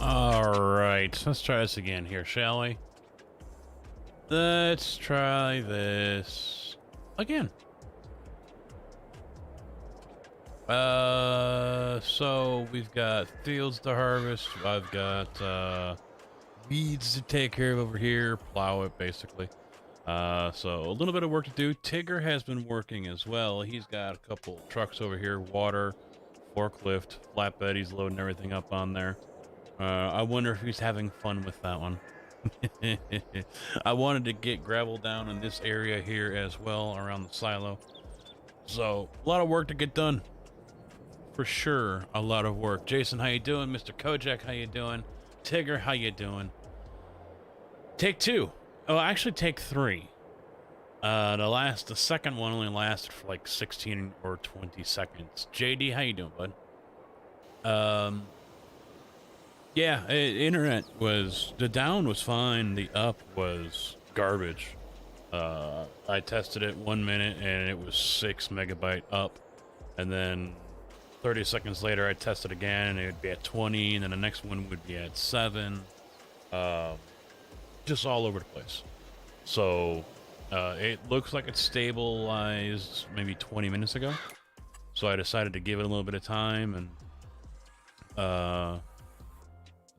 Alright, let's try this again here, shall we? Let's try this again. So we've got fields to harvest, I've got weeds to take care of over here, plow it basically. So a little bit of work to do. Tigger has been working as well. He's got a couple trucks over here, water, forklift, flatbed, he's loading everything up on there. I wonder if he's having fun with that one. I wanted to get gravel down in this area here as well, around the silo. So, a lot of work to get done. For sure, a lot of work. Jason, how you doing? Mr. Kojak, how you doing? Tigger, how you doing? Take two. Oh, actually take three. The second one only lasted for like 16 or 20 seconds. JD, how you doing, bud? Yeah, the down was fine, the up was garbage. I tested it 1 minute and it was 6 megabyte up, and then 30 seconds later I tested again and it would be at 20, and then the next one would be at 7. Just all over the place. So it looks like it's stabilized maybe 20 minutes ago. So I decided to give it a little bit of time, and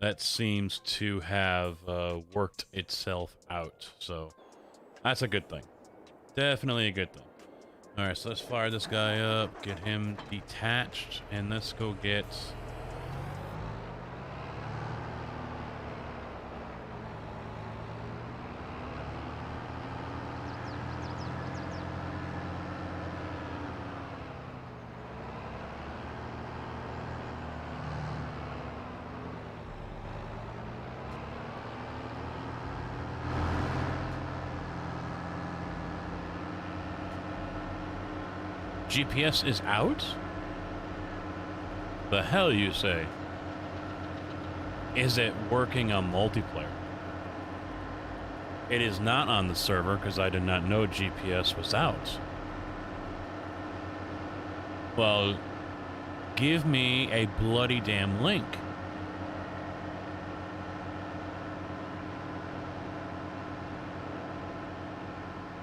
that seems to have worked itself out. So that's a good thing. Definitely a good thing. All right, so let's fire this guy up, get him detached, and let's go get... GPS is out? The hell you say? Is it working on multiplayer? It is not on the server because I did not know GPS was out. Well, give me a bloody damn link.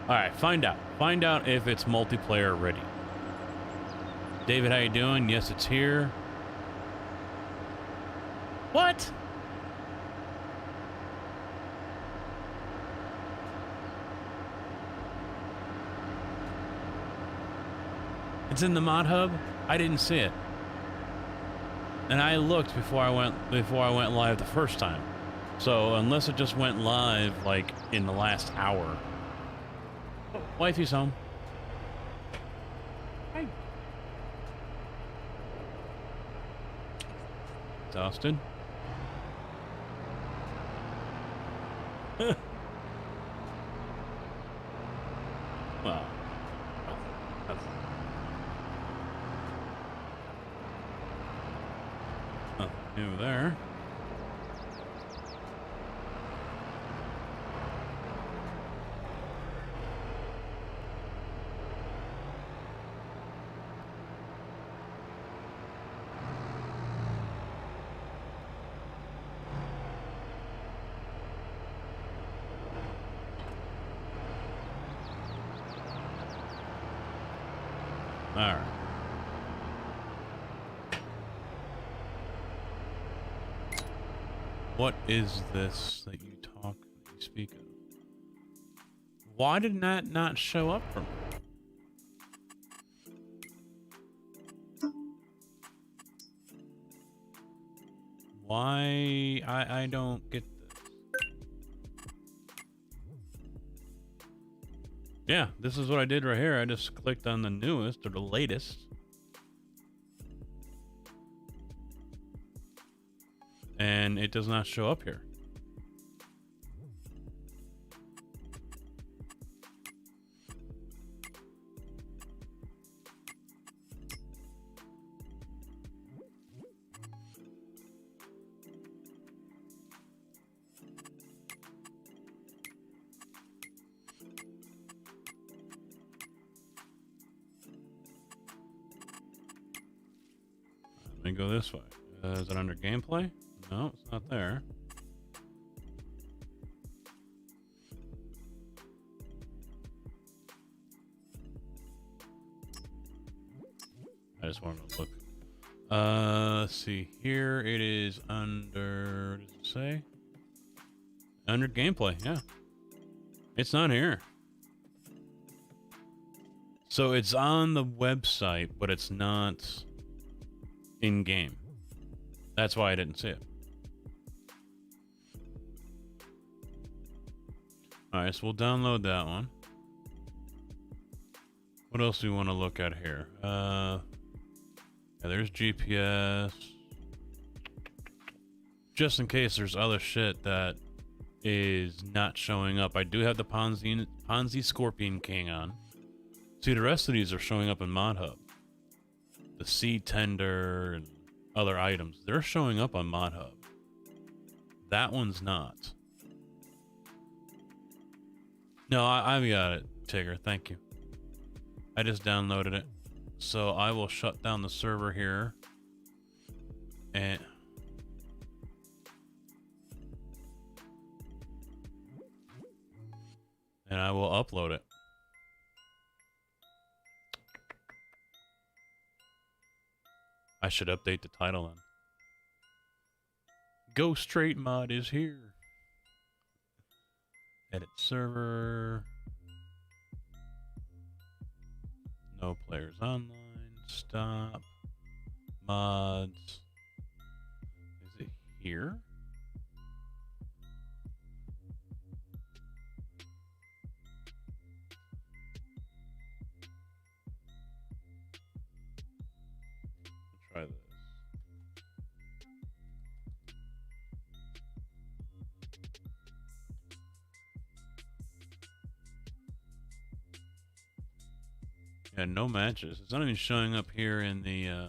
All right, find out. Find out if it's multiplayer ready. David, how you doing? Yes, it's here. What? It's in the mod hub? I didn't see it. And I looked before I went live the first time. So unless it just went live like in the last hour. Oh, wifey's home. Hi. Exhausted. Well, that's nothing new there. All right. What is this that you speak of? Why did that not show up for me? Why? I don't get this. Yeah, this is what I did right here. I just clicked on the newest or the latest. And it does not show up here. Let me go this way. Is it under gameplay? No, it's not there. I just wanted to look. Let's see. Here it is under, what does it say? Under gameplay, yeah. It's not here. So it's on the website, but it's not in game. That's why I didn't see it. Alright, so we'll download that one. What else do we want to look at here? Yeah, there's GPS. Just in case there's other shit that is not showing up. I do have the Ponzi Scorpion King on. See, the rest of these are showing up in ModHub. The Seed Tender and other items, they're showing up on ModHub. That one's not. No, I've got it, Tigger. Thank you. I just downloaded it. So I will shut down the server here. And I will upload it. I should update the title then. Go Straight Mod is here. Edit server. No players online. Stop. Mods. Is it here? Try this. Yeah, no matches. It's not even showing up here in the yeah,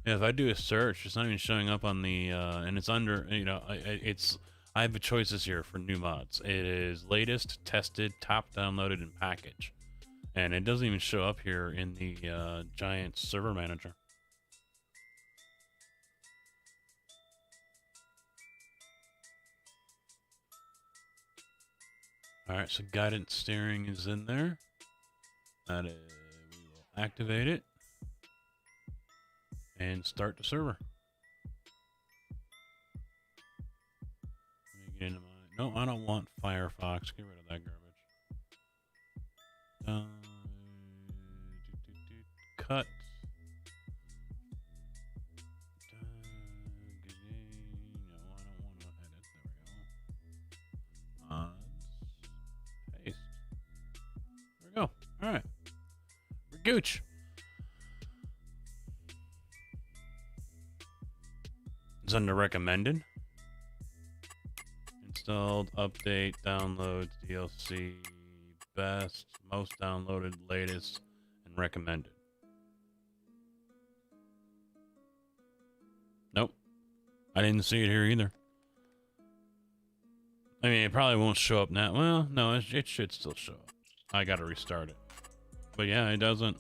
if I do a search, it's not even showing up on the and it's under, you know, I have choices here for new mods. It is latest, tested, top downloaded, and package. And it doesn't even show up here in the Giant server manager. All right, so guidance steering is in there. That is, we will activate it and start the server. Let me get into my. No, I don't want Firefox. Get rid of that garbage. Cut. No, I don't want to edit. There we go. Paste. There we go. All right. We're gooch. It's under recommended. Installed, update, downloads, DLC, best, most downloaded, latest, and recommended. Nope. I didn't see it here either. I mean, it probably won't show up now. Well, no, it should still show up. I gotta restart it. But yeah, it doesn't.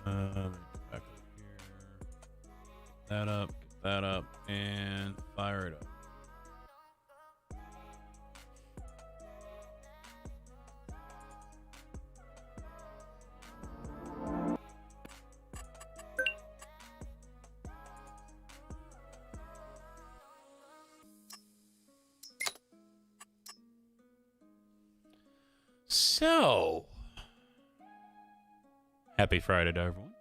Let me go back over here. Get that up, and fire it up. So, happy Friday to everyone.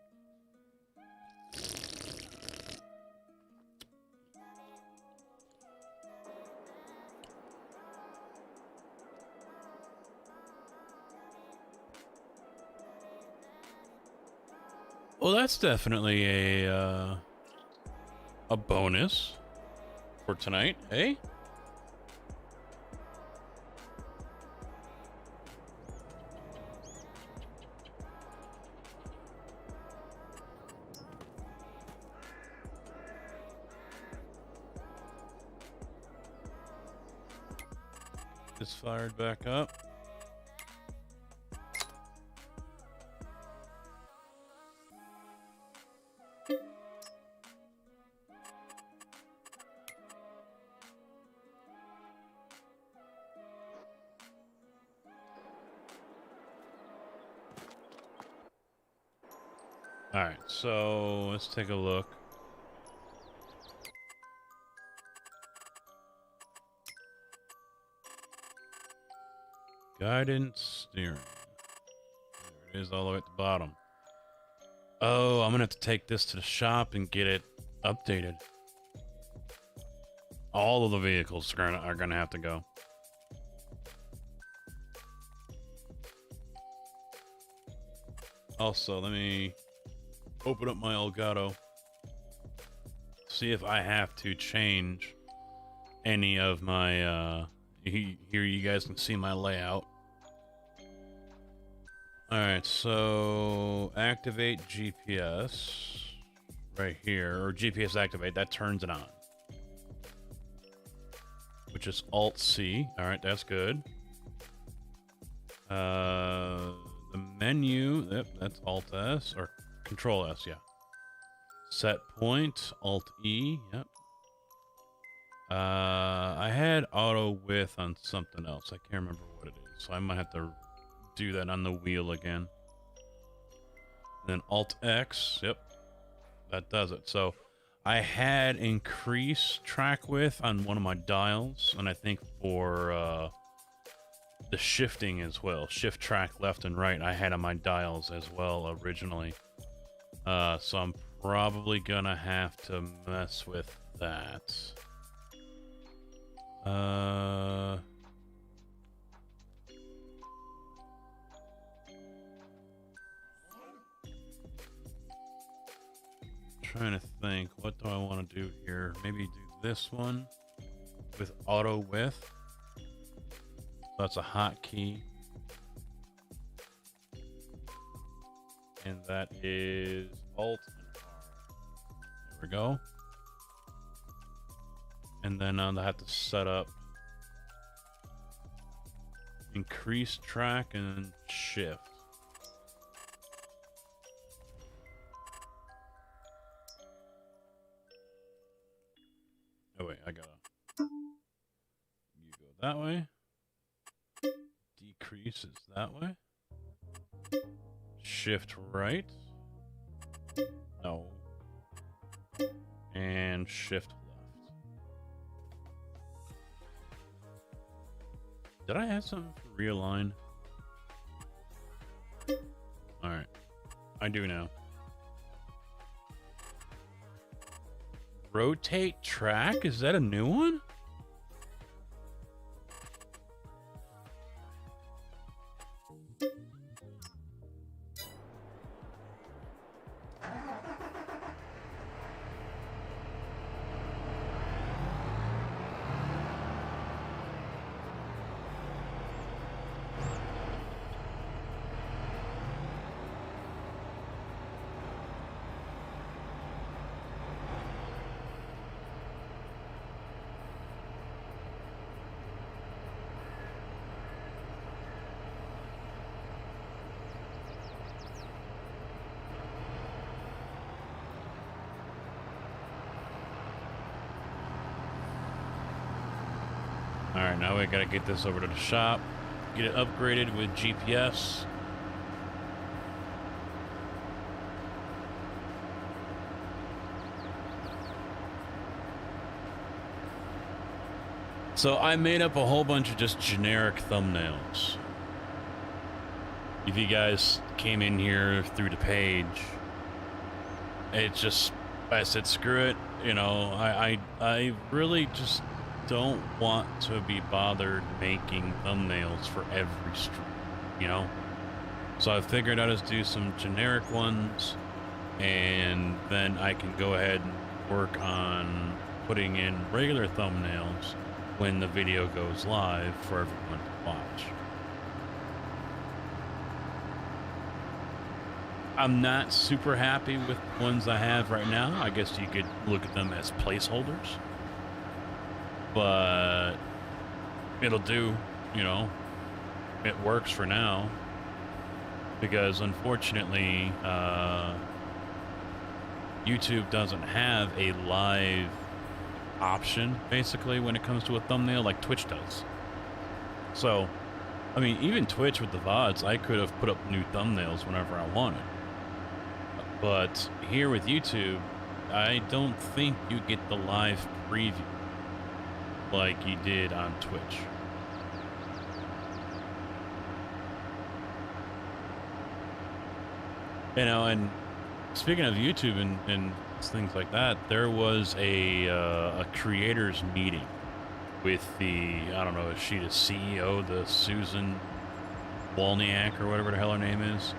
Well, that's definitely a bonus for tonight, eh? This fired back up. All right, so let's take a look. Guidance steering. There it is, all the way at the bottom. Oh, I'm gonna have to take this to the shop and get it updated. All of the vehicles are gonna have to go. Also, let me open up my Elgato. See if I have to change any of my, here you guys can see my layout. Alright, so activate GPS right here, or GPS activate, that turns it on. Which is Alt-C. Alright, that's good. The menu, yep, that's Alt-S, or Control-S, yeah. Set point, Alt-E, yep. I had auto width on something else. I can't remember what it is, so I might have to do that on the wheel again. And then Alt-X, yep, that does it. So I had increased track width on one of my dials, and I think for the shifting as well, shift track left and right, I had on my dials as well originally. So I'm probably gonna have to mess with that. Trying to think, what do I want to do here? Maybe do this one with auto width. That's a hotkey. And that is Alt and R. There we go. And then I'll have to set up Increase track and shift. Oh wait, I gotta. You go that way. Decrease is that way. Shift right. No. And shift left. Did I have something for realign? Alright. I do now. Rotate track? Is that a new one? Alright, now we gotta get this over to the shop, get it upgraded with GPS. So I made up a whole bunch of just generic thumbnails. If you guys came in here through the page, it just, I said, screw it. You know, I really just don't want to be bothered making thumbnails for every stream, you know? So I figured I'd just do some generic ones, and then I can go ahead and work on putting in regular thumbnails when the video goes live for everyone to watch. I'm not super happy with the ones I have right now. I guess you could look at them as placeholders. But it'll do, you know, it works for now. Because unfortunately, YouTube doesn't have a live option, basically, when it comes to a thumbnail like Twitch does. So, I mean, even Twitch with the VODs, I could have put up new thumbnails whenever I wanted. But here with YouTube, I don't think you get the live preview like you did on Twitch. You know, and speaking of YouTube and things like that, there was a creators meeting with the, I don't know, is she the CEO, the Susan Wolniak or whatever the hell her name is.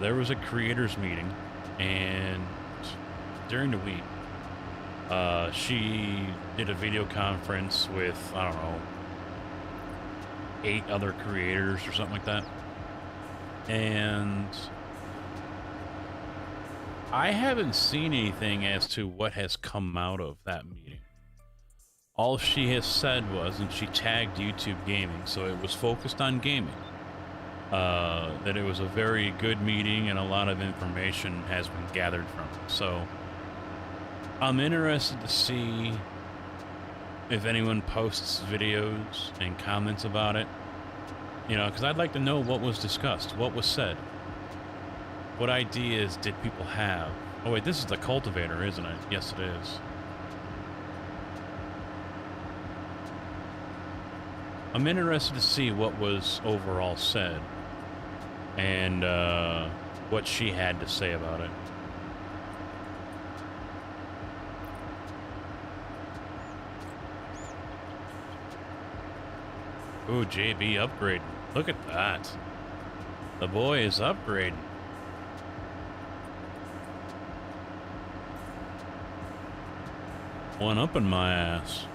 There was a creators meeting, and during the week, she did a video conference with, I don't know, 8 other creators or something like that. And I haven't seen anything as to what has come out of that meeting. All she has said was, and she tagged YouTube Gaming, so it was focused on gaming, that it was a very good meeting and a lot of information has been gathered from it. So I'm interested to see if anyone posts videos and comments about it, you know, because I'd like to know what was discussed, what was said, what ideas did people have. Oh wait, this is the cultivator, isn't it? Yes, it is. I'm interested to see what was overall said and what she had to say about it. Ooh, JB upgrading. Look at that. The boy is upgrading. One up in my ass.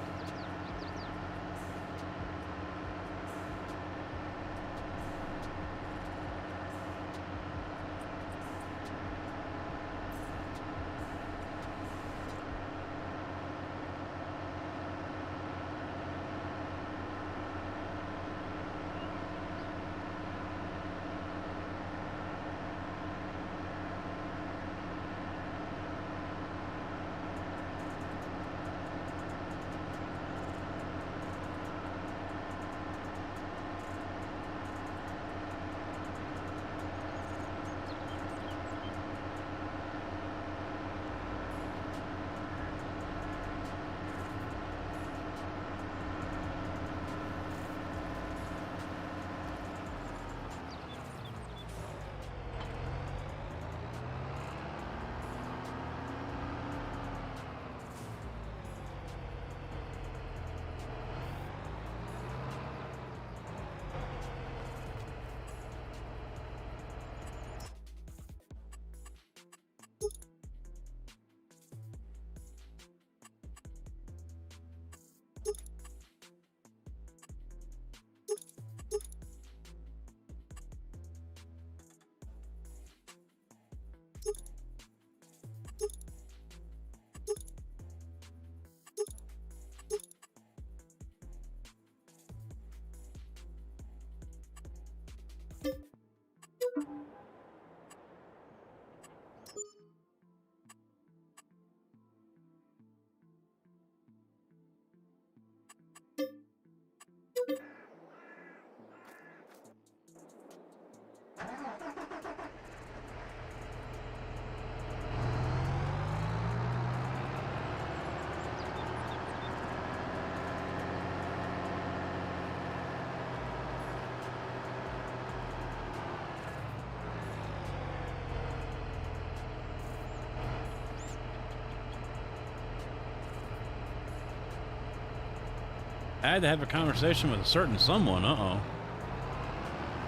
I had to have a conversation with a certain someone. Uh-oh.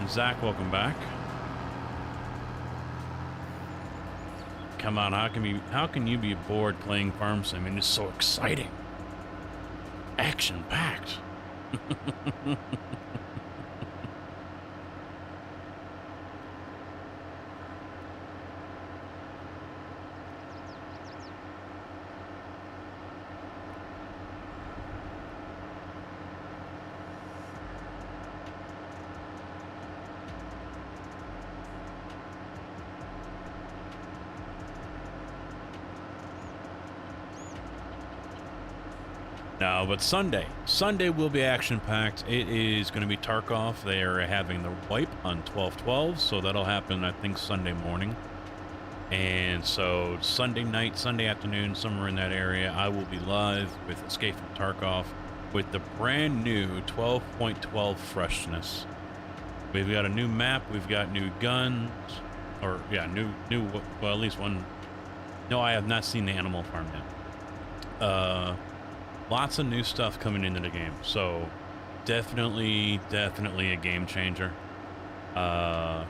And Zach, welcome back. Come on, how can you be bored playing Farm Sim? I mean, it's so exciting. Action-packed. No, but Sunday will be action-packed. It is going to be Tarkov. They are having the wipe on 12/12, so that'll happen, I think, Sunday morning. And so Sunday night, Sunday afternoon, somewhere in that area, I will be live with Escape from Tarkov with the brand new 12.12 freshness. We've got a new map. We've got new guns. Or, yeah, well, at least one. No, I have not seen the Animal Farm yet. Lots of new stuff coming into the game, so definitely a game changer. I'm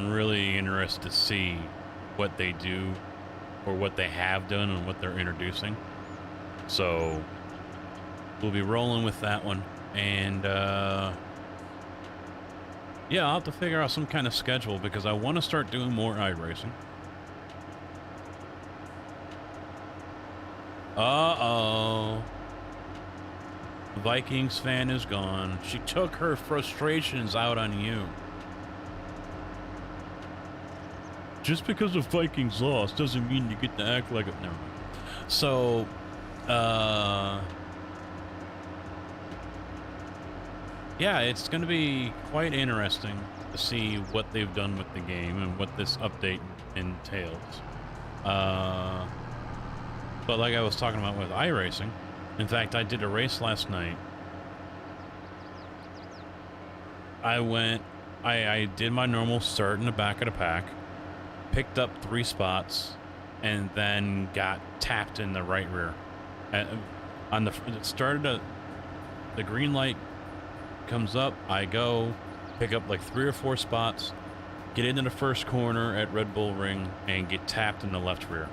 really interested to see what they do, or what they have done, and what they're introducing. So we'll be rolling with that one, and yeah, I'll have to figure out some kind of schedule because I want to start doing more iRacing. Uh-oh. Vikings fan is gone. She took her frustrations out on you. Just because the Vikings lost doesn't mean you get to act like it. Never mind. So, yeah, it's going to be quite interesting to see what they've done with the game and what this update entails. But like I was talking about with iRacing, in fact, I did a race last night. I did my normal start in the back of the pack, picked up 3 spots, and then got tapped in the right rear. It started the green light comes up, I go, pick up like 3 or 4 spots, get into the first corner at Red Bull Ring, and get tapped in the left rear.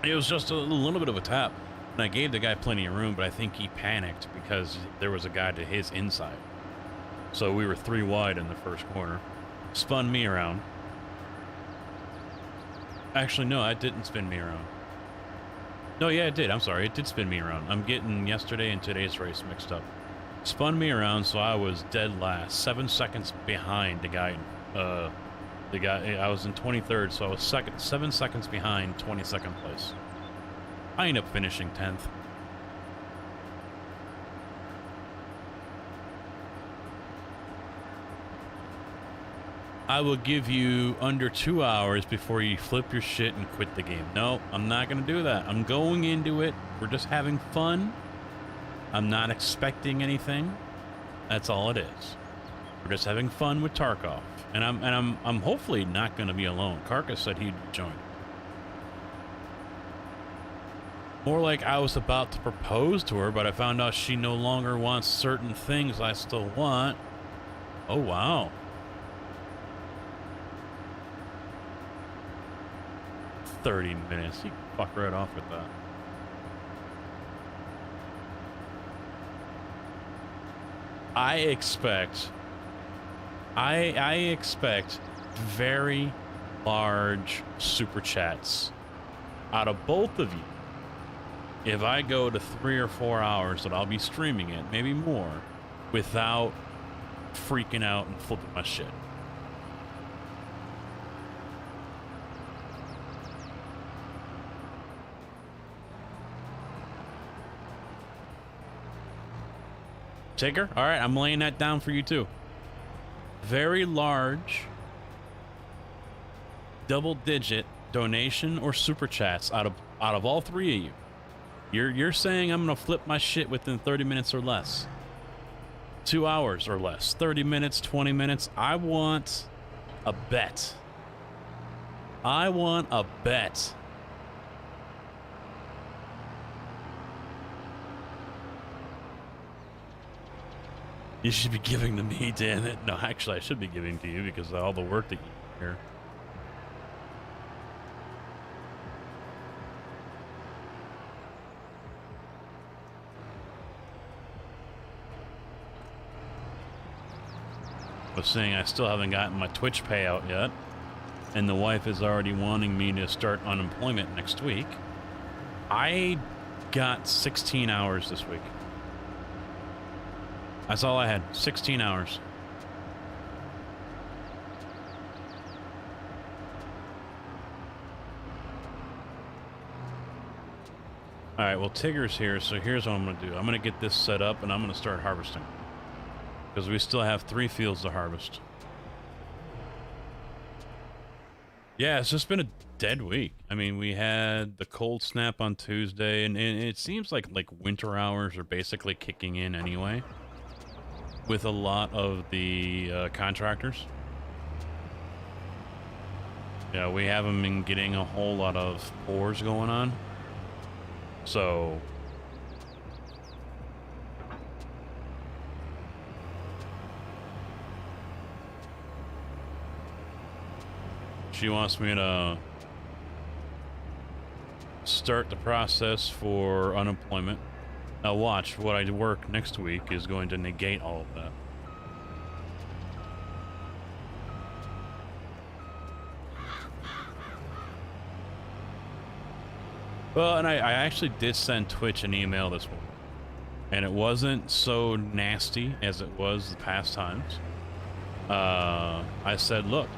It was just a little bit of a tap, and I gave the guy plenty of room, but I think he panicked because there was a guy to his inside. So we were 3 wide in the first corner. Spun me around. Actually, no, it didn't spin me around. No, yeah, it did. I'm sorry. It did spin me around. I'm getting yesterday and today's race mixed up. Spun me around, so I was dead last. 7 seconds behind the guy. I was in 23rd, so I was 7 seconds behind 22nd place. I ended up finishing 10th. I will give you under 2 hours before you flip your shit and quit the game. No, I'm not going to do that. I'm going into it. We're just having fun. I'm not expecting anything. That's all it is. We're just having fun with Tarkov. And I'm hopefully not going to be alone. Karkas said he'd join. More like I was about to propose to her, but I found out she no longer wants certain things I still want. Oh, wow. "30 minutes. You can fuck right off with that. I expect very large super chats out of both of you if I go to 3 or 4 hours that I'll be streaming it, maybe more, without freaking out and flipping my shit. Tigger? All right, I'm laying that down for you too. Very large, double-digit donation or super chats out of all 3 of you. You're saying I'm gonna flip my shit within 30 minutes or less, 2 hours or less, 30 minutes, 20 minutes. I want a bet. I want a bet. You should be giving to me, damn it. No, actually, I should be giving to you because of all the work that you do here. I was saying I still haven't gotten my Twitch payout yet, and the wife is already wanting me to start unemployment next week. I got 16 hours this week. That's all I had, 16 hours. All right, well, Tigger's here, so here's what I'm going to do. I'm going to get this set up, and I'm going to start harvesting. Because we still have 3 fields to harvest. Yeah, it's just been a dead week. I mean, we had the cold snap on Tuesday, and it seems like winter hours are basically kicking in anyway with a lot of the contractors. Yeah, we haven't been getting a whole lot of pours going on. So she wants me to start the process for unemployment. Now watch, what I work next week is going to negate all of that. Well, and I actually did send Twitch an email this morning, and it wasn't so nasty as it was the past times. I said, look,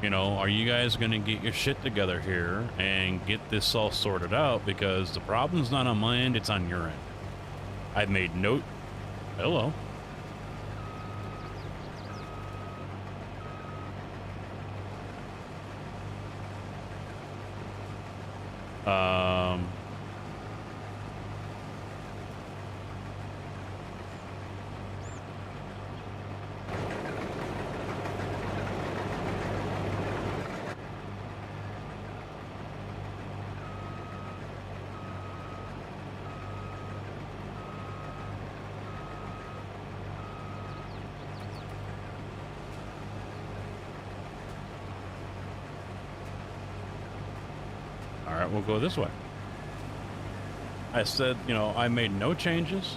you know, are you guys going to get your shit together here and get this all sorted out? Because the problem's not on my end, it's on your end. I've made note. Hello. All right, we'll go this way. I said, you know, I made no changes.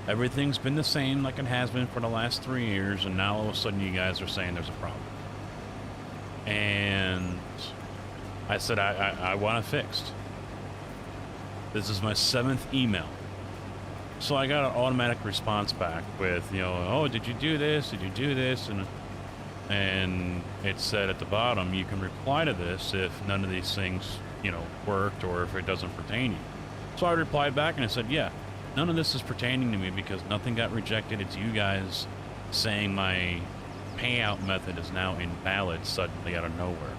Everything's been the same like it has been for the last 3 years, and now all of a sudden you guys are saying there's a problem. And I said, I want it fixed. This is my 7th email. So I got an automatic response back with, you know, oh, did you do this? Did you do this? And it said at the bottom, you can reply to this if none of these things, you know, worked or if it doesn't pertain to you. So I replied back and I said, yeah, none of this is pertaining to me because nothing got rejected. It's you guys saying my payout method is now invalid suddenly out of nowhere.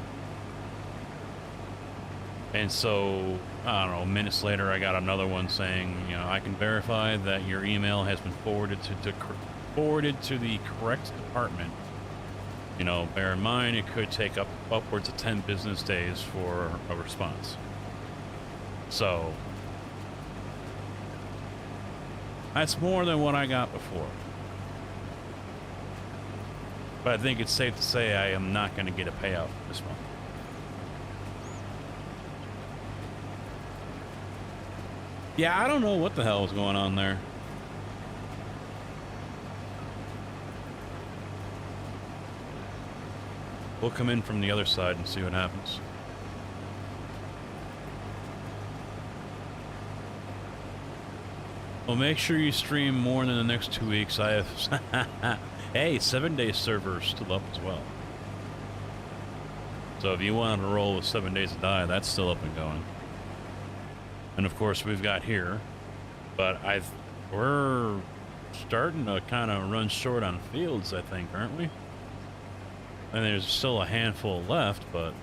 And so, I don't know, minutes later, I got another one saying, you know, I can verify that your email has been forwarded to the correct department. You know, bear in mind, it could take upwards of 10 business days for a response. So, that's more than what I got before. But I think it's safe to say I am not going to get a payout this month. Yeah, I don't know what the hell is going on there. We'll come in from the other side and see what happens. Well, make sure you stream more than the next 2 weeks. I have... Hey, 7-day server is still up as well. So if you wanted to roll with 7 Days to Die, that's still up and going. And of course, we've got here. But we're starting to kind of run short on fields, I think, aren't we? And there's still a handful left, but...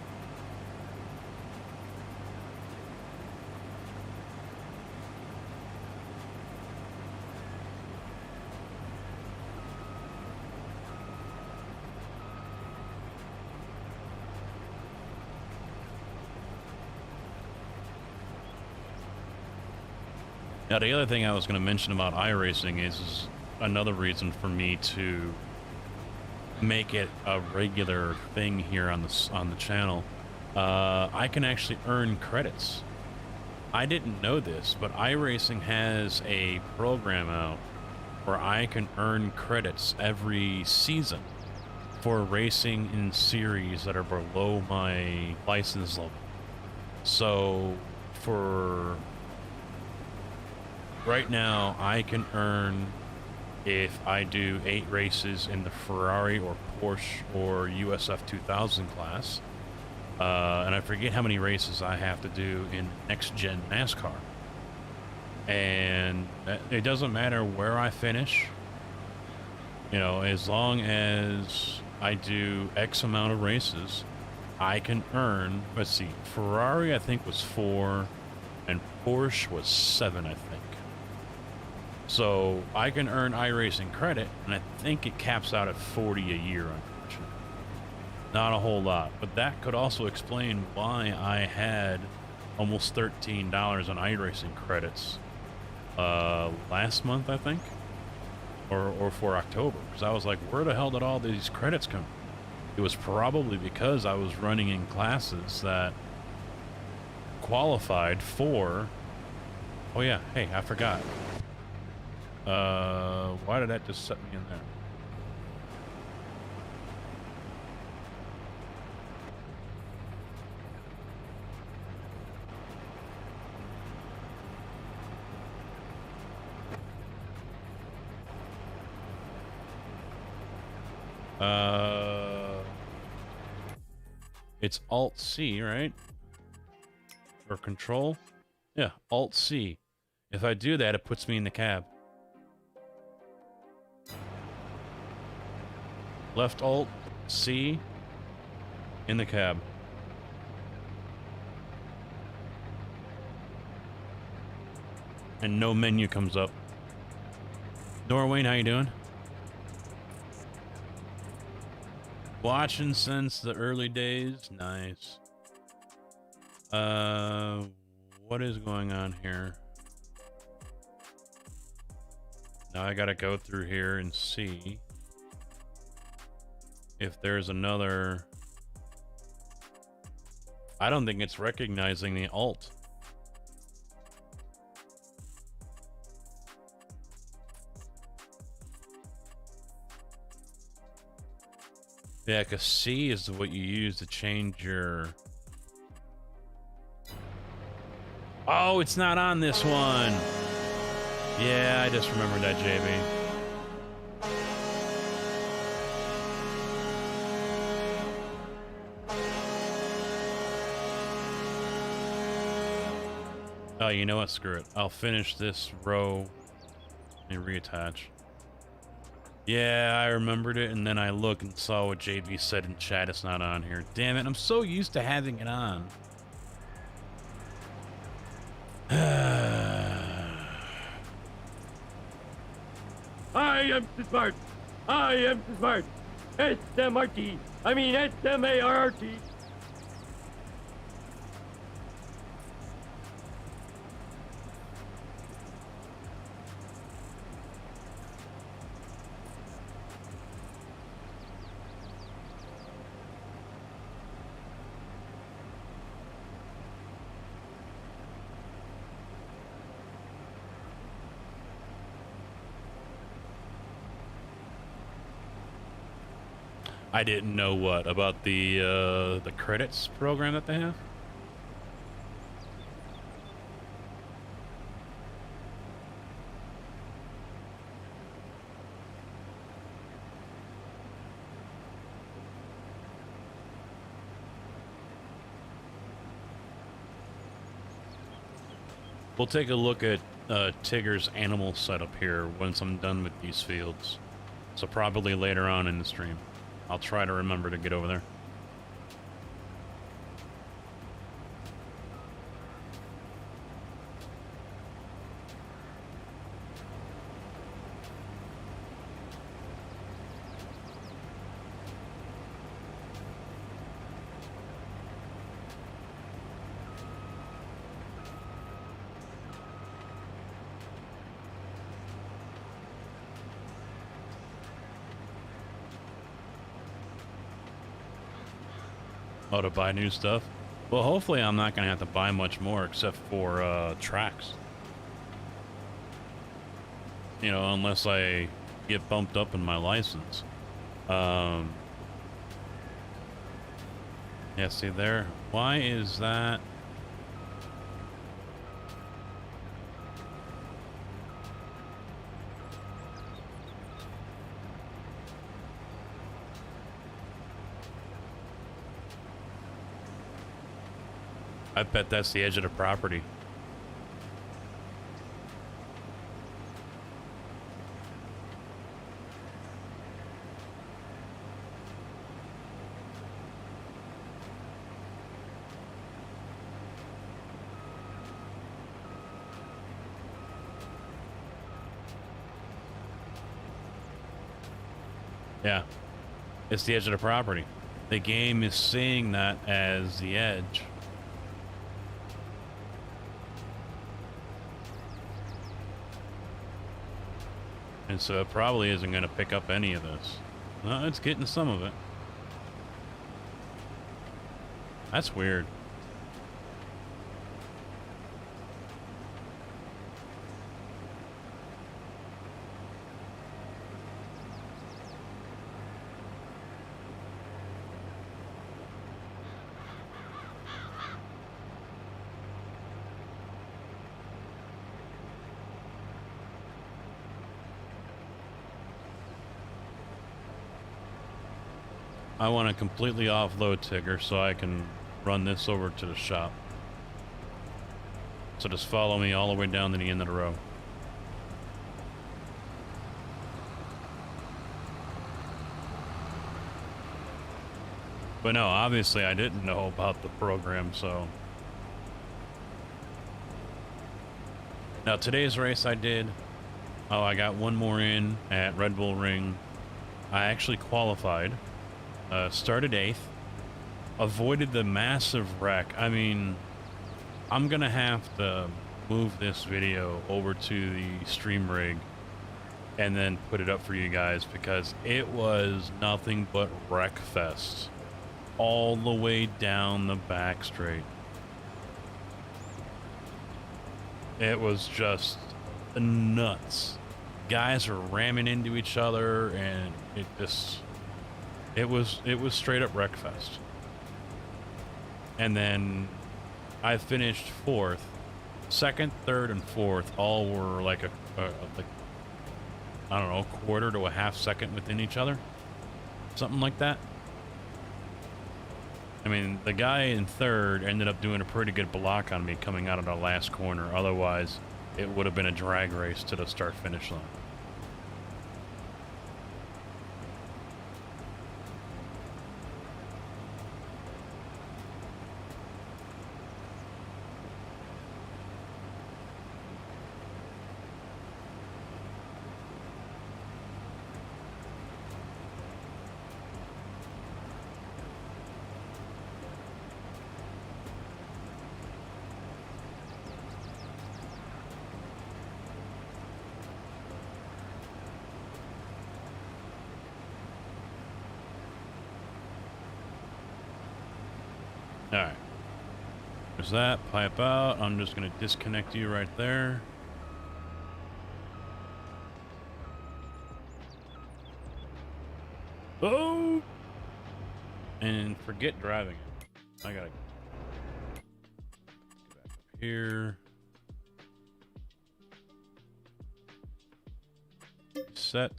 Now, the other thing I was going to mention about iRacing is another reason for me to make it a regular thing here on the channel. I can actually earn credits. I didn't know this, but iRacing has a program out where I can earn credits every season for racing in series that are below my license level. So for right now, I can earn, if I do 8 races in the Ferrari or Porsche or USF 2000 class, and I forget how many races I have to do in next-gen NASCAR. And it doesn't matter where I finish, you know, as long as I do X amount of races, I can earn, let's see, Ferrari I think was 4, and Porsche was 7, I think. So I can earn iRacing credit, and I think it caps out at 40 a year, unfortunately. Not a whole lot, but that could also explain why I had almost $13 on iRacing credits last month, I think, or for October, because I was like, where the hell did all these credits come from? It was probably because I was running in classes that qualified for... Oh yeah, hey, I forgot. Why did that just set me in there? It's Alt-C, right? Or Control? Yeah, Alt-C. If I do that, it puts me in the cab. Left Alt-C in the cab. And no menu comes up. Norwayne, how you doing? Watching since the early days. Nice. What is going on here? Now I gotta go through here and see if there's another... I don't think it's recognizing the alt. Yeah, because C is what you use to change your... Oh, it's not on this one. Yeah, I just remembered that, JB. Oh, you know what? Screw it. I'll finish this row and reattach. Yeah, I remembered it, and then I looked and saw what JB said in chat. It's not on here. Damn it, I'm so used to having it on. I am smart. I am smart. S-M-R-T. I mean S-M-A-R-R-T. I didn't know what about the credits program that they have. We'll take a look at Tigger's animal setup here once I'm done with these fields. So probably later on in the stream. I'll try to remember to get over there. Oh, to buy new stuff? Well, hopefully I'm not going to have to buy much more except for tracks. You know, unless I get bumped up in my license. Yeah, see there? Why is that? I bet that's the edge of the property. Yeah, it's the edge of the property. The game is seeing that as the edge. And so it probably isn't going to pick up any of this. Well, it's getting some of it. That's weird. I want to completely offload Tigger so I can run this over to the shop. So just follow me all the way down to the end of the row. But no, obviously I didn't know about the program, so. Now today's race I did. Oh, I got one more in at Red Bull Ring. I actually qualified. Started 8th. Avoided the massive wreck. I mean, I'm gonna have to move this video over to the stream rig and then put it up for you guys because it was nothing but wreck fest all the way down the back straight. It was just nuts. Guys were ramming into each other and it was straight up wreckfest. And then I finished 4th. 2nd, 3rd, and 4th all were like like, I don't know, quarter to a half second within each other. Something like that. I mean, the guy in 3rd ended up doing a pretty good block on me coming out of the last corner. Otherwise, it would have been a drag race to the start-finish line. Alright. There's that. Pipe out. I'm just going to disconnect you right there. Oh! And forget driving it. I gotta get back up here. Set.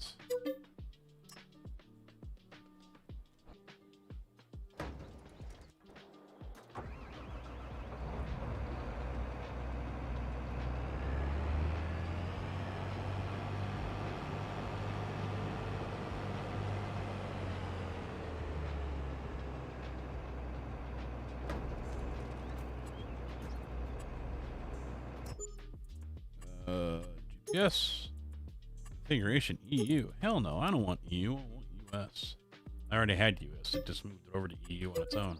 GPS. Configuration EU. Hell no, I don't want EU. I want US. I already had US. It just moved it over to EU on its own.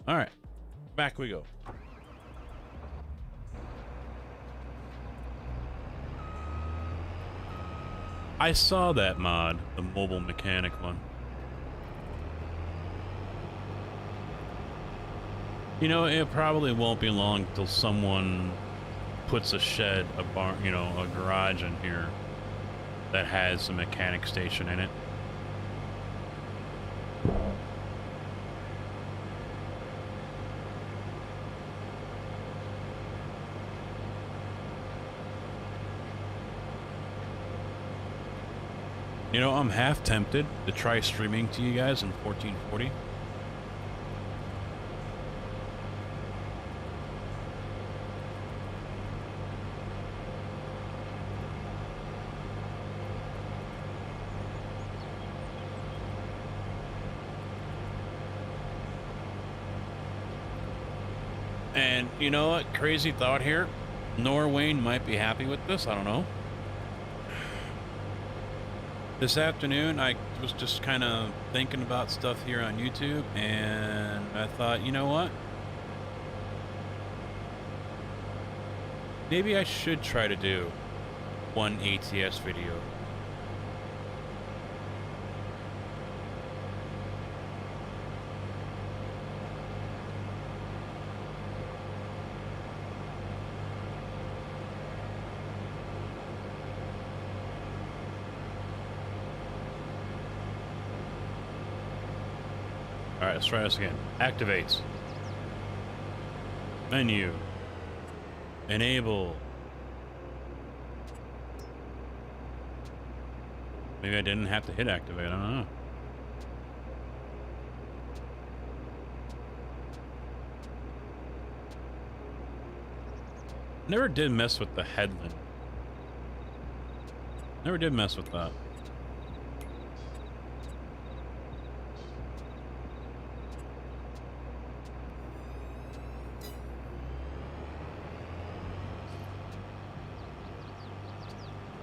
Alright. Back we go. I saw that mod, the mobile mechanic one. You know, it probably won't be long until someone puts a shed, a barn, you know, a garage in here that has a mechanic station in it. You know, I'm half tempted to try streaming to you guys in 1440. And you know what? Crazy thought here. Norwayne might be happy with this. I don't know. This afternoon, I was just kind of thinking about stuff here on YouTube, and I thought, you know what? Maybe I should try to do one ATS video. All right, let's try this again. Activates. Menu. Enable. Maybe I didn't have to hit activate. I don't know. Never did mess with the headland. Never did mess with that.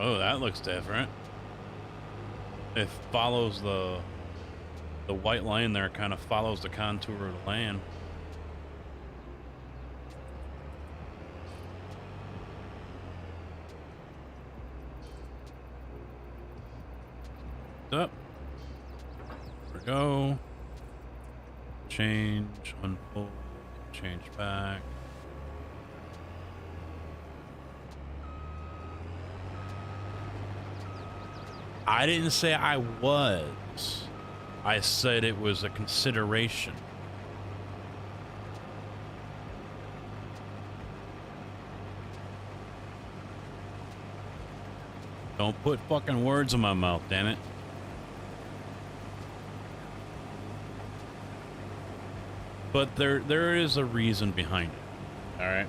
Oh, that looks different. It follows the white line there, kind of follows the contour of the land. Up. There we go. Change, unfold, change back. I didn't say I was. I said it was a consideration. Don't put fucking words in my mouth, damn it. But there is a reason behind it. All right.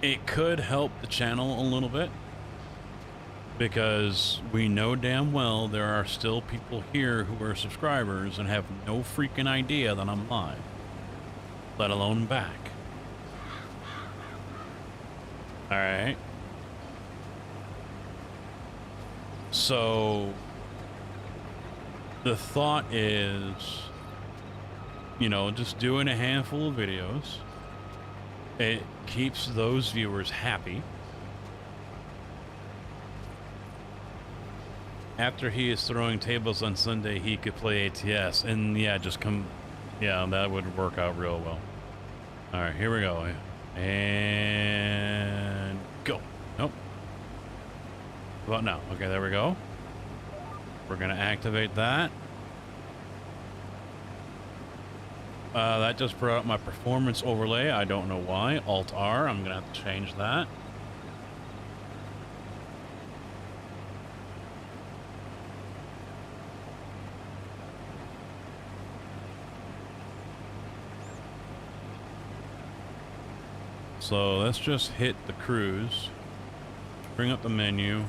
It could help the channel a little bit, because we know damn well there are still people here who are subscribers and have no freaking idea that I'm live, let alone back. All right. So the thought is, you know, just doing a handful of videos. It keeps those viewers happy. After he is throwing tables on Sunday, he could play ATS. And yeah, just come. Yeah, that would work out real well. All right, here we go. And go. Nope. About now. Okay, there we go. We're going to activate that. That just brought up my performance overlay. I don't know why. Alt-R. I'm going to have to change that. So let's just hit the cruise. Bring up the menu.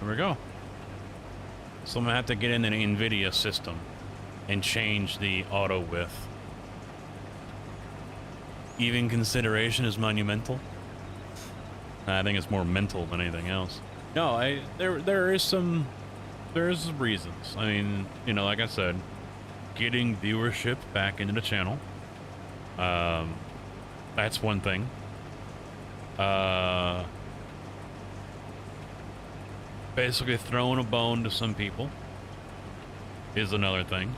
There we go. So I'm gonna have to get in an NVIDIA system and change the auto width. Even consideration is monumental. I think it's more mental than anything else. No, there's some reasons. I mean, you know, like I said, getting viewership back into the channel. That's one thing. Basically throwing a bone to some people is another thing.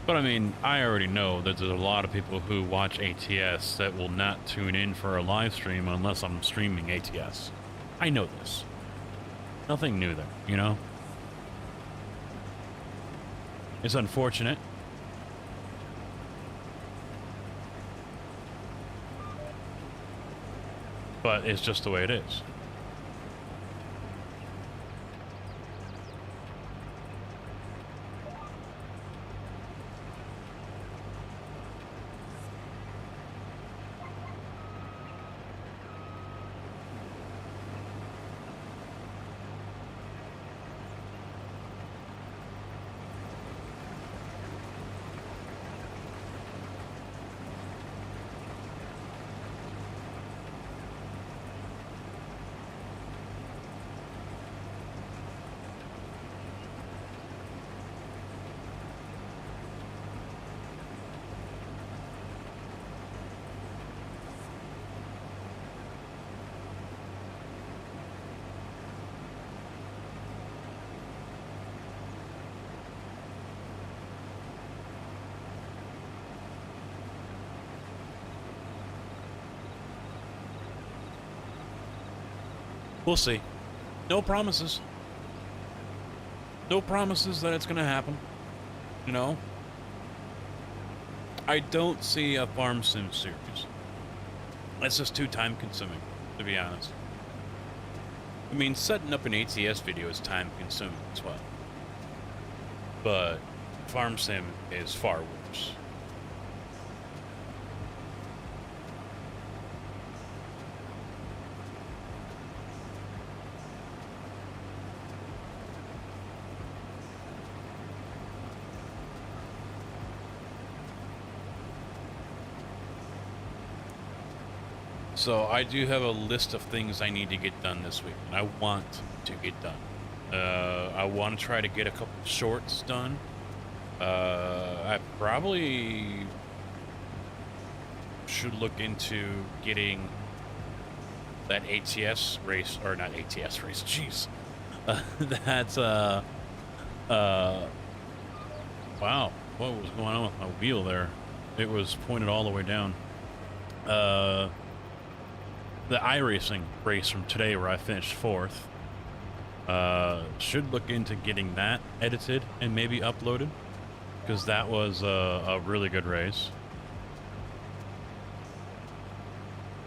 But I mean, I already know that there's a lot of people who watch ATS that will not tune in for a live stream unless I'm streaming ATS. I know this. Nothing new there, you know? It's unfortunate. But it's just the way it is. We'll see. No promises. No promises that it's going to happen. You know? I don't see a farm sim series. That's just too time consuming, to be honest. I mean, setting up an ATS video is time consuming as well. But farm sim is far worse. So I do have a list of things I need to get done this week, and I want to get done. I want to try to get a couple shorts done. I probably should look into getting that ATS race, or not ATS race, jeez. That's, wow, what was going on with my wheel there? It was pointed all the way down. The iRacing race from today where I finished 4th. Should look into getting that edited and maybe uploaded, because that was a really good race.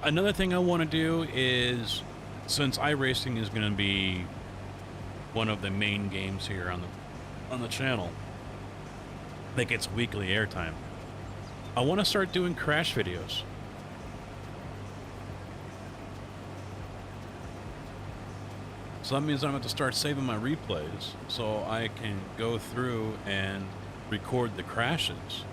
Another thing I want to do is, since iRacing is going to be one of the main games here on the channel that gets weekly airtime, I want to start doing crash videos. So that means I'm going to have to start saving my replays so I can go through and record the crashes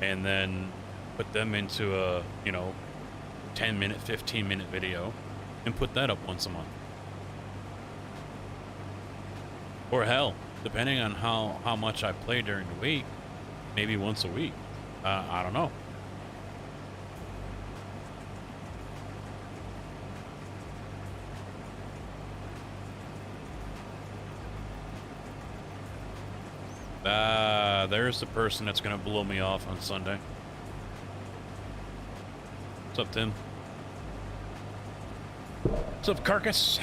and then put them into a, 10-minute, 15-minute video and put that up once a month. Or hell, depending on how much I play during the week, maybe once a week. I don't know. There's the person that's going to blow me off on Sunday. What's up, Tim? What's up, Carcass?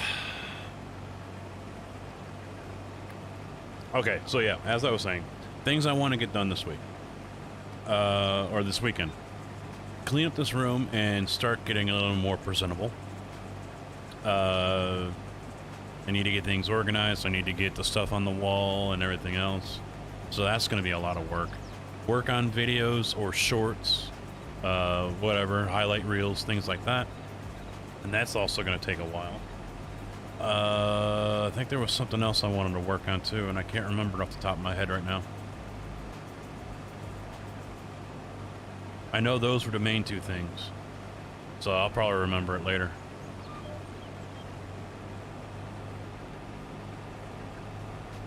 Okay, so yeah, as I was saying, things I want to get done this week. Or this weekend. Clean up this room and start getting a little more presentable. I need to get things organized. I need to get the stuff on the wall and everything else. So that's going to be a lot of work. Work on videos or shorts, whatever, highlight reels, things like that. And that's also going to take a while. I think there was something else I wanted to work on too, and I can't remember off the top of my head right now. I know those were the main two things, so I'll probably remember it later.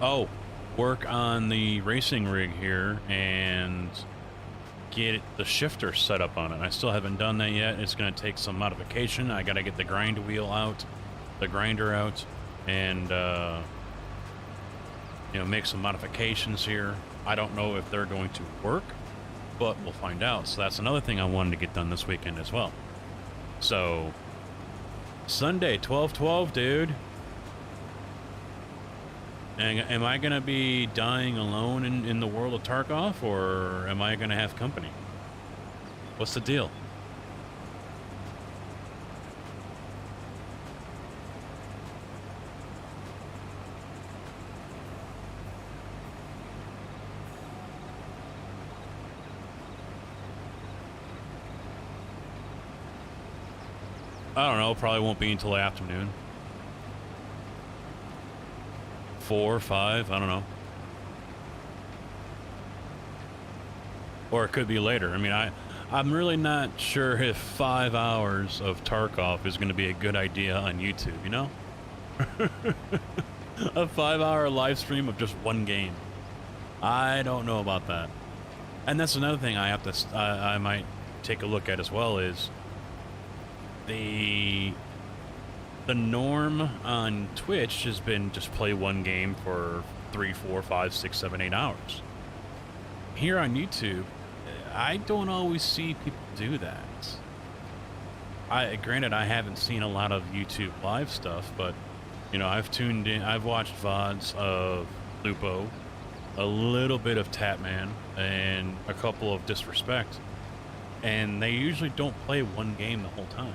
Oh, work on the racing rig here and get the shifter set up on it. I still haven't done that yet. It's going to take some modification. I got to get the grind wheel out, the grinder out, and you know, make some modifications here. I don't know if they're going to work, but we'll find out. So that's another thing I wanted to get done this weekend as well. So Sunday, 12/12, dude. And am I going to be dying alone in the world of Tarkov, or am I going to have company? What's the deal? I don't know. Probably won't be until afternoon. 4 or 5, I don't know. Or it could be later. I mean, I'm really not sure if 5 hours of Tarkov is going to be a good idea on YouTube, you know? A 5-hour live stream of just one game. I don't know about that. And that's another thing I have to, I might take a look at as well, is the norm on Twitch has been just play one game for 3, 4, 5, 6, 7, 8 hours. Here on YouTube, I don't always see people do that. Granted, I haven't seen a lot of YouTube live stuff, but you know, I've tuned in, I've watched VODs of Lupo, a little bit of Tapman, and a couple of Disrespect, and they usually don't play one game the whole time.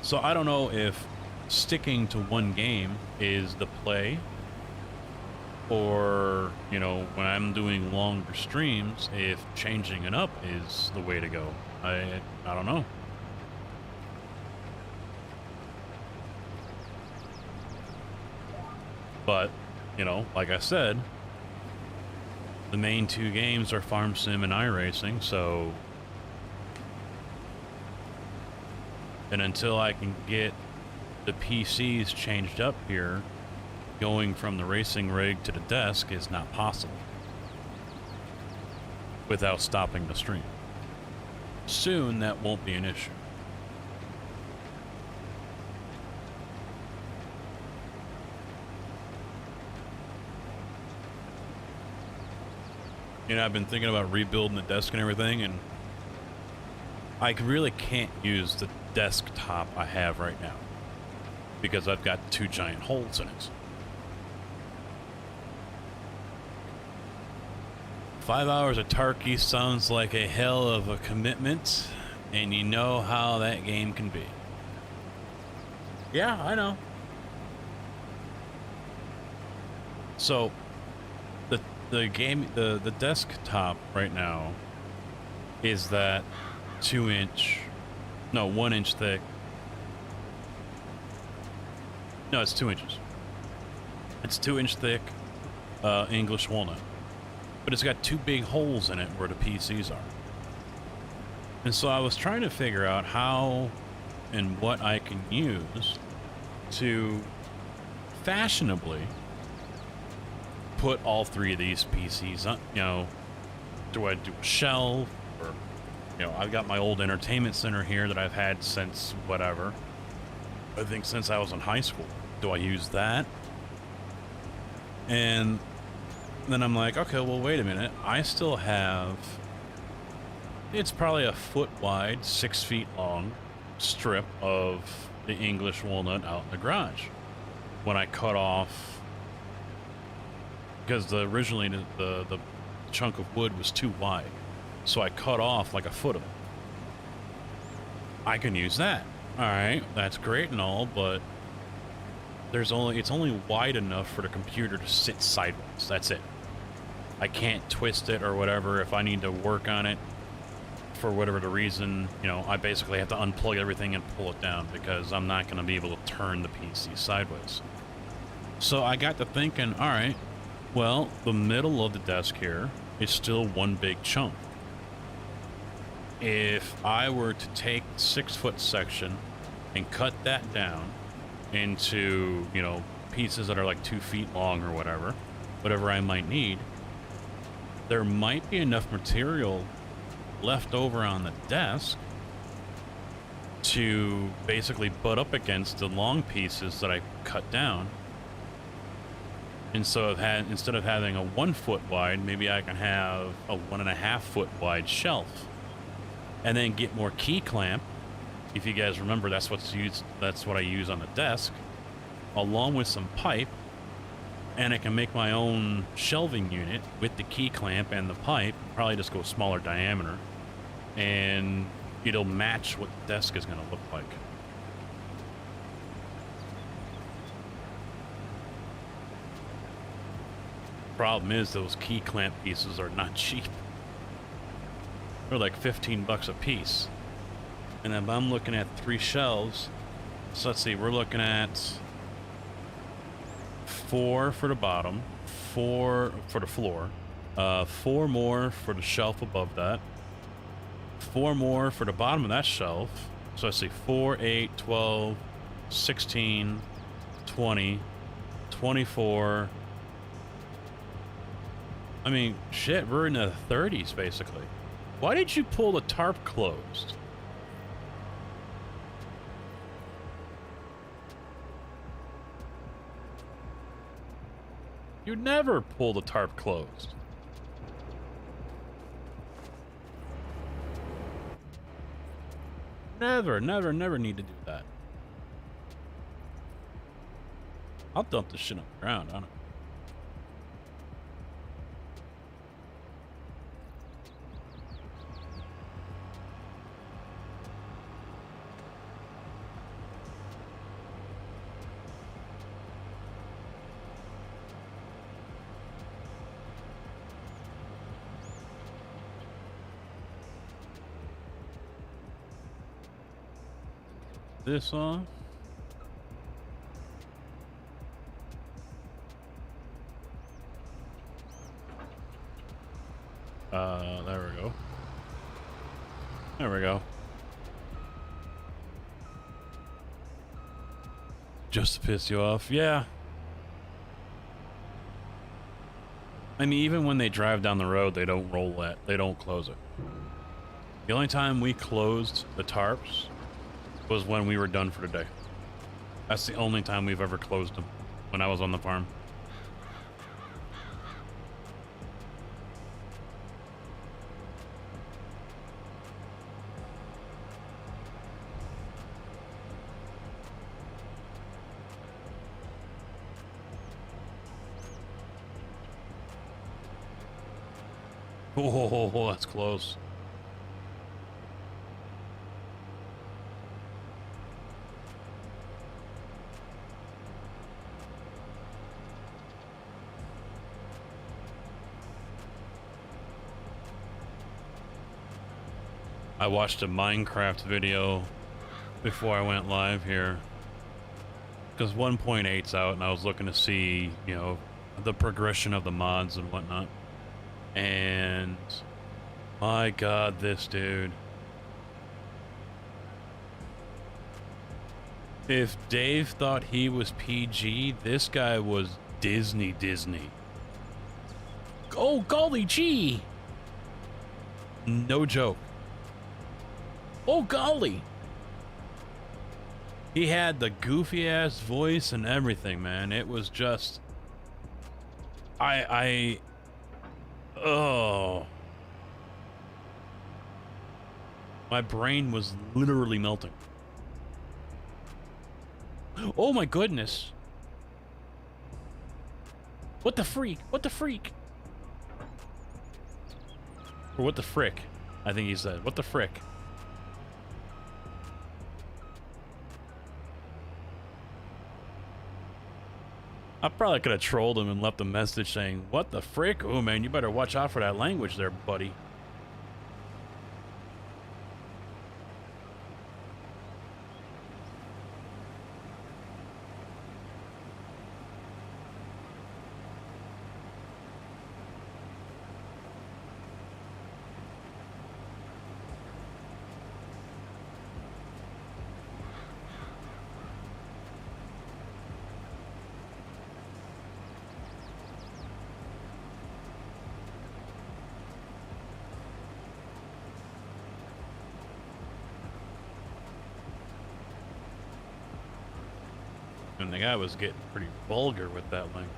So I don't know if sticking to one game is the play, or, you know, when I'm doing longer streams, if changing it up is the way to go. I don't know. But, you know, like I said, the main 2 games are Farm Sim and iRacing, so... And until I can get the PCs changed up here, going from the racing rig to the desk is not possible without stopping the stream. Soon, that won't be an issue. You know, I've been thinking about rebuilding the desk and everything, and I really can't use the desktop I have right now because I've got 2 giant holes in it. 5 hours of Tarky sounds like a hell of a commitment, and you know how that game can be. Yeah, I know. So the game, the desktop right now is that 1 inch thick. No, it's 2 inches. It's 2 inch thick English walnut. But it's got 2 big holes in it where the PCs are. And so I was trying to figure out how and what I can use to fashionably put all 3 of these PCs on. You know, do I do a shelf, or, you know, I've got my old entertainment center here that I've had since whatever. I think since I was in high school. Do I use that? And then I'm like, okay, well, wait a minute. I still have, it's probably a foot wide, 6 feet long strip of the English walnut out in the garage. When I cut off, because originally the chunk of wood was too wide, so I cut off like a foot of it. I can use that. All right, that's great and all, but it's only wide enough for the computer to sit sideways. That's it. I can't twist it or whatever. If I need to work on it for whatever the reason, you know, I basically have to unplug everything and pull it down because I'm not going to be able to turn the PC sideways. So I got to thinking, all right, well, the middle of the desk here is still one big chunk. If I were to take the 6-foot section and cut that down into, you know, pieces that are like 2 feet long or whatever I might need, there might be enough material left over on the desk to basically butt up against the long pieces that I cut down. And so instead of having a 1 foot wide, maybe I can have a 1.5 foot wide shelf, and then get more key clamp. If you guys remember, that's what I use on the desk, along with some pipe, and I can make my own shelving unit with the key clamp and the pipe. Probably just go smaller diameter, and it'll match what the desk is going to look like. Problem is, those key clamp pieces are not cheap. They're like 15 bucks a piece. And if I'm looking at 3 shelves, so let's see, we're looking at 4 for the bottom, 4 for the floor, 4 more for the shelf above that, 4 more for the bottom of that shelf. So let's see, 4, 8, 12, 16, 20, 24. I mean, shit, we're in the 30s, basically. Why did you pull the tarp closed? You never pull the tarp closed. Never need to do that. I'll dump this shit on the ground, I don't know. This off. There we go. There we go. Just to piss you off, yeah. I mean, even when they drive down the road, they don't roll it. They don't close it. The only time we closed the tarps was when we were done for the day. That's the only time we've ever closed them, when I was on the farm. Oh, that's close. I watched a Minecraft video before I went live here, because 1.8's out, and I was looking to see, you know, the progression of the mods and whatnot. And my God, this dude. If Dave thought he was PG, this guy was Disney. Oh, golly gee! No joke. Oh, golly! He had the goofy ass voice and everything, man. It was just... Oh. My brain was literally melting. Oh my goodness. What the freak? What the freak? Or what the frick? I think he said. What the frick? I probably could have trolled him and left a message saying, "What the frick? Oh man, you better watch out for that language there, buddy." And the guy was getting pretty vulgar with that language.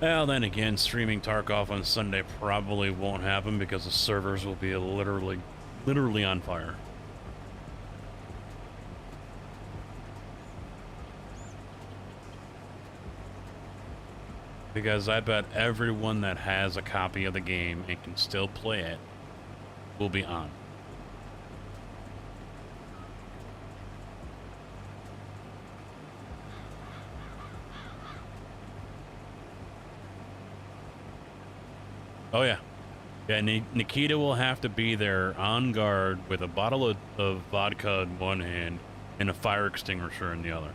Well, then again, streaming Tarkov on Sunday probably won't happen because the servers will be literally on fire. Because I bet everyone that has a copy of the game and can still play it will be on. Oh, yeah. Yeah, Nikita will have to be there on guard with a bottle of vodka in one hand and a fire extinguisher in the other.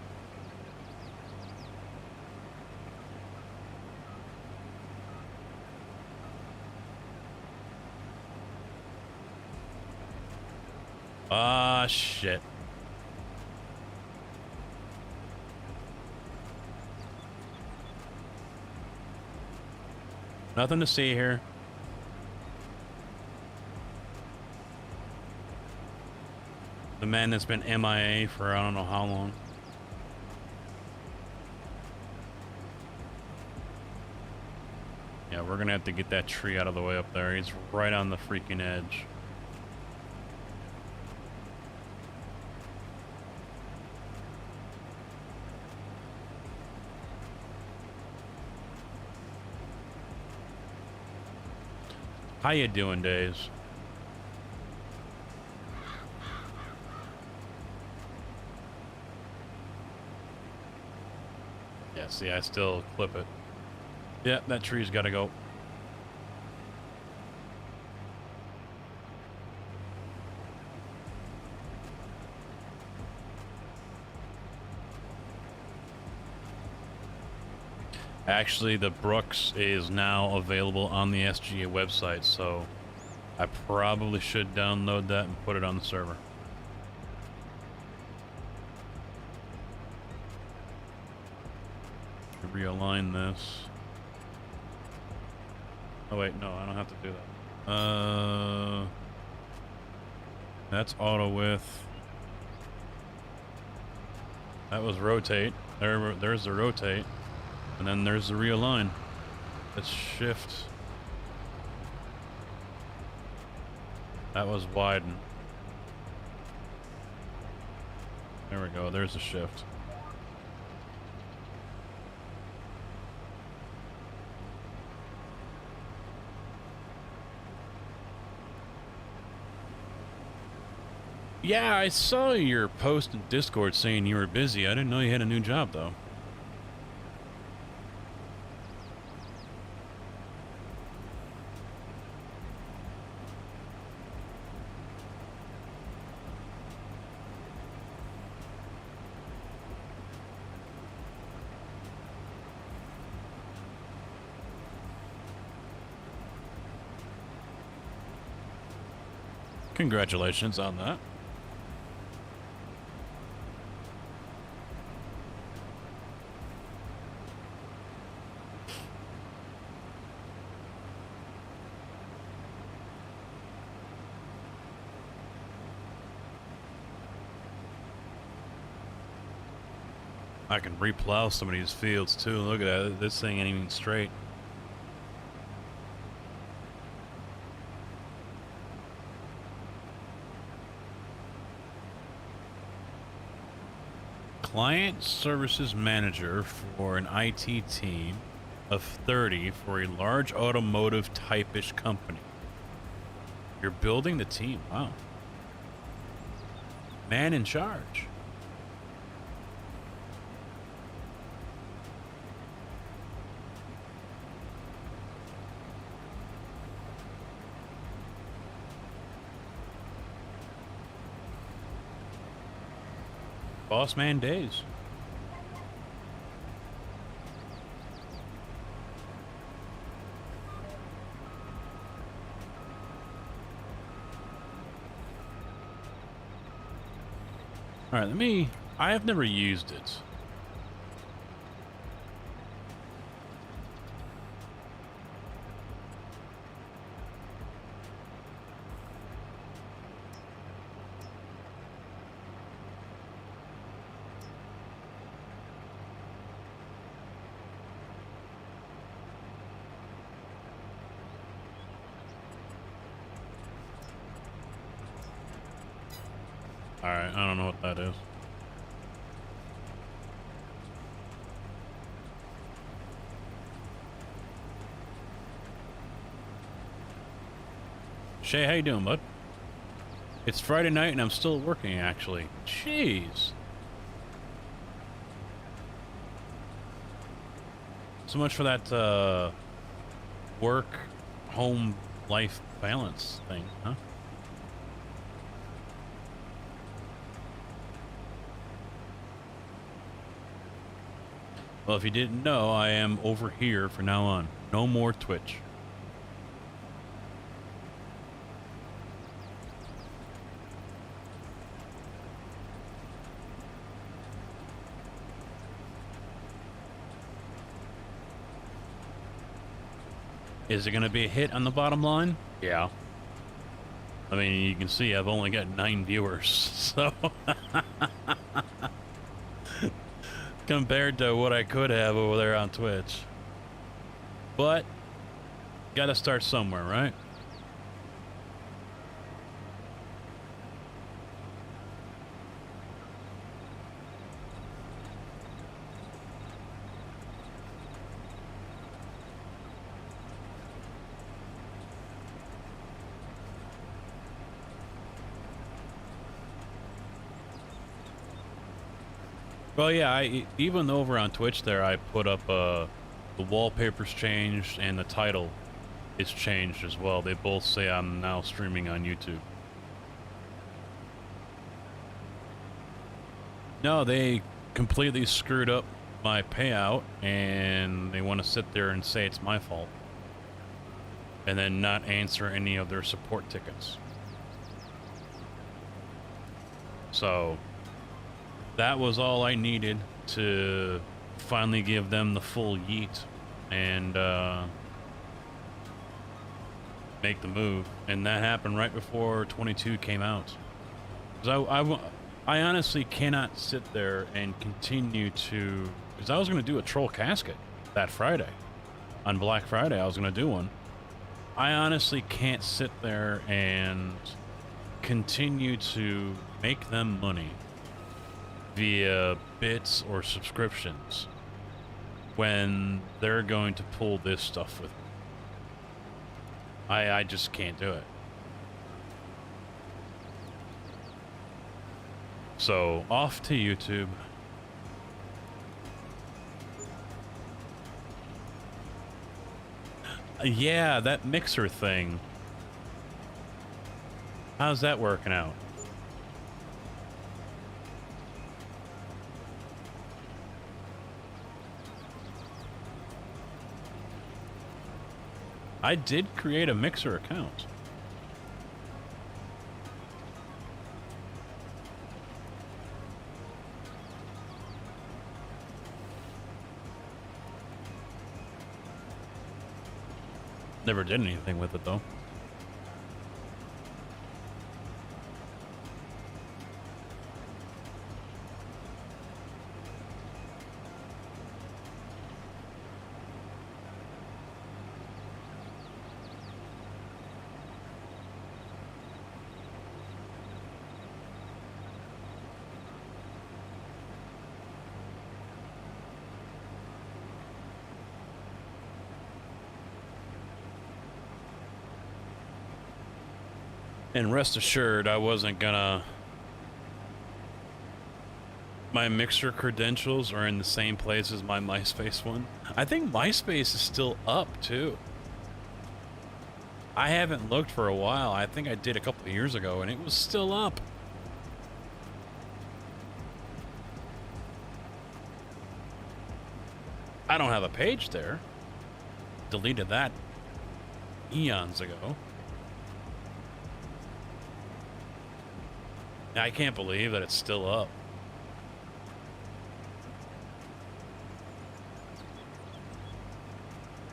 Ah, shit. Nothing to see here. The man that's been MIA for I don't know how long. Yeah, we're gonna have to get that tree out of the way up there. He's right on the freaking edge. How you doing, Days? Yeah, see, I still clip it. Yeah, that tree's gotta go. Actually, the Brooks is now available on the SGA website, so I probably should download that and put it on the server. Realign this. Oh wait, no, I don't have to do that. That's auto width. That was rotate. There's the rotate. And then there's the realign. Let's shift. That was widen. There we go. There's the shift. Yeah, I saw your post in Discord saying you were busy. I didn't know you had a new job, though. Congratulations on that. I can replow some of these fields too. Look at that. This thing ain't even straight. Client services manager for an IT team of 30 for a large automotive type-ish company. You're building the team. Wow. Man in charge. Boss man days. All right, I have never used it. All right, I don't know what that is. Shay, how you doing, bud? It's Friday night and I'm still working, actually. Jeez. So much for that, work-home life balance thing, huh? Well, if you didn't know, I am over here from now on. No more Twitch. Is it going to be a hit on the bottom line? Yeah. I mean, you can see I've only got 9 viewers, so... compared to what I could have over there on Twitch. But, gotta start somewhere, right? Well, yeah, even over on Twitch there, I put up, the wallpaper's changed and the title is changed as well. They both say I'm now streaming on YouTube. No, they completely screwed up my payout and they want to sit there and say it's my fault. And then not answer any of their support tickets. So... that was all I needed to finally give them the full yeet and make the move. And that happened right before 22 came out. 'Cause I honestly cannot sit there and continue to... because I was going to do a troll casket that Friday. On Black Friday, I was going to do one. I honestly can't sit there and continue to make them money via bits or subscriptions when they're going to pull this stuff with me. I just can't do it. So, off to YouTube. Yeah, that mixer thing. How's that working out? I did create a Mixer account. Never did anything with it, though. And rest assured, I wasn't gonna... My Mixer credentials are in the same place as my MySpace one. I think MySpace is still up, too. I haven't looked for a while. I think I did a couple of years ago, and it was still up. I don't have a page there. Deleted that eons ago. I can't believe that it's still up.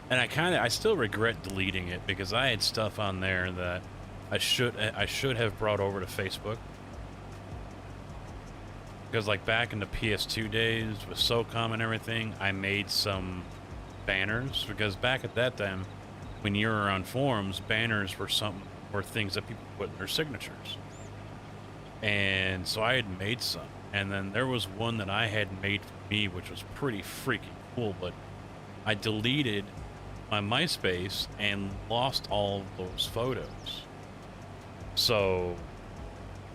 And I still regret deleting it because I had stuff on there that I should have brought over to Facebook. Because like back in the PS2 days with SOCOM and everything, I made some banners because back at that time, when you were on forums, banners were things that people put in their signatures. And so I had made some, and then there was one that I had made for me, which was pretty freaking cool, but I deleted my MySpace and lost all of those photos. So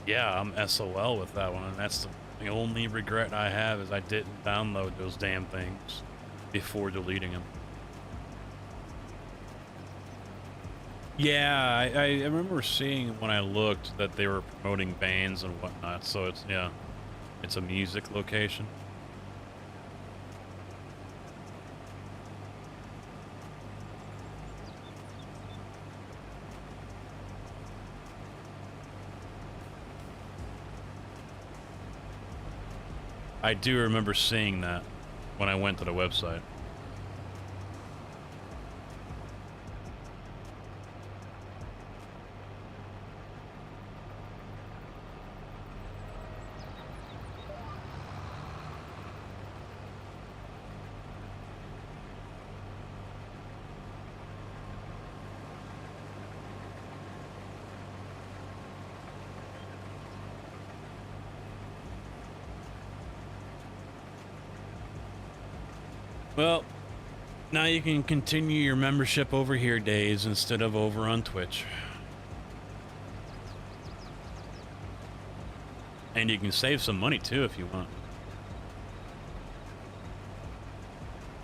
yeah, I'm SOL with that one, and that's the only regret I have is I didn't download those damn things before deleting them. Yeah, I remember seeing when I looked that they were promoting bands and whatnot, so it's, yeah, it's a music location. I do remember seeing that when I went to the website. Well, now you can continue your membership over here days instead of over on Twitch. And you can save some money too if you want.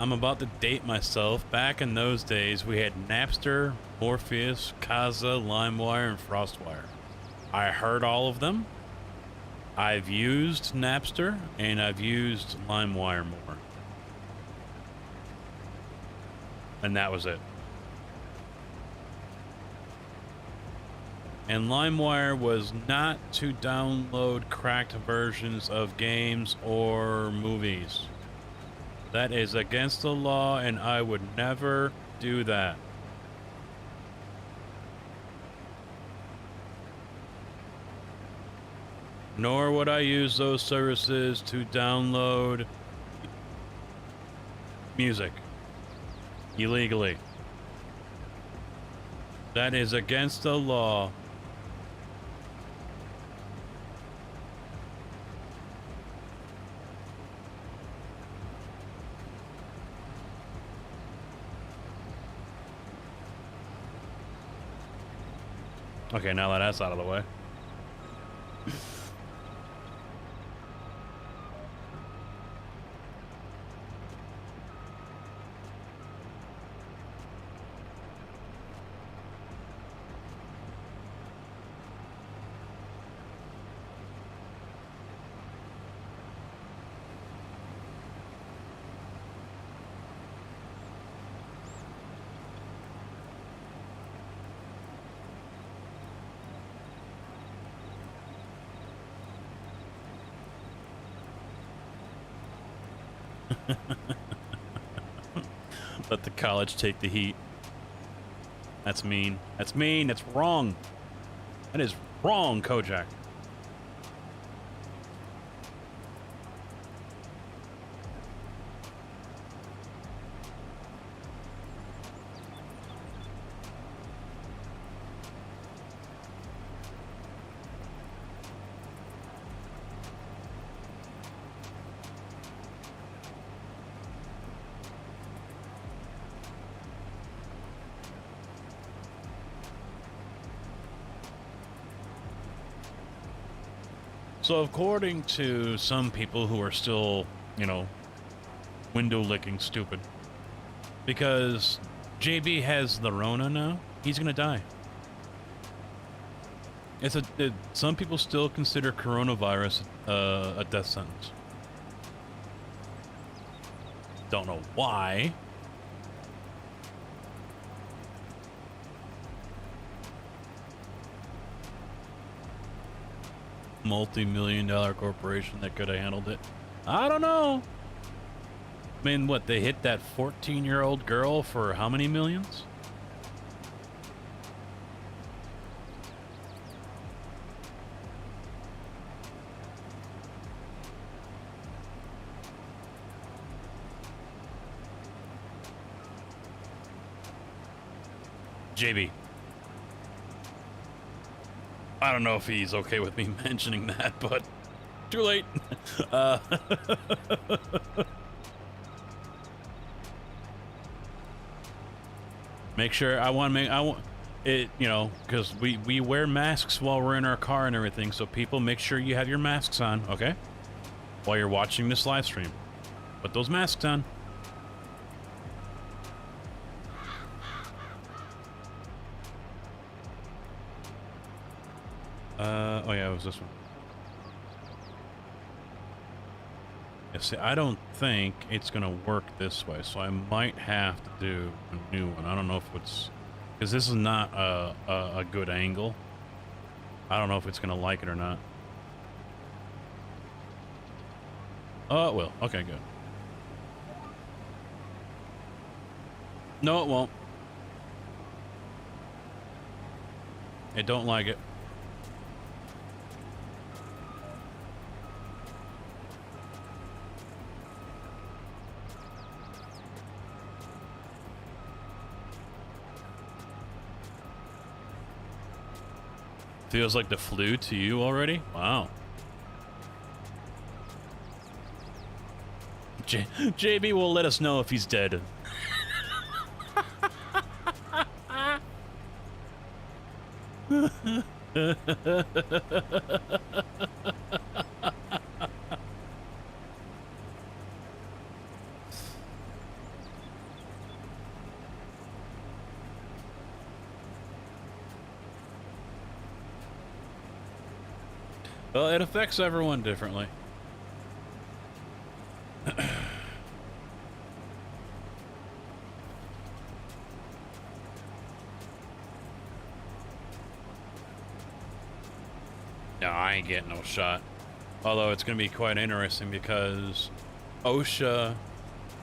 I'm about to date myself. Back in those days, we had Napster, Morpheus, Kazaa, LimeWire, and FrostWire. I heard all of them. I've used Napster, and I've used LimeWire more. And that was it. And LimeWire was not to download cracked versions of games or movies. That is against the law, and I would never do that. Nor would I use those services to download music illegally. That is against the law. Okay, now that that's out of the way. Let the college take the heat. That's mean. That's mean. That's wrong. That is wrong, Kojak. So according to some people who are still, window licking stupid, because JB has the Rona now, he's gonna die. Some people still consider coronavirus a death sentence. Don't know why. Multi-million-dollar corporation that could have handled it. I don't know. I mean, what, they hit that 14-year-old girl for how many millions? JB. I don't know if he's okay with me mentioning that, but too late. Make sure I want it, because we wear masks while we're in our car and everything. So people, make sure you have your masks on, okay? While you're watching this live stream, put those masks on. Oh yeah, it was this one. Yeah, see, I don't think it's gonna work this way, so I might have to do a new one. I don't know if it's... because this is not a good angle. I don't know if it's gonna like it or not. Oh, it will. Okay, good. No, it won't. It don't like it. Feels like the flu to you already? Wow. JB will let us know if he's dead. Well, it affects everyone differently. No, I ain't getting no shot. Although it's going to be quite interesting because OSHA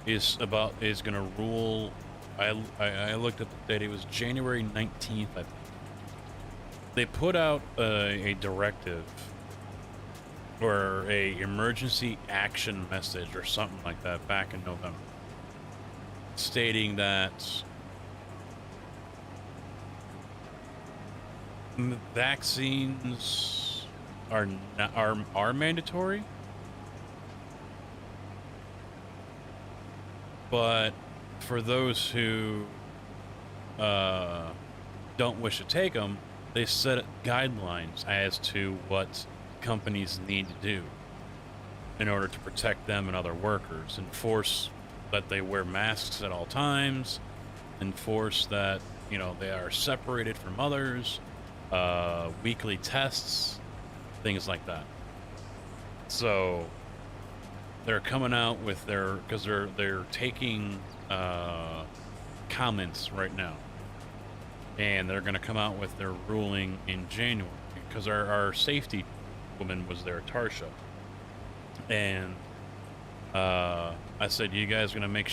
is going to rule. I looked at the date. It was January 19th, I think. They put out a directive or a emergency action message or something like that back in November, stating that vaccines are mandatory, but for those who don't wish to take them, they set guidelines as to what companies need to do in order to protect them and other workers. Enforce that they wear masks at all times. Enforce that, they are separated from others. Weekly tests, things like that. So they're coming out with because they're taking comments right now. And they're going to come out with their ruling in January, because our safety woman was there, Tarsha, and I said, "You guys are going to make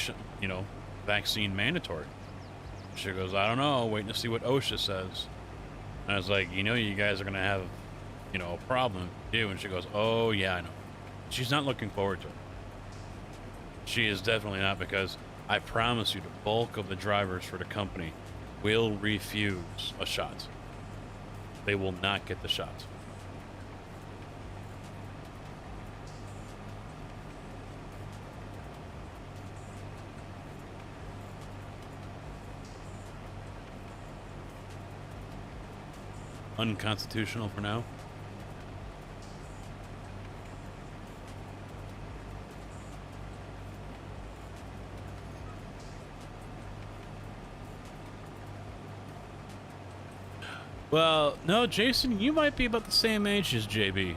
vaccine mandatory?" She goes, "I don't know, waiting to see what OSHA says." And I was like, "You guys are going to have, a problem if you do." And she goes, "Oh yeah, I know." She's not looking forward to it. She is definitely not, because I promise you, the bulk of the drivers for the company will refuse a shot. They will not get the shot. Unconstitutional for now. Well, no, Jason, you might be about the same age as JB.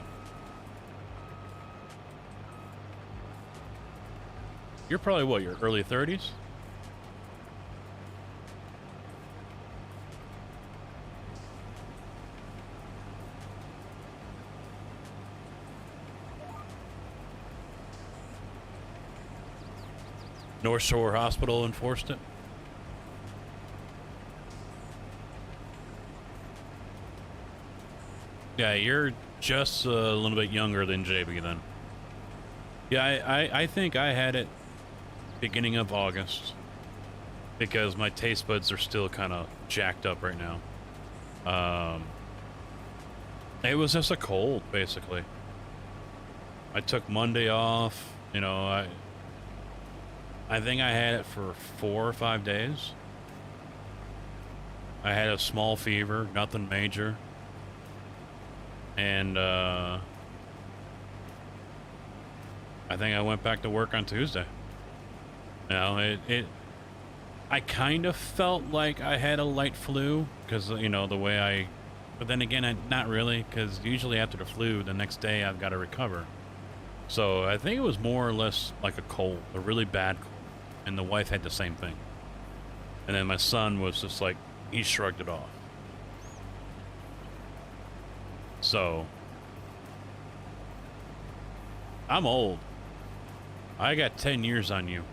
You're probably, what, your early 30s? North Shore Hospital enforced it. Yeah, you're just a little bit younger than JB then. Yeah, I think I had it beginning of August because my taste buds are still kind of jacked up right now. It was just a cold, basically. I took Monday off. You know, I think I had it for 4 or 5 days. I had a small fever, nothing major. And, I think I went back to work on Tuesday. You know, I kind of felt like I had a light flu because, you know, the way but then again, not really, because usually after the flu, the next day I've got to recover. So I think it was more or less like a cold, a really bad cold. And the wife had the same thing. And then my son was just like, he shrugged it off. So, I'm old. I got 10 years on you.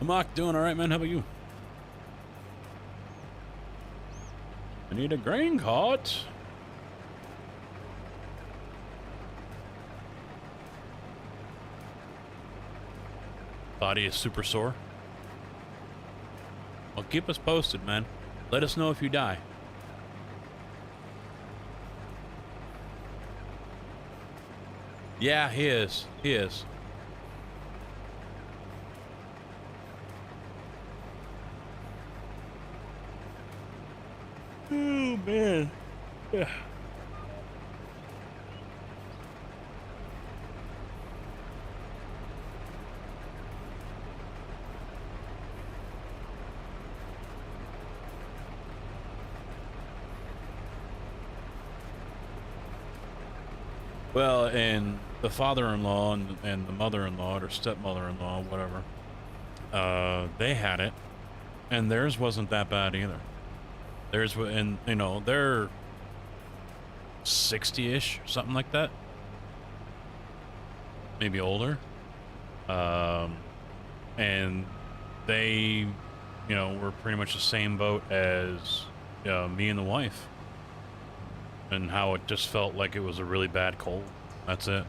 Mark, doing all right, man? How about you? I need a grain cart. Body is super sore. Well, keep us posted, man. Let us know if you die. Yeah, he is. He is. Oh, man. Yeah. Well, and the father-in-law and the mother-in-law or stepmother-in-law, whatever, they had it, and theirs wasn't that bad either. Theirs, and you know, they're 60-ish, something like that, maybe older, and they, you know, were pretty much the same boat as me and the wife. And how it just felt like it was a really bad cold. That's it.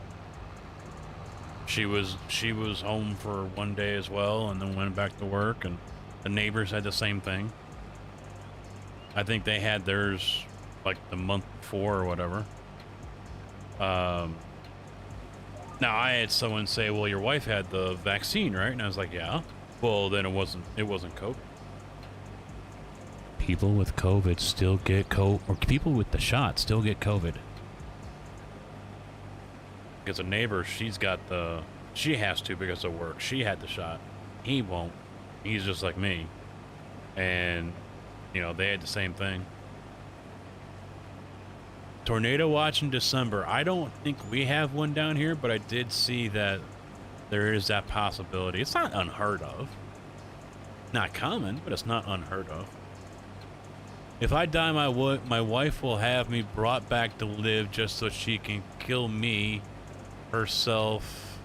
She was home for 1 day as well, and then went back to work. And the neighbors had the same thing. I think they had theirs like the month before or whatever. Now I had someone say, "Well, your wife had the vaccine, right?" And I was like, "Yeah." Well, then it wasn't COVID. People with COVID still get COVID, or people with the shot still get COVID. Because a neighbor, she has to because of work. She had the shot. He won't. He's just like me. And, you know, they had the same thing. Tornado watch in December. I don't think we have one down here, but I did see that there is that possibility. It's not unheard of. Not common, but it's not unheard of. If I die, my wife will have me brought back to live just so she can kill me herself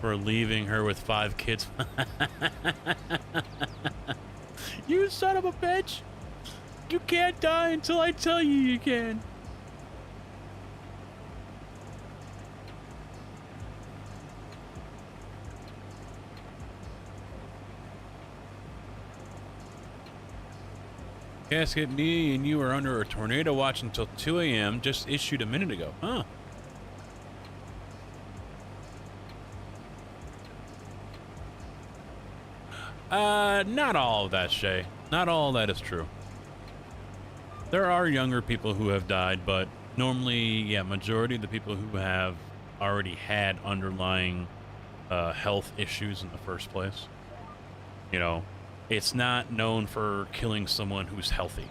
for leaving her with 5 kids. You son of a bitch! You can't die until I tell you you can. Casket, me and you are under a tornado watch until 2 a.m. Just issued a minute ago. Huh. Not all of that, Shay. Not all of that is true. There are younger people who have died, but normally, yeah, majority of the people who have already had underlying health issues in the first place. You know, it's not known for killing someone who's healthy.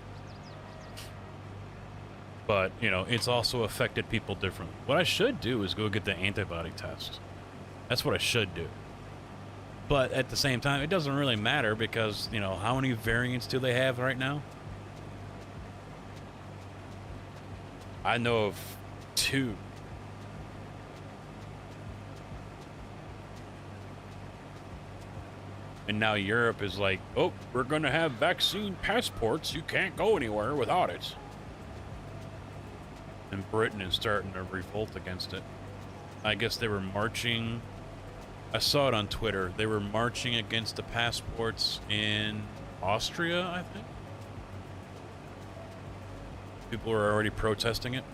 But, you know, it's also affected people differently. What I should do is go get the antibody test. That's what I should do. But at the same time, it doesn't really matter because, you know, how many variants do they have right now? I know of 2. And now Europe is like, oh, we're going to have vaccine passports. You can't go anywhere without it. And Britain is starting to revolt against it. I guess they were marching. I saw it on Twitter. They were marching against the passports in Austria, I think. People were already protesting it.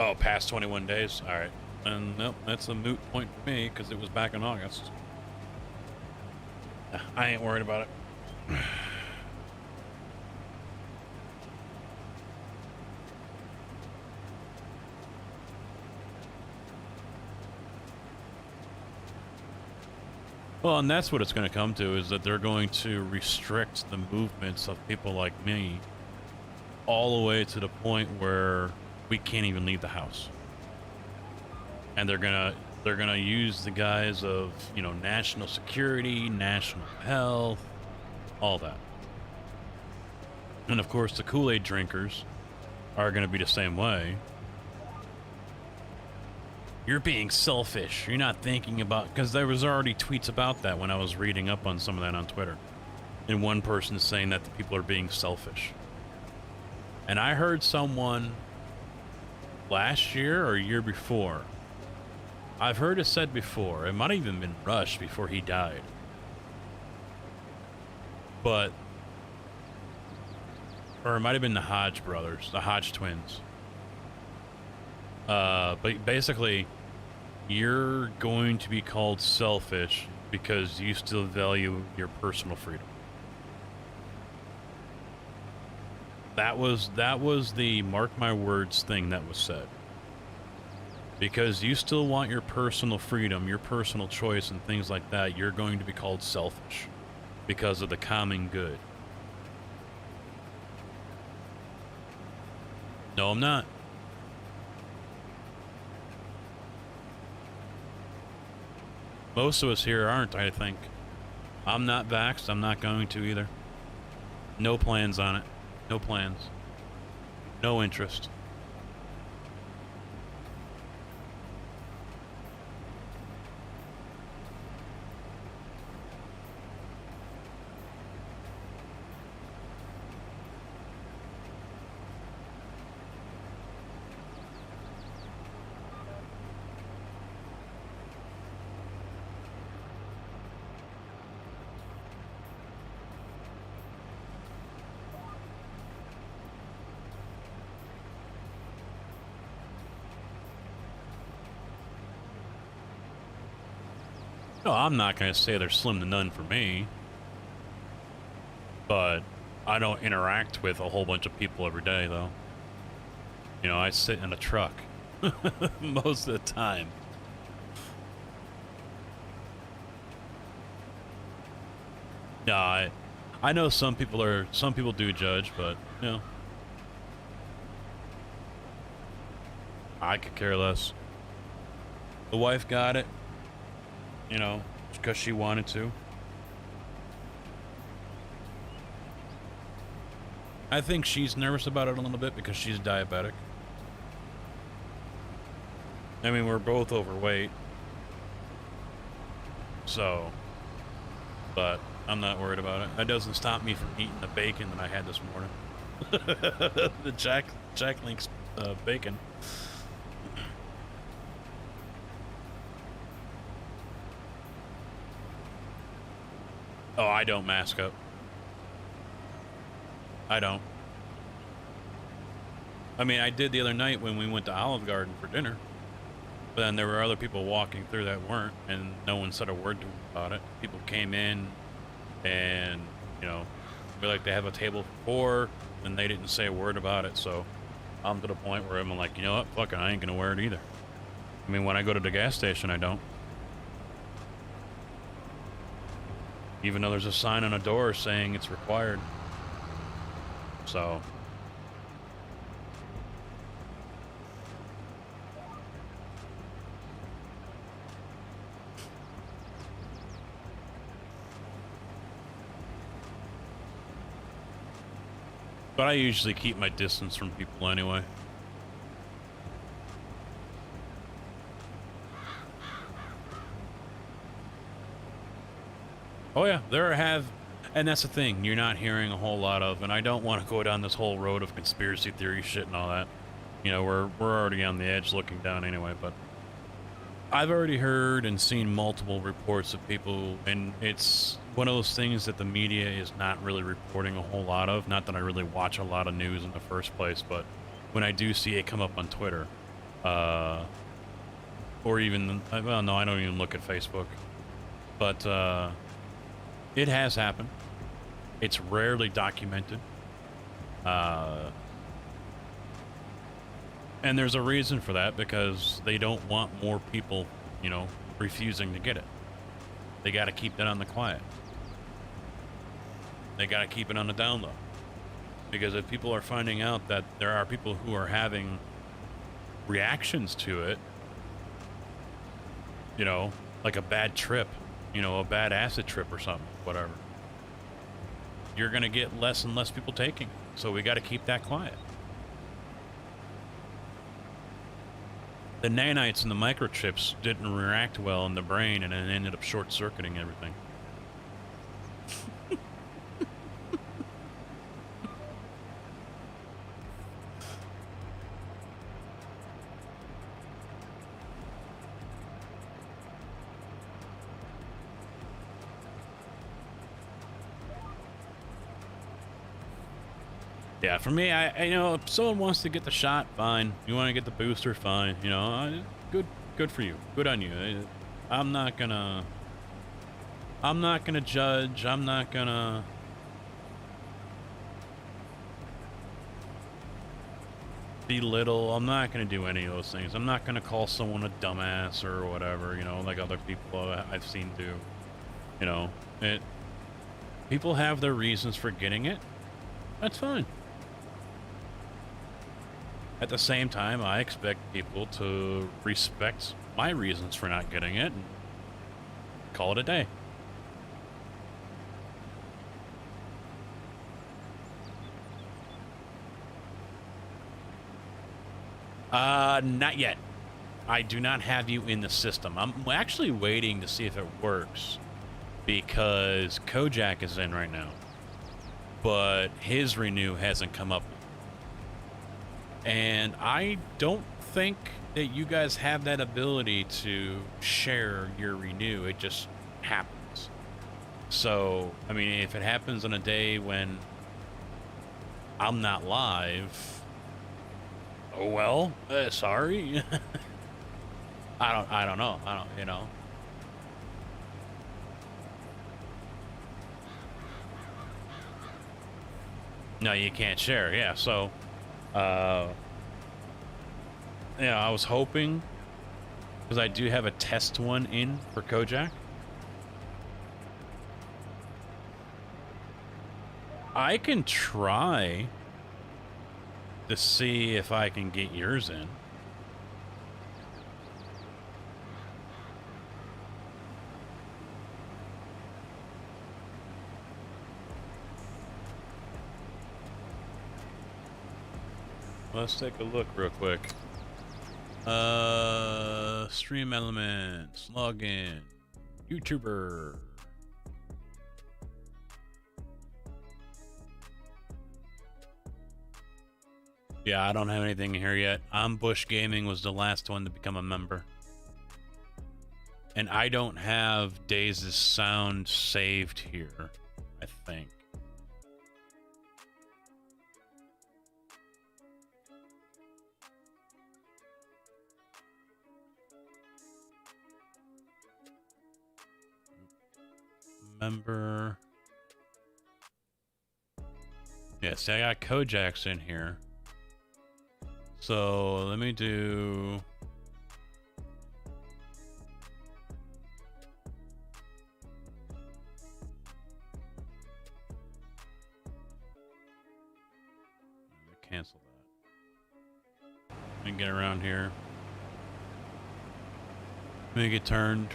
Oh, past 21 days? All right. And nope, that's a moot point for me because it was back in August. I ain't worried about it. Well, and that's what it's going to come to, is that they're going to restrict the movements of people like me all the way to the point where we can't even leave the house. And they're gonna use the guise of, you know, national security, national health, all that. And of course, the Kool-Aid drinkers are gonna be the same way. You're being selfish. You're not thinking about, because there was already tweets about that when I was reading up on some of that on Twitter. And one person is saying that the people are being selfish. And I heard someone last year or year before, I've heard it said before, it might have even been Rush before he died. But, or it might have been the Hodge brothers, the Hodge twins. But basically, you're going to be called selfish because you still value your personal freedom. That was the mark my words thing that was said. Because you still want your personal freedom, your personal choice, and things like that, you're going to be called selfish because of the common good. No, I'm not. Most of us here aren't, I think. I'm not vaxxed. I'm not going to either. No plans on it. No plans. No interest. No, I'm not going to say they're slim to none for me. But I don't interact with a whole bunch of people every day, though. You know, I sit in a truck most of the time. No, I know some people do judge, but, you know. I could care less. The wife got it. You know, because she wanted to. I think she's nervous about it a little bit because she's diabetic. I mean, we're both overweight. So, but I'm not worried about it. That doesn't stop me from eating the bacon that I had this morning. The Jack Link's bacon. Oh, I don't mask up. I don't. I mean, I did the other night when we went to Olive Garden for dinner. But then there were other people walking through that weren't, and no one said a word to them about it. People came in and, you know, feel like they have a table for 4, and they didn't say a word about it, so I'm to the point where I'm like, you know what? Fuck it, I ain't gonna wear it either. I mean, when I go to the gas station, I don't. Even though there's a sign on a door saying it's required. So. But I usually keep my distance from people anyway. Oh yeah, there have, and that's the thing, you're not hearing a whole lot of, and I don't want to go down this whole road of conspiracy theory shit and all that. You know, we're already on the edge looking down anyway, but I've already heard and seen multiple reports of people, and it's one of those things that the media is not really reporting a whole lot of. Not that I really watch a lot of news in the first place, but when I do see it come up on Twitter, or even, well, no, I don't even look at Facebook, but it has happened. It's rarely documented. And there's a reason for that, because they don't want more people, you know, refusing to get it. They got to keep that on the quiet. They got to keep it on the down low. Because if people are finding out that there are people who are having reactions to it, you know, like a bad trip, you know, a bad acid trip or something, whatever, you're going to get less and less people taking it. So we got to keep that quiet. The nanites and the microchips didn't react well in the brain, and it ended up short-circuiting everything. Yeah, for me, I you know, if someone wants to get the shot, fine. You want to get the booster, fine. You know, good for you. Good on you. I'm not gonna judge. I'm not gonna belittle. I'm not gonna do any of those things. I'm not gonna call someone a dumbass or whatever, you know, like other people I've seen do. You know, people have their reasons for getting it. That's fine. At the same time, I expect people to respect my reasons for not getting it and call it a day. Not yet. I do not have you in the system. I'm actually waiting to see if it works, because Kojak is in right now, but his renew hasn't come up. And I don't think that you guys have that ability to share your renew. It just happens. So, I mean, if it happens on a day when I'm not live, oh well, sorry. I don't know. You know. No, you can't share. Yeah, so yeah, I was hoping, because I do have a test one in for Kojak. I can try to see if I can get yours in. Let's take a look real quick. Stream elements, login, YouTuber. Yeah, I don't have anything here yet. Bush Gaming was the last one to become a member. And I don't have Days' sound saved here, I think. Member. Yeah, see, I got Kojak's in here. So let me do. Cancel that. Let me get around here. Make it turned.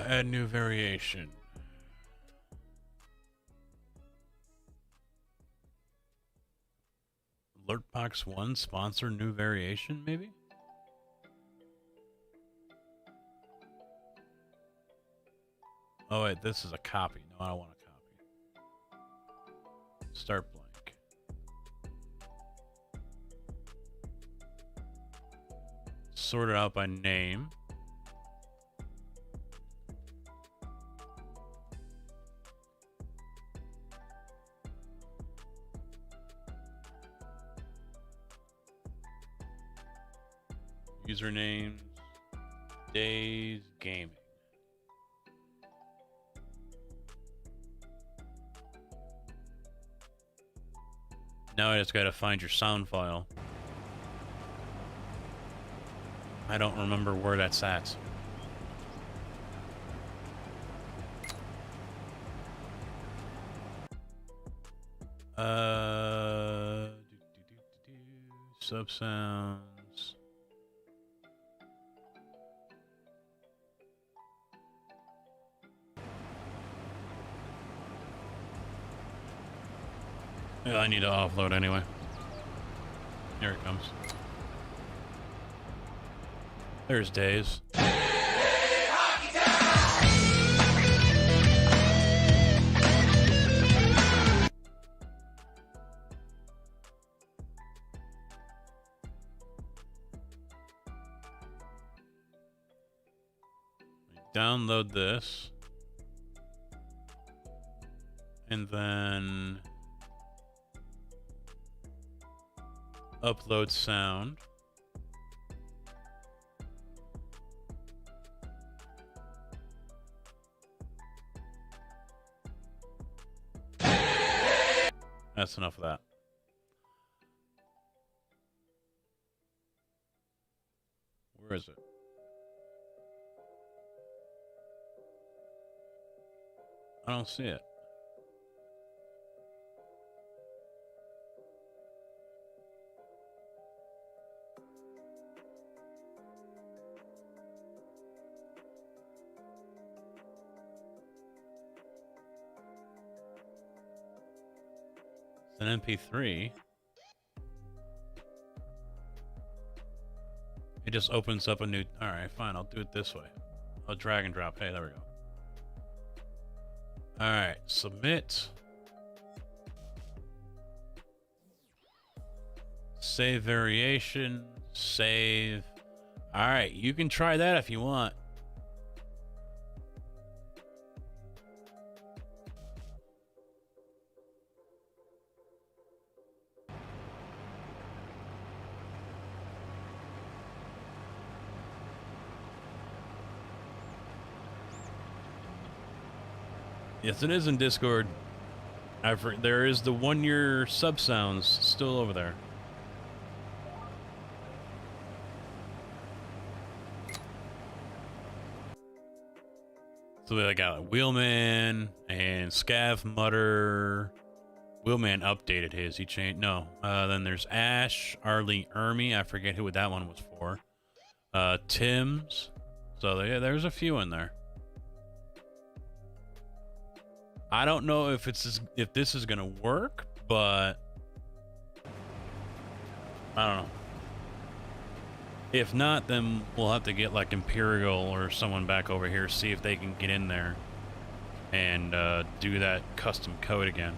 Add new variation. Alert Box 1 sponsor new variation, maybe? Oh wait, this is a copy. No, I don't want a copy. Start blank. Sort it out by name. Usernames, days, gaming. Now I just gotta find your sound file. I don't remember where that's at. Sub sounds. Yeah, I need to offload anyway. Here it comes. There's Days. Download this. And then upload sound. That's enough of that. Where is it? I don't see it. It's an MP3. It just opens up a new... Alright, fine, I'll do it this way. I'll drag and drop. Hey, there we go. Alright, submit. Save variation. Save. Alright, you can try that if you want. Yes, it is in Discord. There is the 1-year sub sounds still over there. So I got Wheelman and Scav Mutter. Wheelman updated his. He changed. No. Then there's Ash, Arlie, Ermy. I forget who that one was for. Tim's. So yeah, there's a few in there. I don't know if this is gonna work, but I don't know. If not, then we'll have to get like Imperial or someone back over here, see if they can get in there and do that custom code again.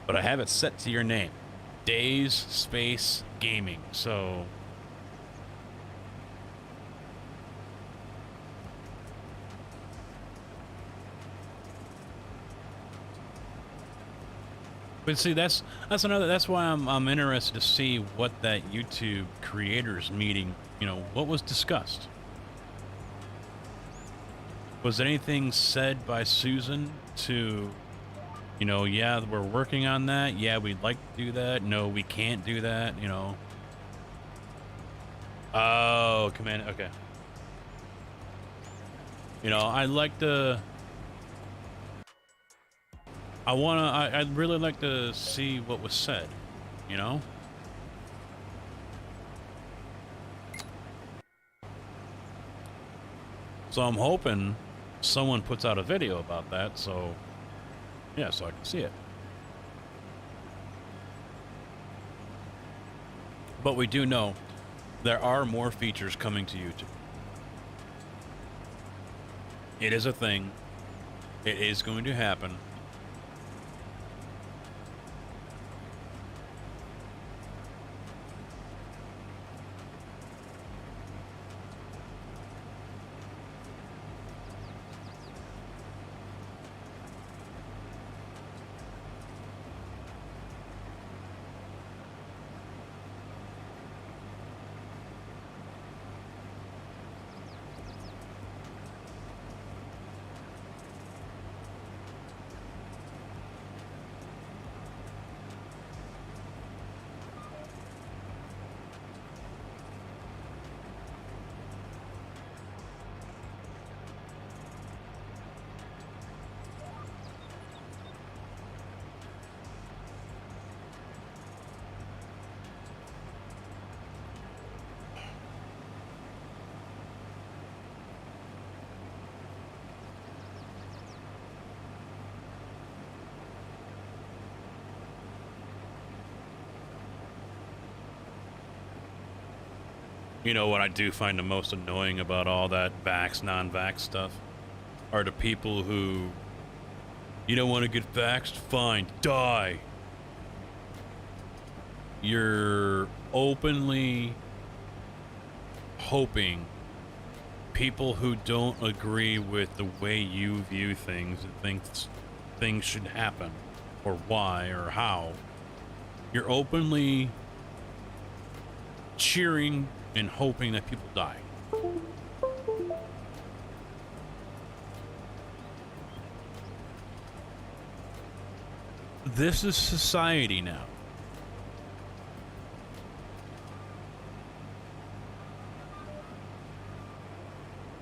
but I have it set to your name. Days Space Gaming. So but see, that's why I'm interested to see what that YouTube creators meeting, what was discussed. Was anything said by Susan to, yeah, we're working on that. Yeah, we'd like to do that. No, we can't do that, Oh, command. Okay. I'd like to. I'd really like to see what was said, So I'm hoping someone puts out a video about that, so yeah, so I can see it. But we do know there are more features coming to YouTube. It is a thing. It is going to happen. You know what I do find the most annoying about all that vax, non-vax stuff are the people who, you don't want to get vaxxed? Fine, die. You're openly hoping people who don't agree with the way you view things and think things should happen, or why, or how, you're openly cheering and hoping that people die. This is society now.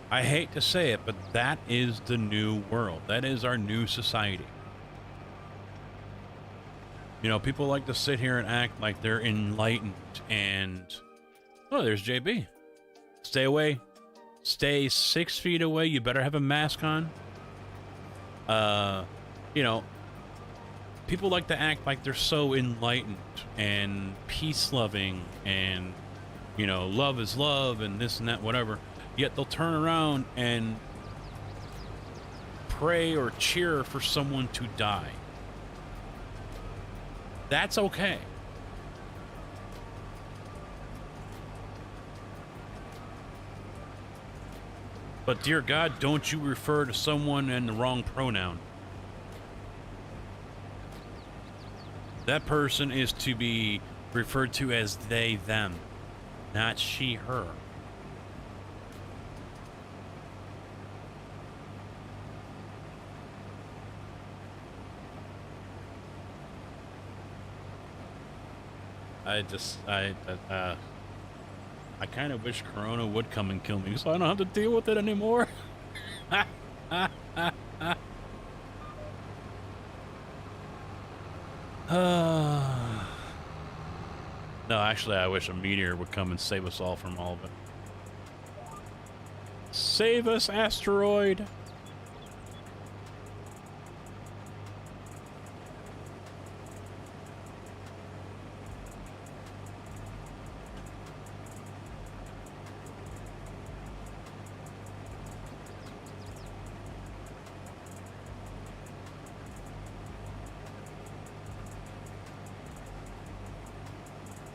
I hate to say it, but that is the new world. That is our new society. People like to sit here and act like they're enlightened and... Oh, there's JB. Stay away. Stay 6 feet away. You better have a mask on. People like to act like they're so enlightened and peace-loving and, love is love and this and that, whatever. Yet they'll turn around and pray or cheer for someone to die. That's okay. But dear God, don't you refer to someone in the wrong pronoun. That person is to be referred to as they, them, not she, her. I kind of wish Corona would come and kill me so I don't have to deal with it anymore. No, actually, I wish a meteor would come and save us all from all of it. Save us, asteroid!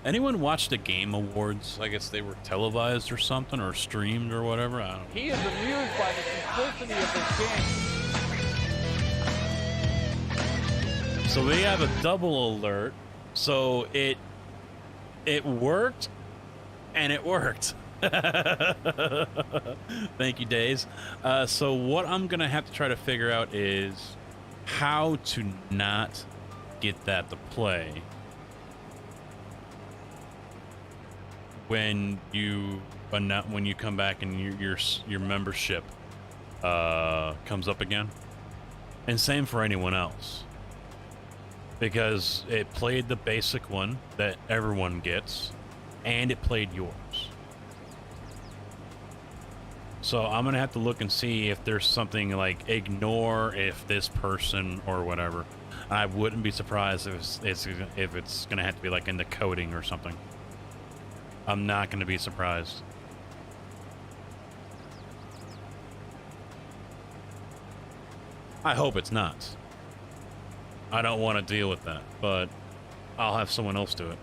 Anyone watch the Game Awards? I guess they were televised or something, or streamed or whatever. I don't know. He is amused by the simplicity of this game. So we have a double alert. So it worked, and it worked. Thank you, Days. So what I'm gonna have to try to figure out is how to not get that to play when you come back and your membership comes up again, and same for anyone else, because it played the basic one that everyone gets, and it played yours. So I'm gonna have to look and see if there's something like ignore if this person or whatever. I wouldn't be surprised if it's gonna have to be like in the coding or something. I'm not gonna be surprised. I hope it's not. I don't want to deal with that, but I'll have someone else do it.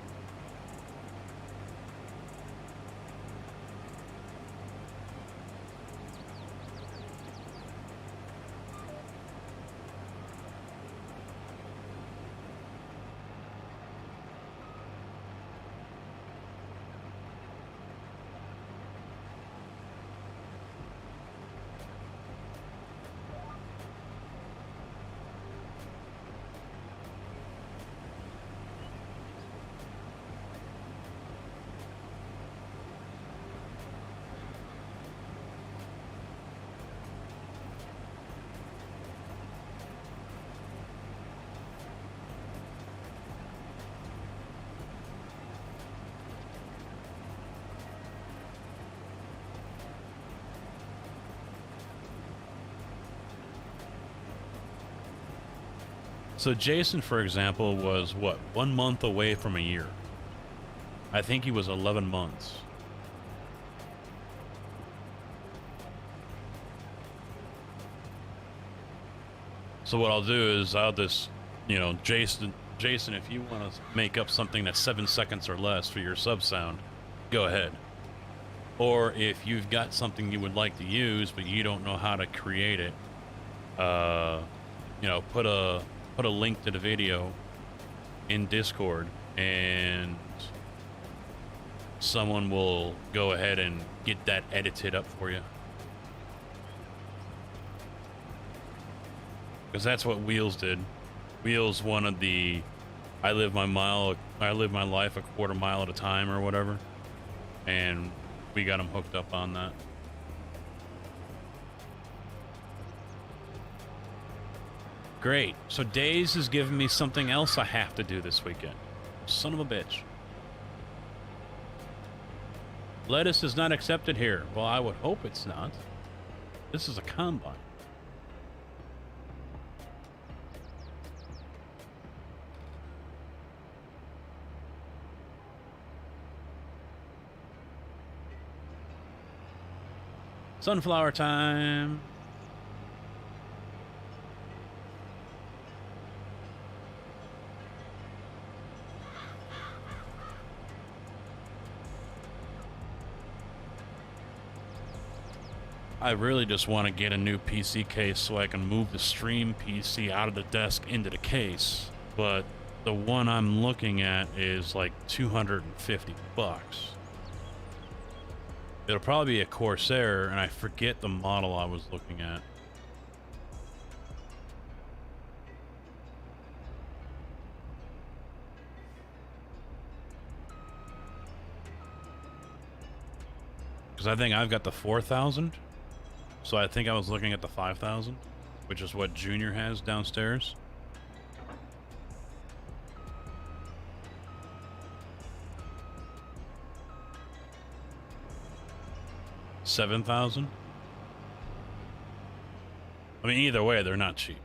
So Jason, for example, was, what, 1 month away from a year. I think he was 11 months. So what I'll do is I'll just, you know, Jason, if you want to make up something that's 7 seconds or less for your sub sound, go ahead. Or if you've got something you would like to use, but you don't know how to create it, you know, put a link to the video in Discord, and someone will go ahead and get that edited up for you. Because that's what Wheels did. Wheels wanted the I live my life a quarter mile at a time or whatever, and we got him hooked up on that. Great. So Days is giving me something else I have to do this weekend. Son of a bitch. Lettuce is not accepted here. Well, I would hope it's not. This is a combine. Sunflower time. I really just want to get a new PC case so I can move the stream PC out of the desk into the case, but the one I'm looking at is like $250. It'll probably be a Corsair, and I forget the model I was looking at. Because I think I've got the 4000. So I think I was looking at the 5000, which is what Junior has downstairs. $7,000. I mean, either way, they're not cheap.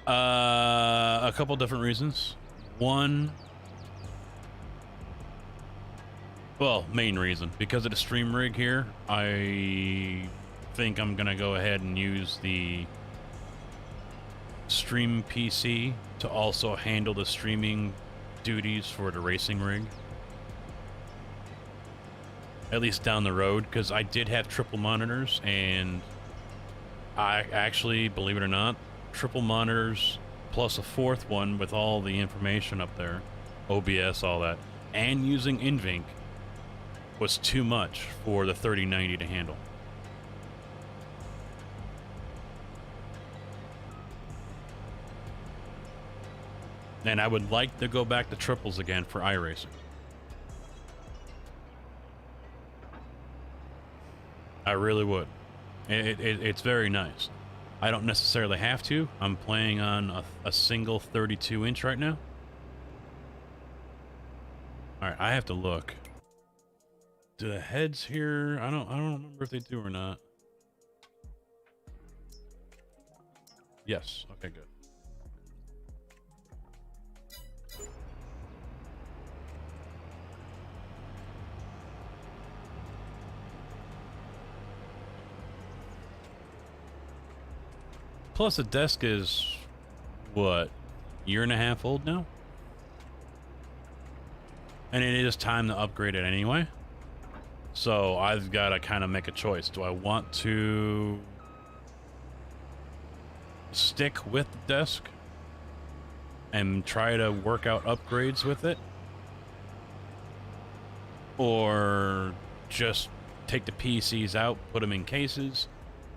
A couple different reasons. One, well, main reason, because of the stream rig here, I think I'm gonna go ahead and use the stream PC to also handle the streaming duties for the racing rig. At least down the road, because I did have triple monitors, and I actually, believe it or not, triple monitors plus a fourth one with all the information up there, OBS, all that, and using NVENC was too much for the 3090 to handle. And I would like to go back to triples again for iRacing. I really would. It's very nice. I don't necessarily have to. I'm playing on a single 32-inch right now. All right, I have to look. Do the heads here? I don't remember if they do or not. Yes. Okay, good. Plus, the desk is, what, year and a half old now? And it is time to upgrade it anyway. So I've got to kind of make a choice. Do I want to stick with the desk and try to work out upgrades with it? Or just take the PCs out, put them in cases,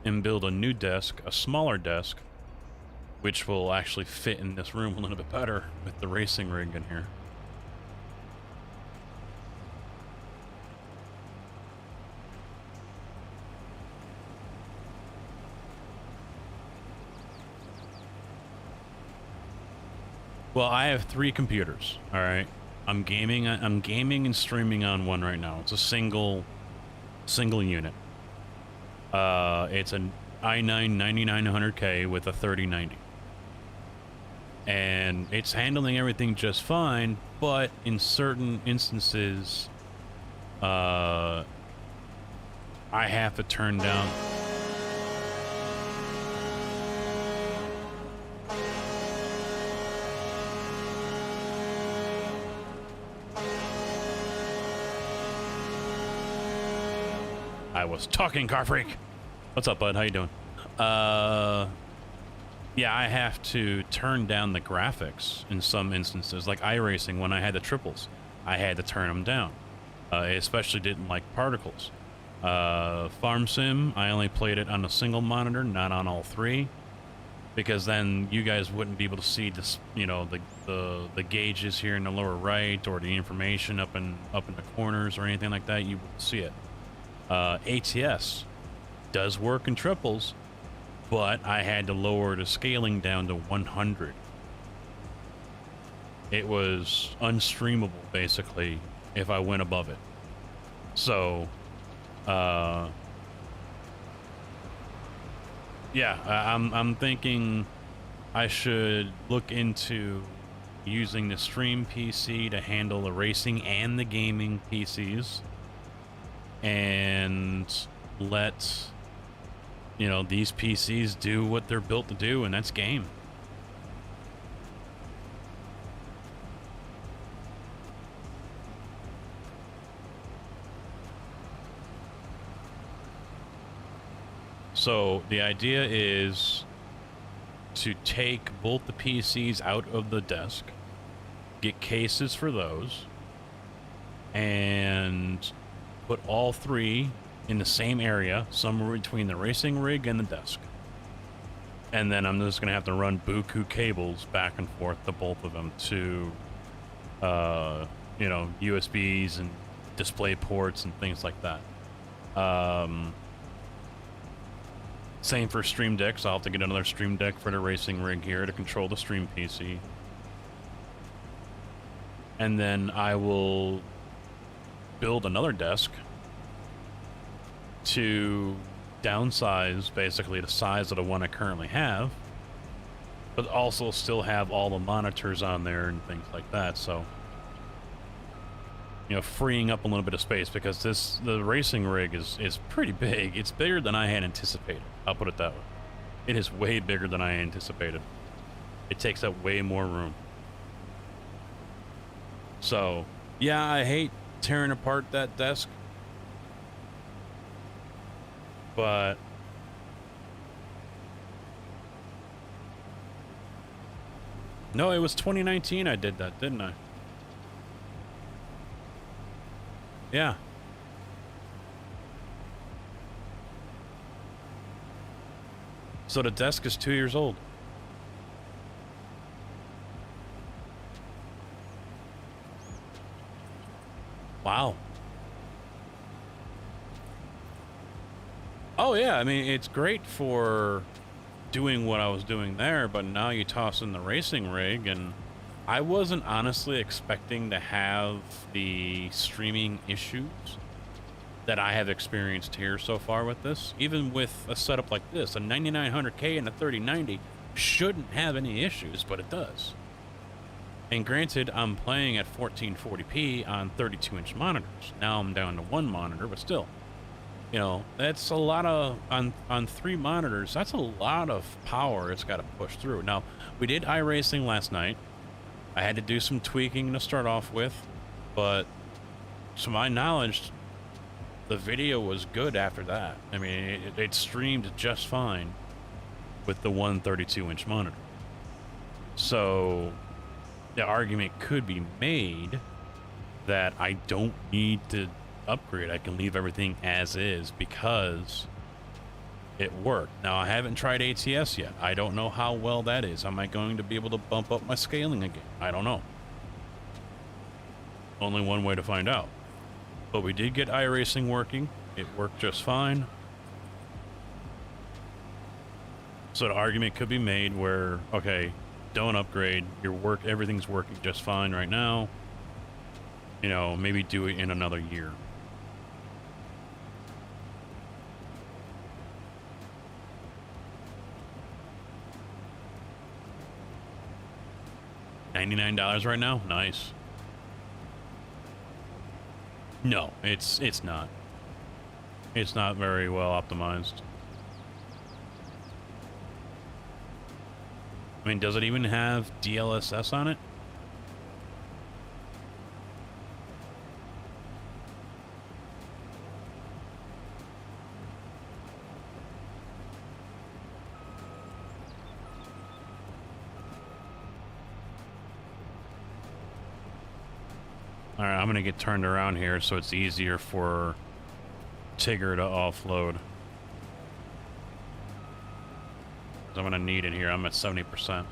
and build a new desk, a smaller desk, which will actually fit in this room a little bit better with the racing rig in here. Well, I have 3 computers, all right? I'm gaming and streaming on one right now. It's a single unit. It's an i9 9900K with a 3090. And it's handling everything just fine, but in certain instances, I have to turn down... I was talking, car freak. What's up, bud? How you doing? Yeah, I have to turn down the graphics in some instances, like iRacing. When I had the triples, I had to turn them down. I especially didn't like particles. Farm Sim, I only played it on a single monitor, not on all 3, because then you guys wouldn't be able to see this, you know, the gauges here in the lower right, or the information up in the corners or anything like that. You wouldn't see it. ATS does work in triples, but I had to lower the scaling down to 100. It was unstreamable, basically, if I went above it. So, yeah, I'm thinking I should look into using the stream PC to handle the racing and the gaming PCs, and let, you know, these PCs do what they're built to do, and that's game. So the idea is to take both the PCs out of the desk, get cases for those, and put all 3 in the same area, somewhere between the racing rig and the desk. And then I'm just going to have to run buku cables back and forth to both of them to, you know, USBs and display ports and things like that. Same for Stream Decks. I'll have to get another Stream Deck for the racing rig here to control the Stream PC. And then I will build another desk to downsize basically the size of the one I currently have, but also still have all the monitors on there and things like that. So, you know, freeing up a little bit of space, because the racing rig is pretty big. It's bigger than I had anticipated. I'll put it that way. It is way bigger than I anticipated. It takes up way more room. So, yeah, I hate tearing apart that desk. But no, it was 2019 I did that, didn't I? Yeah. So the desk is 2 years old. Wow. Oh yeah, I mean, it's great for doing what I was doing there, but now you toss in the racing rig, and I wasn't honestly expecting to have the streaming issues that I have experienced here so far with this. Even with a setup like this, a 9900K and a 3090 shouldn't have any issues, but it does. And granted, I'm playing at 1440p on 32-inch monitors. Now I'm down to one monitor, but still. You know, that's a lot of, on 3 monitors, that's a lot of power it's got to push through. Now, we did iRacing last night. I had to do some tweaking to start off with, but to my knowledge, the video was good after that. I mean, it streamed just fine with the 132-inch monitor. So the argument could be made that I don't need to upgrade. I can leave everything as is because it worked. Now, I haven't tried ATS yet. I don't know how well that is. Am I going to be able to bump up my scaling again? I don't know. Only one way to find out. But we did get iRacing working. It worked just fine. So the argument could be made where, okay, don't upgrade. Everything's working just fine right now. You know, maybe do it in another year. $99 right now? Nice. No, it's not. It's not very well optimized. I mean, does it even have DLSS on it? All right, I'm gonna get turned around here so it's easier for Tigger to offload. I'm gonna need it here. I'm at 70%.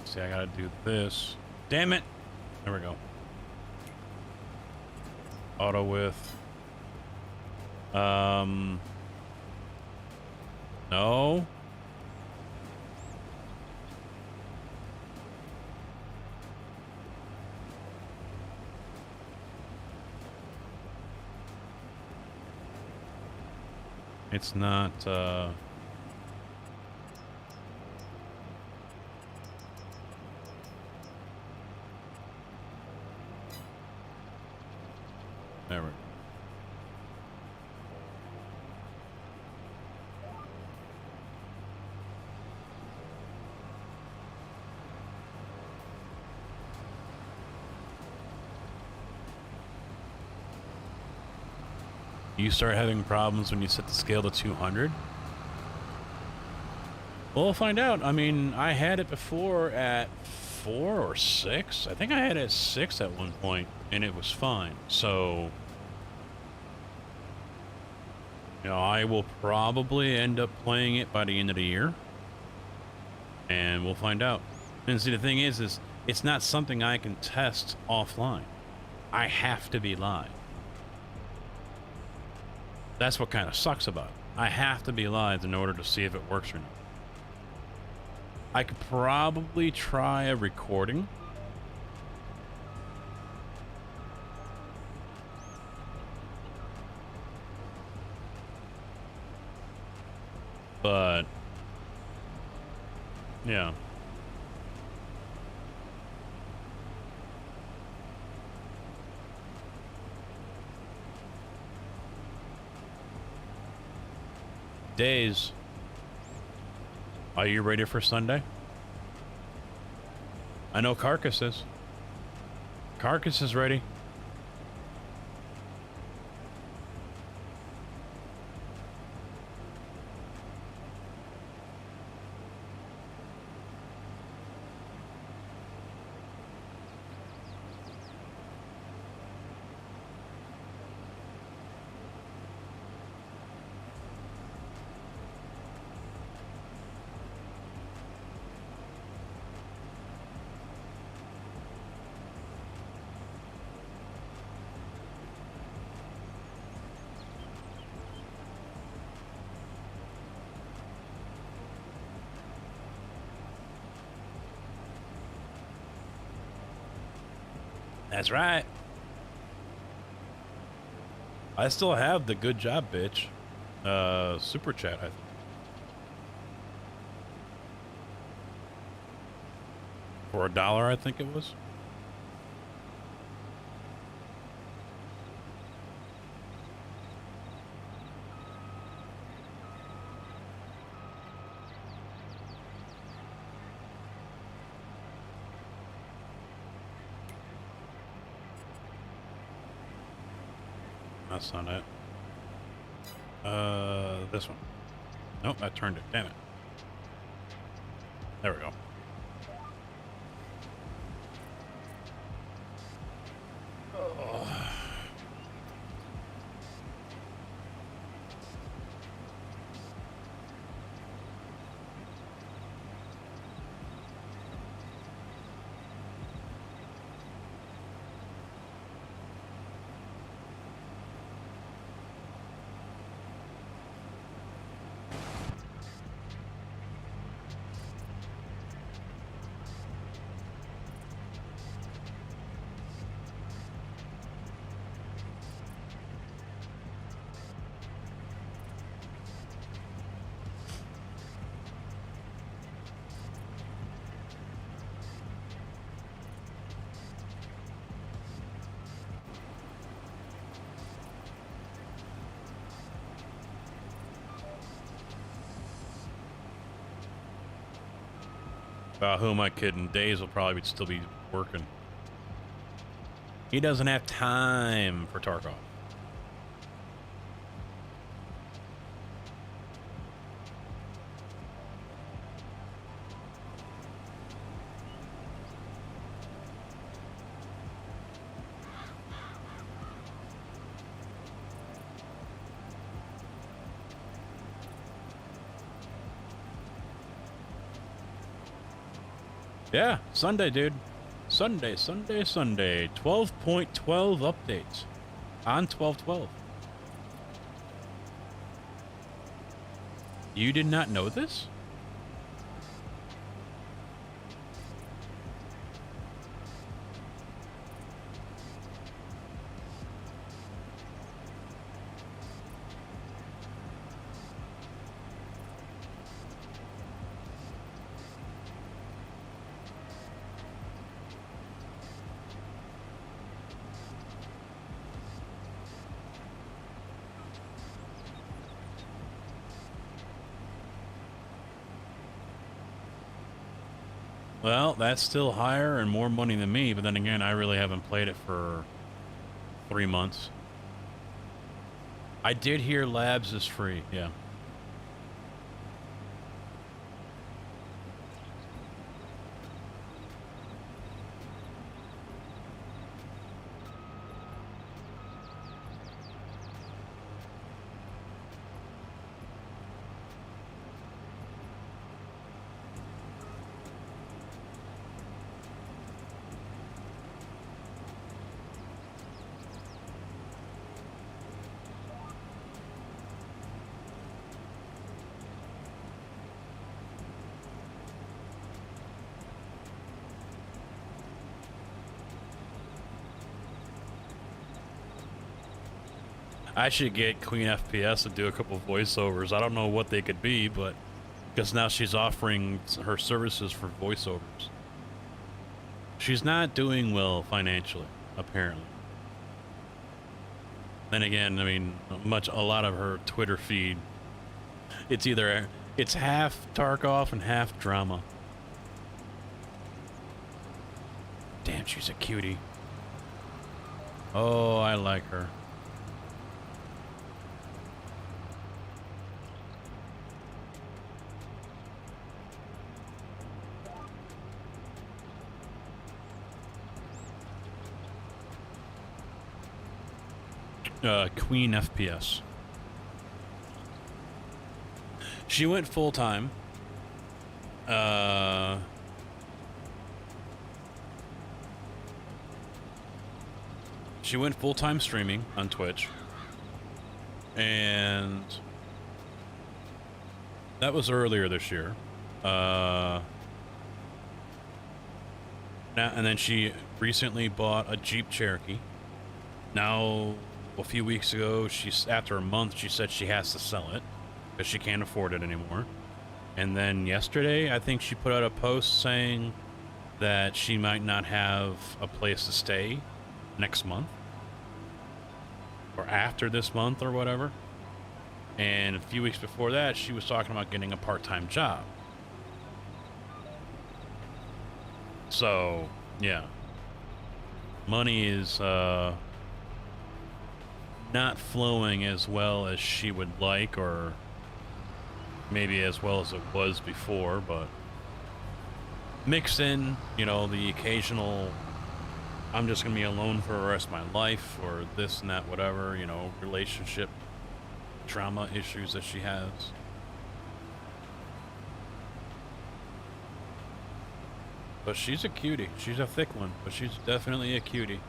See, I gotta do this. Damn it! There we go. Auto width. No. It's not, there we go. You start having problems when you set the scale to 200? Well, we'll find out. I mean, I had it before at 4 or 6. I think I had it at 6 at one point, and it was fine. So, you know, I will probably end up playing it by the end of the year, and we'll find out. And see, the thing is it's not something I can test offline. I have to be live. That's what kind of sucks about it. I have to be live in order to see if it works or not. I could probably try a recording. But yeah. Days. Are you ready for Sunday? I know Carcass is. Carcass is ready. That's right. I still have the good job, bitch. Super chat, I think. For $1, I think it was. That's not it. This one. Nope, I turned it. Damn it. There we go. Who am I kidding? Days will probably still be working. He doesn't have time for Tarkov. Yeah, Sunday, dude. Sunday. 12.12 updates on 12.12. You did not know this? Well, that's still higher and more money than me, but then again, I really haven't played it for 3 months. I did hear Labs is free, yeah. I should get Queen FPS to do a couple voiceovers. I don't know what they could be, but because now she's offering her services for voiceovers. She's not doing well financially, apparently. Then again, I mean, a lot of her Twitter feed, it's half Tarkov and half drama. Damn, she's a cutie. Oh, I like her. Queen FPS. She went full time. She went full time streaming on Twitch, and that was earlier this year. Now and then she recently bought a Jeep Cherokee. Now, a few weeks ago, after a month, she said she has to sell it because she can't afford it anymore. And then yesterday, I think she put out a post saying that she might not have a place to stay next month or after this month or whatever. And a few weeks before that, she was talking about getting a part-time job. So, yeah. Money is, not flowing as well as she would like, or maybe as well as it was before, but mix in, you know, the occasional I'm just gonna be alone for the rest of my life, or this and that, whatever, you know, relationship trauma issues that she has. But she's a cutie. She's a thick one, but she's definitely a cutie.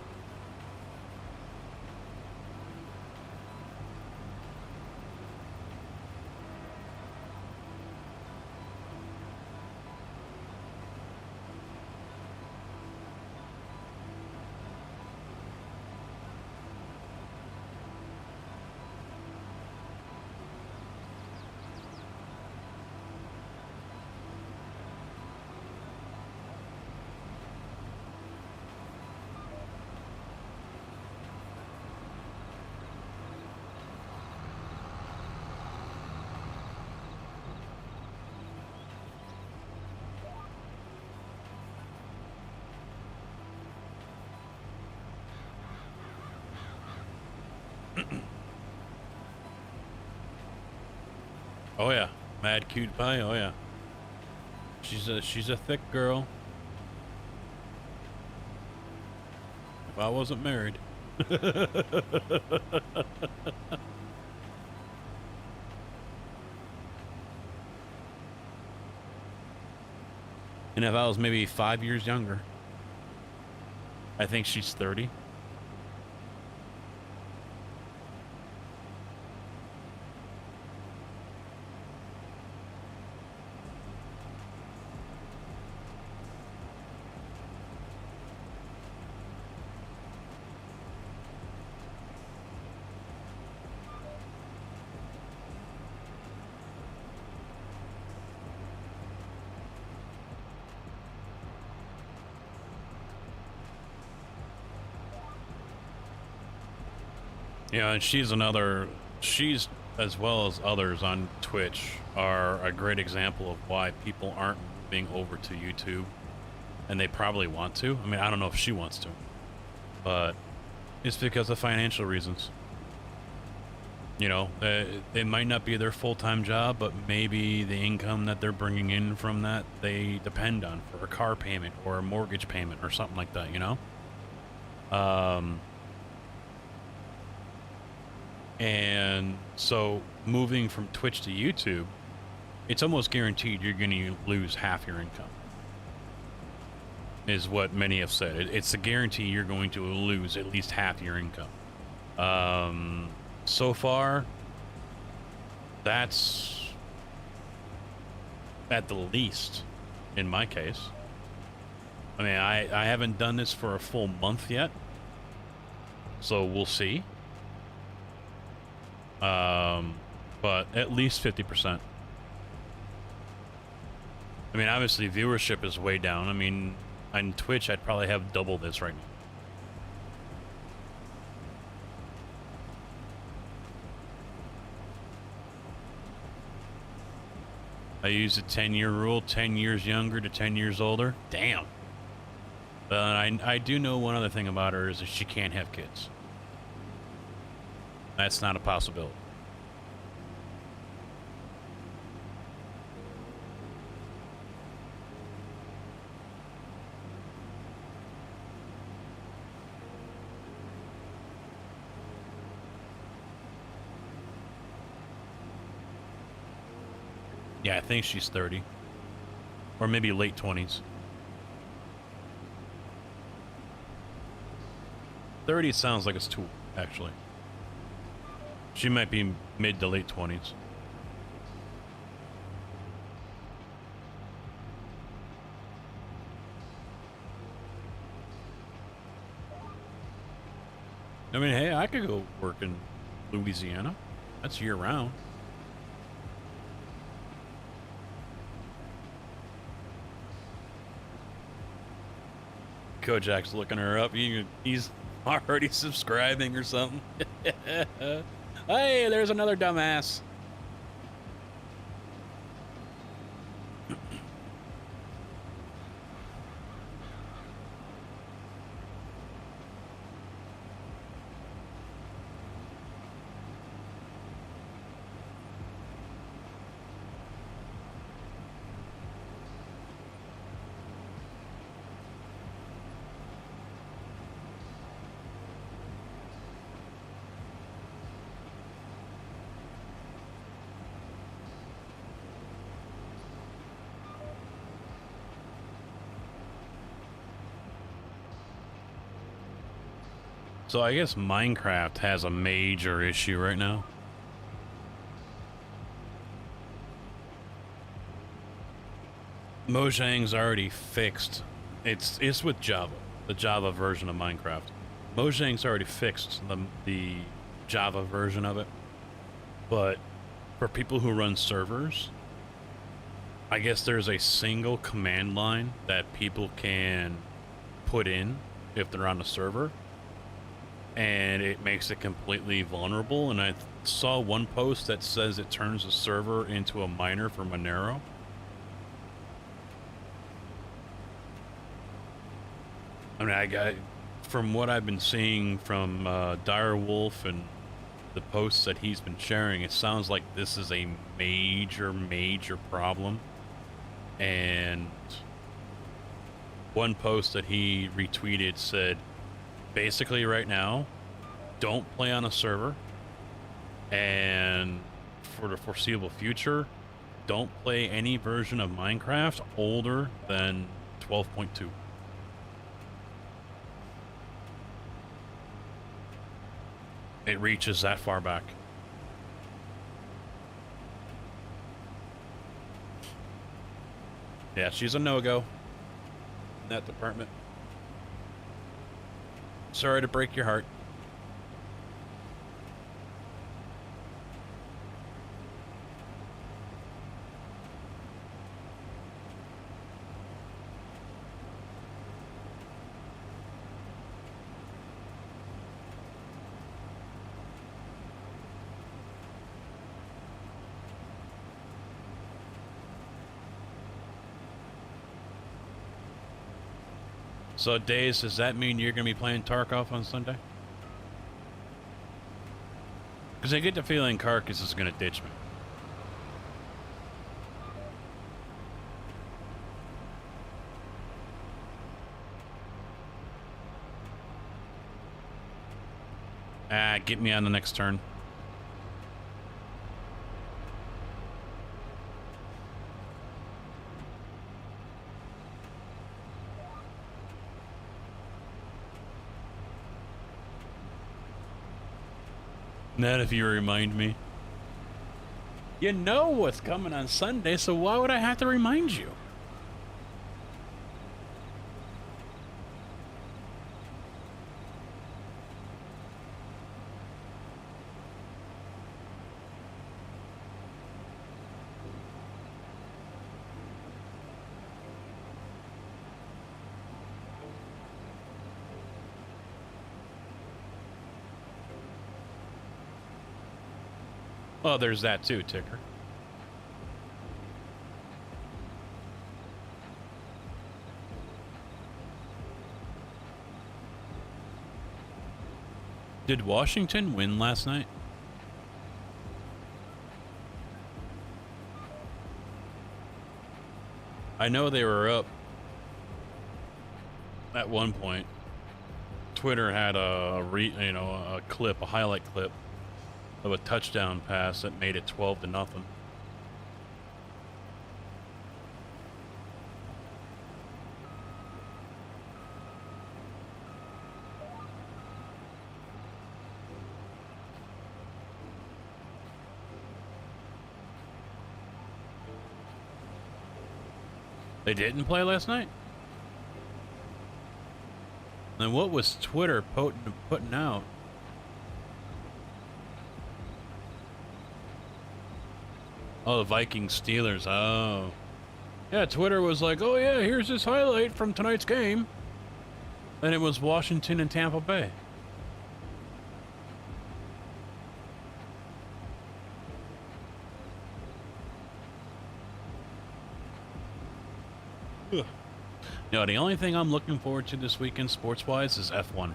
Oh yeah, mad cute pie. Oh yeah, she's a thick girl. If I wasn't married. And if I was maybe 5 years younger. I think she's 30. Yeah, and she's as well as others on Twitch are a great example of why people aren't moving over to YouTube, and they probably want to. I mean, I don't know if she wants to, but it's because of financial reasons. You know, it might not be their full-time job, but maybe the income that they're bringing in from that they depend on for a car payment or a mortgage payment or something like that, you know? And so moving from Twitch to YouTube, it's almost guaranteed you're going to lose half your income, is what many have said. It's a guarantee you're going to lose at least half your income. So far, that's at the least in my case. I mean, I haven't done this for a full month yet, so we'll see. but at least 50%. I mean, obviously viewership is way down. I mean, on Twitch, I'd probably have double this right now. I use the 10-year rule, 10 years younger to 10 years older. Damn. But I do know one other thing about her is that she can't have kids. That's not a possibility. Yeah, I think she's 30. Or maybe late 20s. 30 sounds like it's too, actually. She might be mid to late 20s. I mean, hey, I could go work in Louisiana. That's year-round. Kojak's looking her up. He's already subscribing or something. Hey, there's another dumbass. So I guess Minecraft has a major issue right now. Mojang's already fixed. It's with Java, the Java version of Minecraft. Mojang's already fixed the Java version of it. But for people who run servers, I guess there's a single command line that people can put in if they're on a server. And it makes it completely vulnerable. And I saw one post that says it turns the server into a miner for Monero. I mean, from what I've been seeing from Direwolf and the posts that he's been sharing, it sounds like this is a major, major problem. And one post that he retweeted said, basically right now, don't play on a server, and for the foreseeable future, don't play any version of Minecraft older than 12.2. It reaches that far back. Yeah, she's a no-go in that department. Sorry to break your heart. So, Days, does that mean you're going to be playing Tarkov on Sunday? Because I get the feeling Carcass is going to ditch me. Get me on the next turn. Not if you remind me. You know what's coming on Sunday, so why would I have to remind you? Oh, there's that too, Ticker. Did Washington win last night? I know they were up at one point. Twitter had a clip, a highlight clip of a touchdown pass that made it 12-0. They didn't play last night? Then what was Twitter putting out? Oh, the Vikings Steelers. Oh. Yeah, Twitter was like, oh yeah, here's this highlight from tonight's game. And it was Washington and Tampa Bay. Ugh. No, the only thing I'm looking forward to this weekend sports-wise is F1.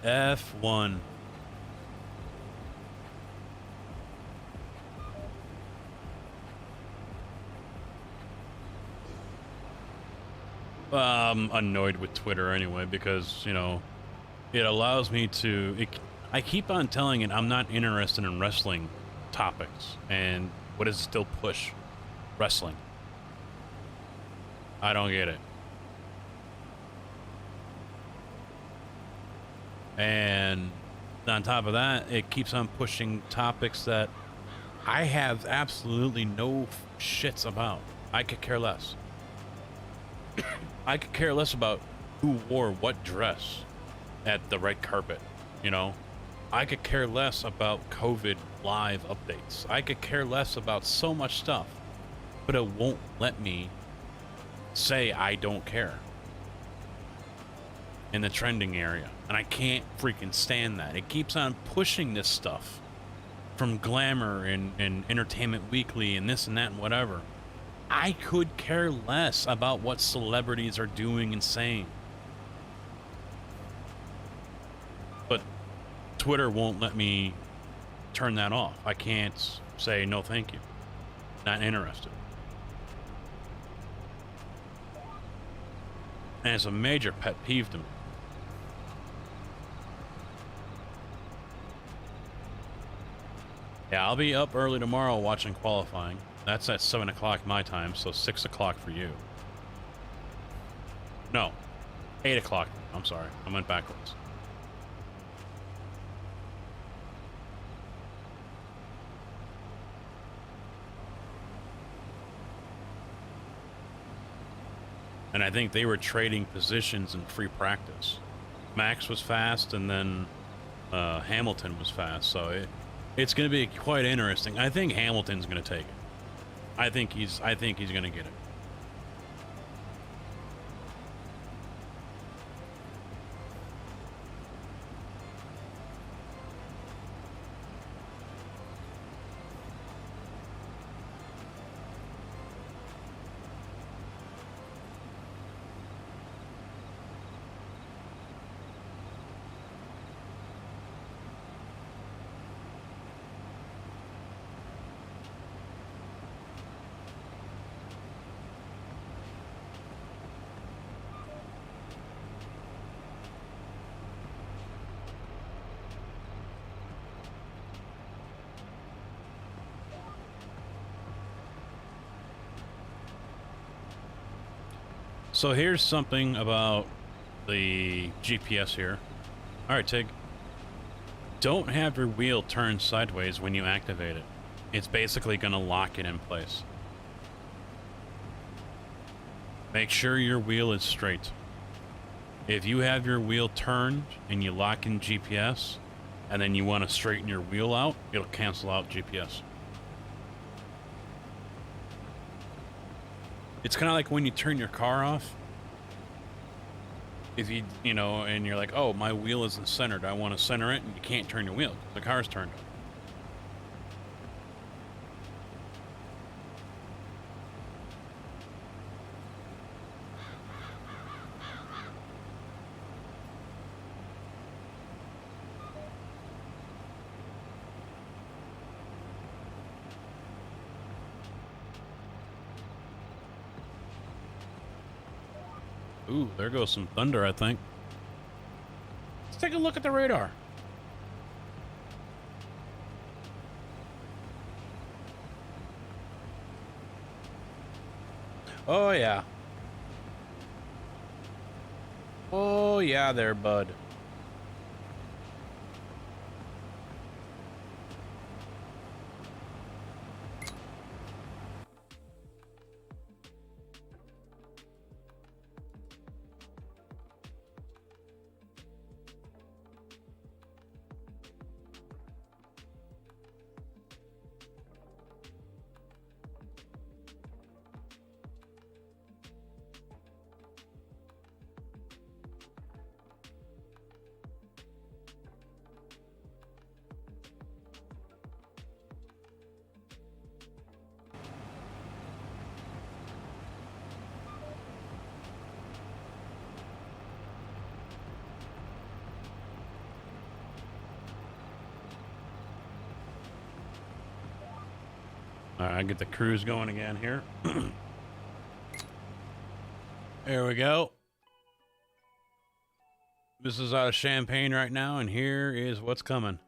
F1. I'm annoyed with Twitter anyway because, you know, it allows me to... I keep on telling it I'm not interested in wrestling topics. And what does it still push? Wrestling. I don't get it. And on top of that, it keeps on pushing topics that I have absolutely no shits about. I could care less. I could care less about who wore what dress at the red carpet, you know? I could care less about COVID live updates. I could care less about so much stuff, but it won't let me say I don't care in the trending area. And I can't freaking stand that. It keeps on pushing this stuff from Glamour and Entertainment Weekly and this and that and whatever. I could care less about what celebrities are doing and saying. But Twitter won't let me turn that off. I can't say no thank you. Not interested. And it's a major pet peeve to me. Yeah, I'll be up early tomorrow watching qualifying. That's at 7 o'clock my time, so 6 o'clock for you. No, 8 o'clock. I'm sorry, I went backwards. And I think they were trading positions in free practice. Max was fast, and then Hamilton was fast, so it's going to be quite interesting. I think Hamilton's going to take it. I think he's going to get it. So here's something about the GPS here. All right, Tig. Don't have your wheel turned sideways when you activate it. It's basically going to lock it in place. Make sure your wheel is straight. If you have your wheel turned and you lock in GPS, and then you want to straighten your wheel out, it'll cancel out GPS. It's kind of like when you turn your car off. if you know, and you're like, oh, my wheel isn't centered, I want to center it, and you can't turn your wheel. The car's turned up. Ooh, there goes some thunder, I think. Let's take a look at the radar. Oh, yeah. Oh, yeah there, bud. All right, get the cruise going again here. There we go. This is out of Champagne right now, and here is what's coming.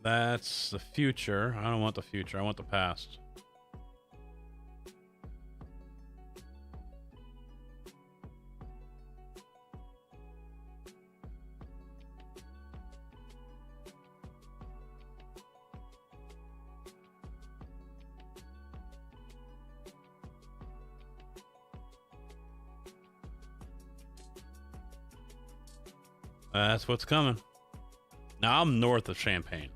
That's the future. I don't want the future. I want the past. That's what's coming. Now I'm north of Champagne.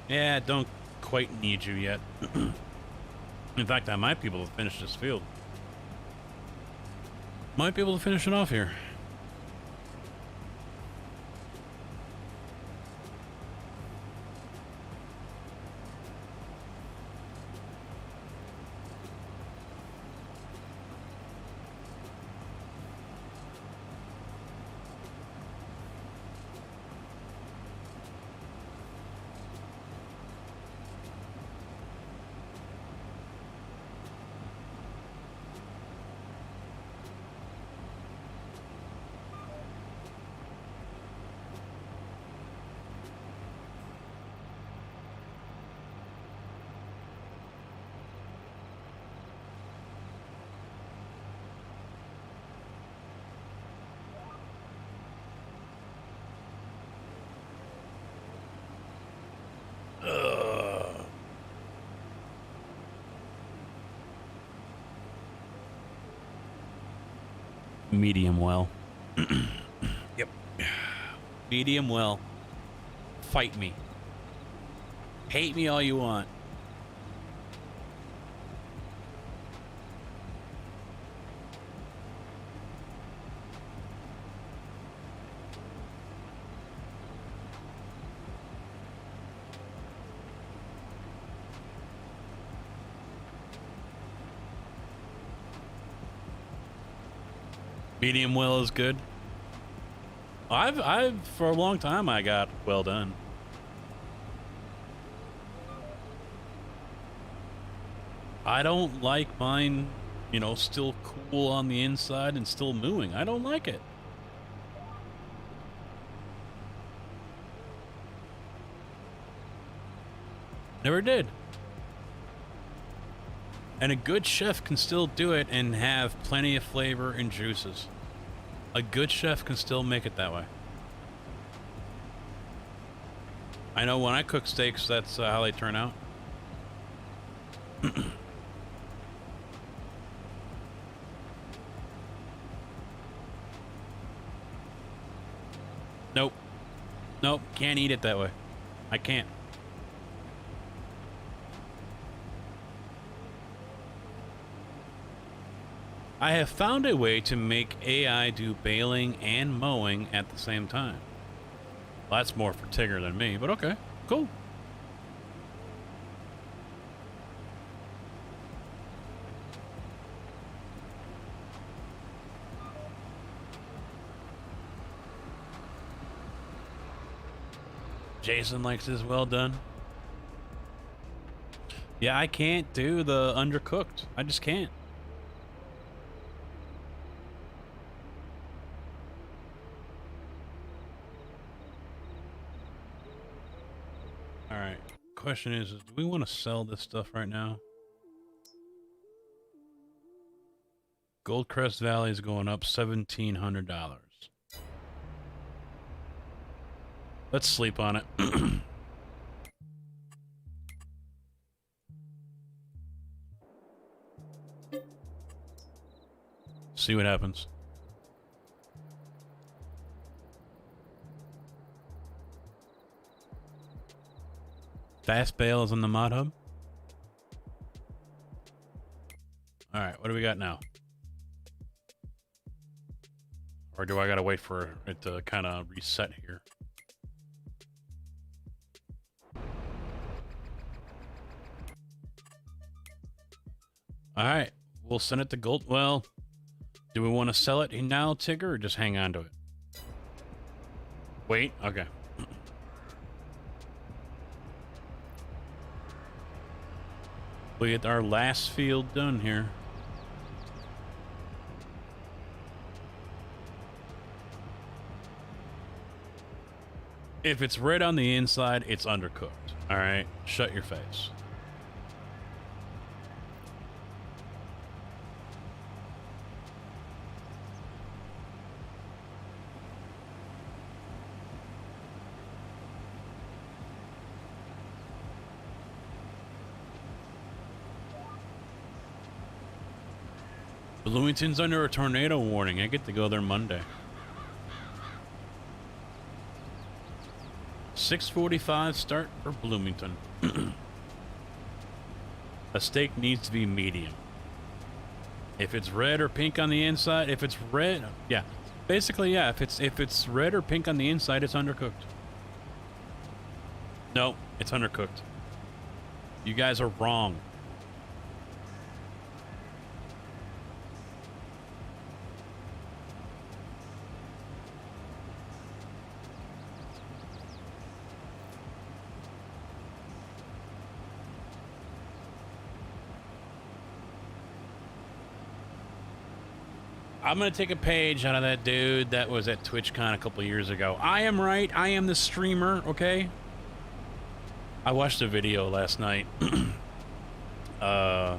Yeah, don't quite need you yet. In fact, I might be able to finish this field. Might be able to finish it off here. Medium well. Yep. Medium well. Fight me. Hate me all you want. Medium well is good. I've for a long time I got well done. I don't like mine, you know, still cool on the inside and still mooing. I don't like it. Never did. And a good chef can still do it and have plenty of flavor and juices. A good chef can still make it that way. I know when I cook steaks, that's how they turn out. Nope. Nope, can't eat it that way. I can't. I have found a way to make AI do baling and mowing at the same time. Well, that's more for Tigger than me, but okay, cool. Jason likes his well done. Yeah, I can't do the undercooked. I just can't. Alright, question is do we want to sell this stuff right now? Goldcrest Valley is going up $1,700. Let's sleep on it. See what happens. Fast bail is on the mod hub. All right, what do we got now? Or do I gotta wait for it to kind of reset here? All right, we'll send it to Gold. Well, do we want to sell it now, Tigger, or just hang on to it? Wait, okay. We get our last field done here. If it's red on the inside, it's undercooked. All right, shut your face. Bloomington's under a tornado warning. I get to go there Monday. 6:45 start for Bloomington. A steak needs to be medium. If it's red or pink on the inside, if it's red, yeah. Basically, yeah, if it's red or pink on the inside, it's undercooked. No, it's undercooked. You guys are wrong. I'm going to take a page out of that dude that was at TwitchCon a couple years ago. I am right. I am the streamer, okay? I watched a video last night. 5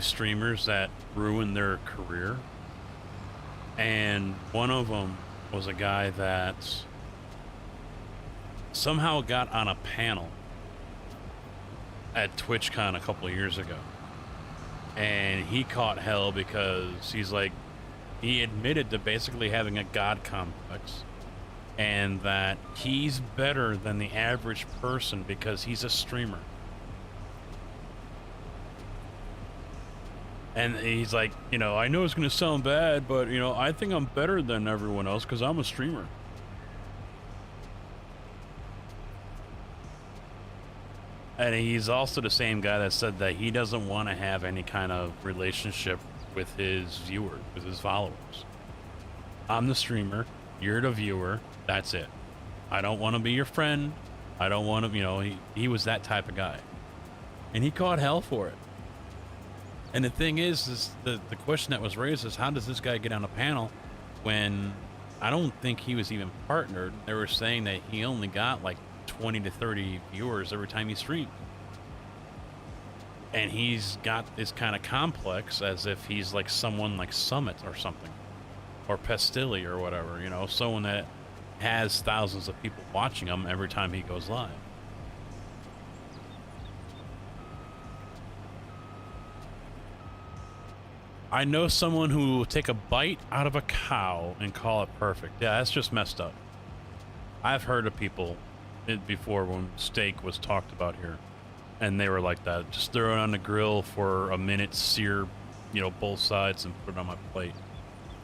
streamers that ruined their career. And one of them was a guy that somehow got on a panel at TwitchCon a couple years ago. And he caught hell because he's like, he admitted to basically having a god complex and that he's better than the average person because he's a streamer. And he's like, you know, I know it's going to sound bad, but, you know, I think I'm better than everyone else because I'm a streamer. And he's also the same guy that said that he doesn't want to have any kind of relationship with his viewers, with his followers. I'm the streamer, you're the viewer, that's it. I don't want to be your friend. I don't want to, you know, he was that type of guy. And he caught hell for it. And the thing is the question that was raised is, how does this guy get on a panel when I don't think he was even partnered? They were saying that he only got like 20 to 30 viewers every time he streams. And he's got this kind of complex as if he's like someone like Summit or something. Or Pestilli or whatever, you know, someone that has thousands of people watching him every time he goes live. I know someone who will take a bite out of a cow and call it perfect. Yeah, that's just messed up. I've heard of people before when steak was talked about here, and they were like that. Just throw it on the grill for a minute, sear, you know, both sides, and put it on my plate.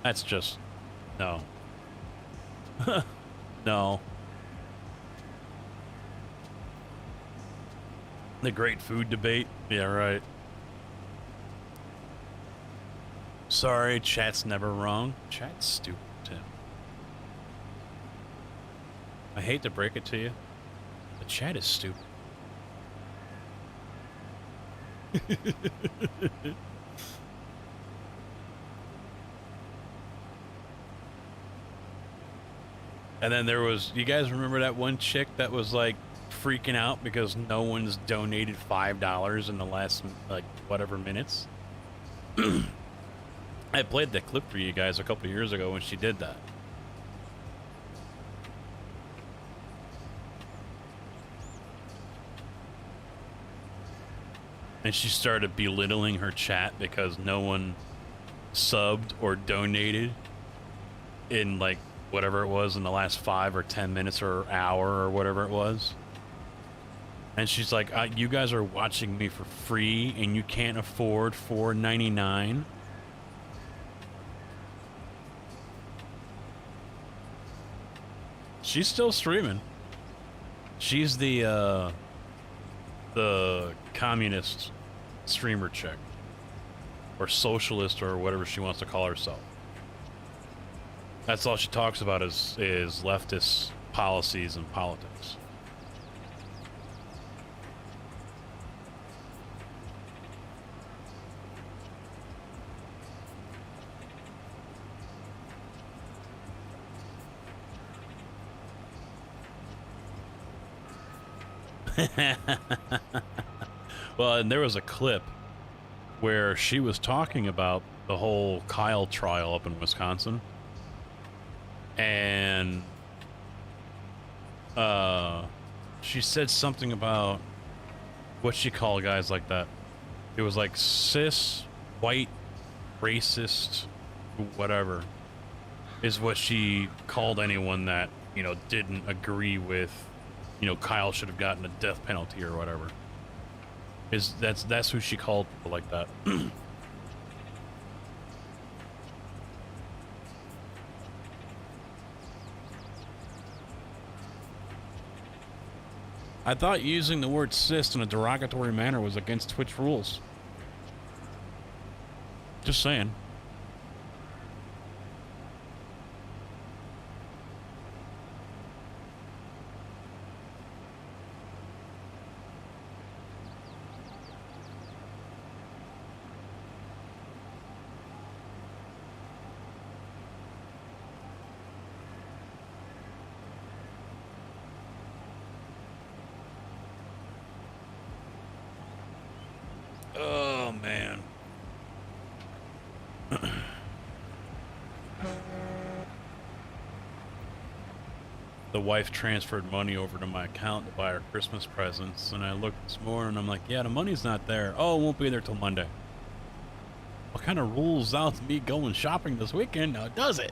That's just, no. No. The great food debate. Yeah, right. Sorry, chat's never wrong. Chat's stupid, Tim. I hate to break it to you, but chat is stupid. And then there was, you guys remember that one chick that was like freaking out because no one's donated $5 in the last, like, whatever minutes? I played that clip for you guys a couple years ago when she did that. And she started belittling her chat because no one subbed or donated in, like, whatever it was in the last 5 or 10 minutes or hour or whatever it was. And she's like, you guys are watching me for free and you can't afford $4.99. She's still streaming. She's the communist streamer chick, or socialist, or whatever she wants to call herself. That's all she talks about is leftist policies and politics. Well, and there was a clip where she was talking about the whole Kyle trial up in Wisconsin, and she said something about what she called guys like that. It was like cis, white, racist, whatever, is what she called anyone that, you know, didn't agree with, you know, Kyle should have gotten a death penalty or whatever. That's who she called people like that. I thought using the word cis in a derogatory manner was against Twitch rules. Just saying. Oh, man. The wife transferred money over to my account to buy her Christmas presents, and I looked this morning and I'm like, yeah, the money's not there. Oh, it won't be there till Monday. What kind of rules out me going shopping this weekend now, does it?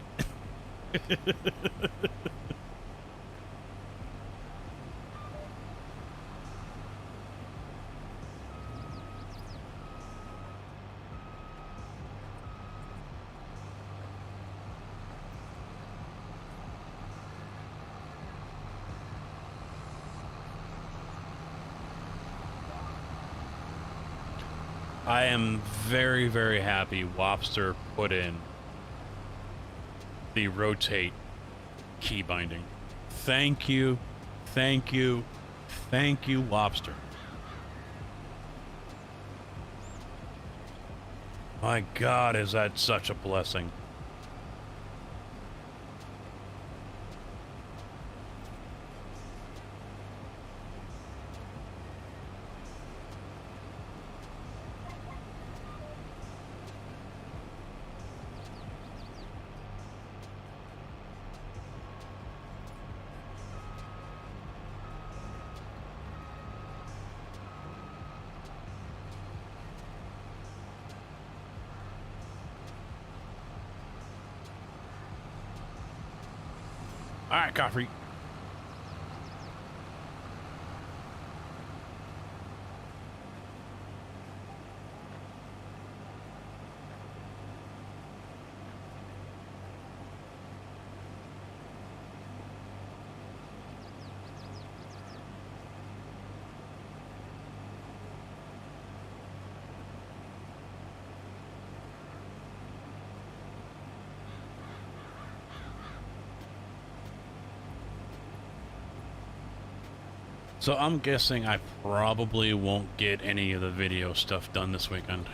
I am very, very happy Wopster put in the rotate key binding. Thank you, thank you, thank you, Wopster. My God, is that such a blessing. All right, coffee. So I'm guessing I probably won't get any of the video stuff done this weekend.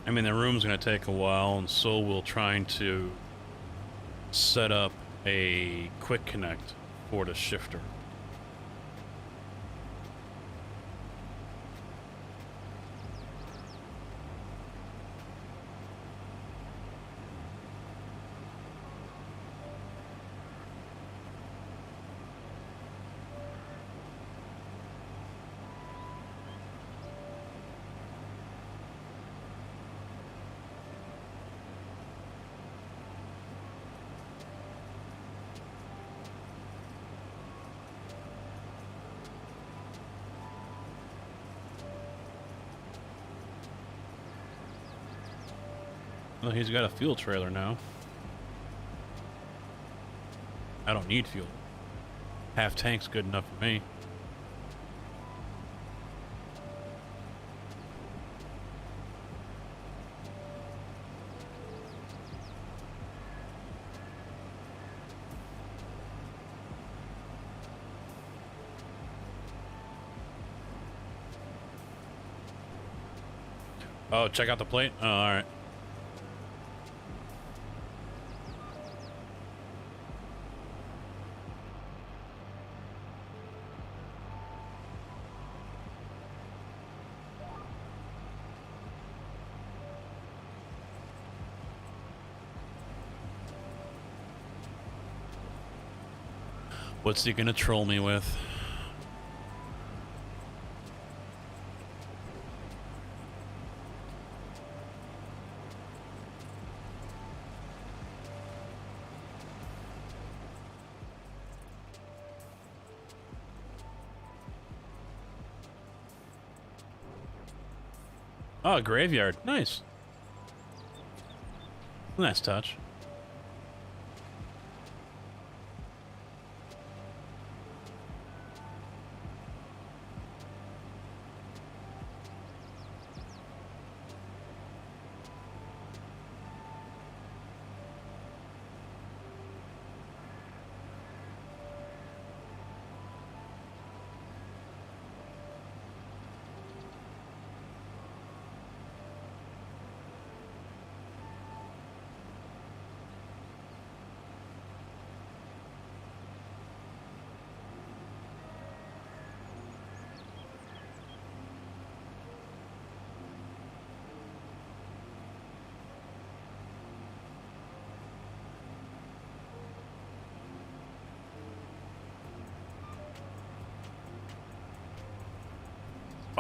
I mean, the room's going to take a while, and so we'll trying to set up a quick connect for the shifter. Well, he's got a fuel trailer now. I don't need fuel. Half tank's good enough for me. Oh, check out the plate? Oh, alright. What's he gonna troll me with? Oh, a graveyard. Nice. Nice touch.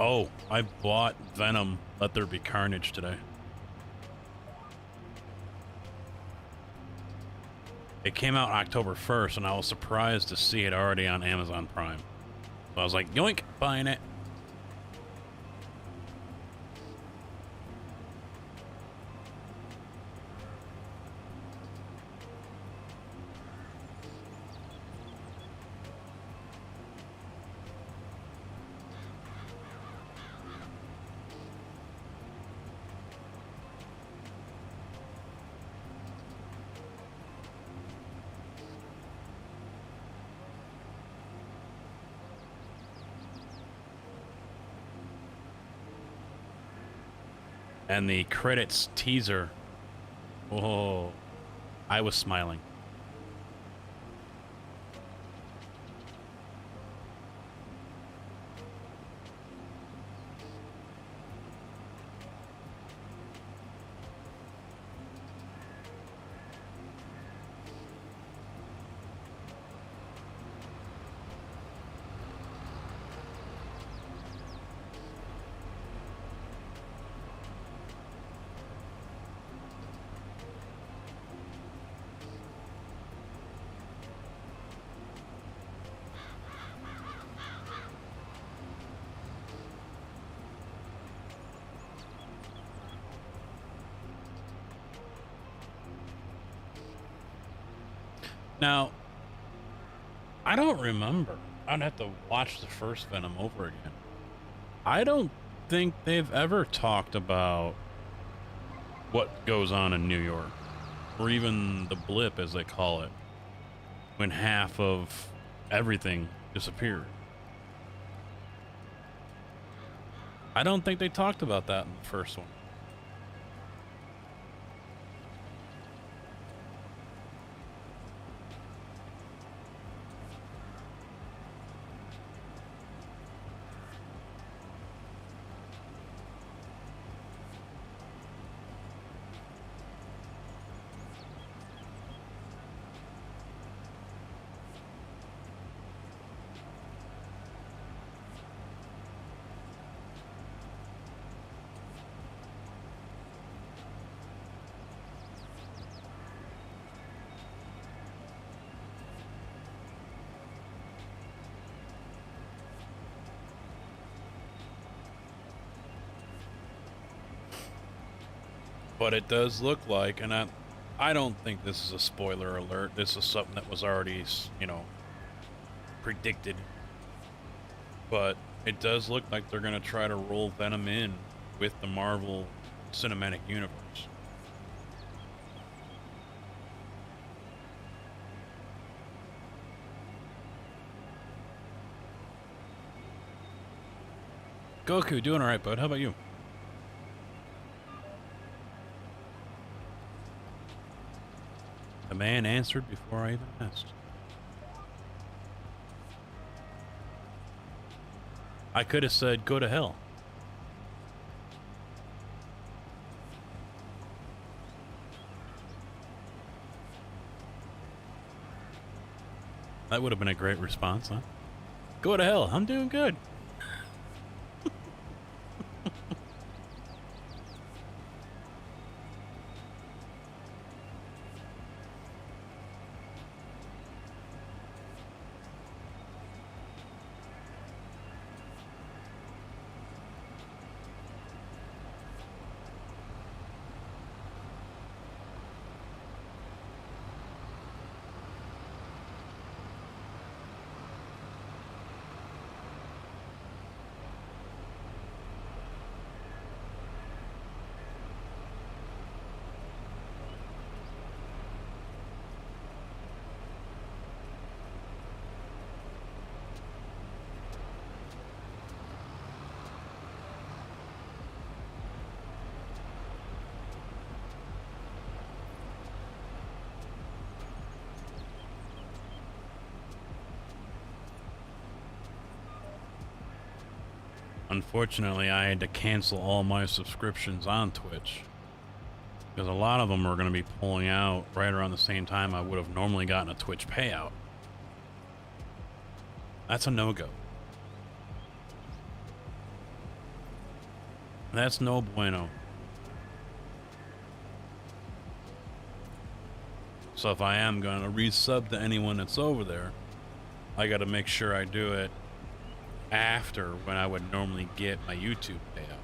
Oh, I bought Venom Let There Be Carnage today. It came out October 1st, and I was surprised to see it already on Amazon Prime. So I was like, yoink, buying it. And the credits teaser, oh, I was smiling. Now, I don't remember. I'd have to watch the first Venom over again. I don't think they've ever talked about what goes on in New York, or even the blip, as they call it, when half of everything disappeared. I don't think they talked about that in the first one. But it does look like, and I don't think this is a spoiler alert. This is something that was already, you know, predicted. But it does look like they're going to try to roll Venom in with the Marvel Cinematic Universe. Goku, doing all right, bud. How about you? The man answered before I even asked. I could have said, go to hell. That would have been a great response, huh? Go to hell. I'm doing good. Unfortunately, I had to cancel all my subscriptions on Twitch because a lot of them are going to be pulling out right around the same time I would have normally gotten a Twitch payout. That's a no-go. That's no bueno. So if I am going to resub to anyone that's over there, I got to make sure I do it after when I would normally get my YouTube payout.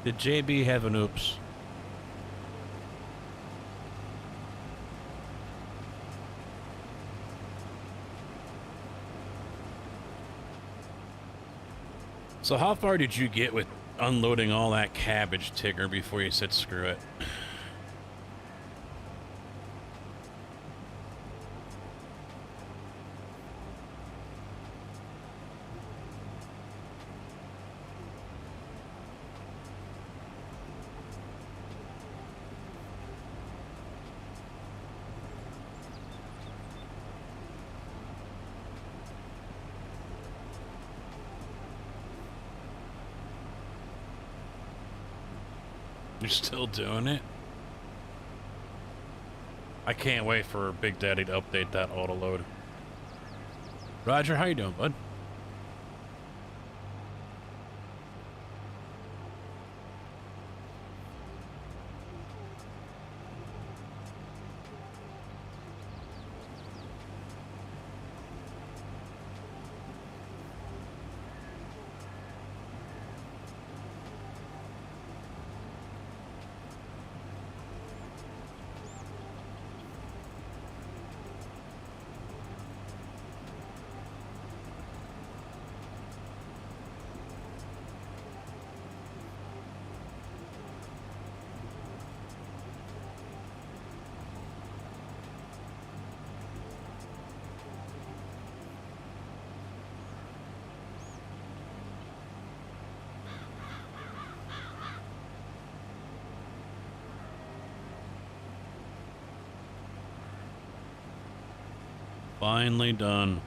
Did JB have an oops? So how far did you get with unloading all that cabbage, Tigger, before you said screw it? You're still doing it? I can't wait for Big Daddy to update that auto load. Roger, how you doing, bud? Finally done.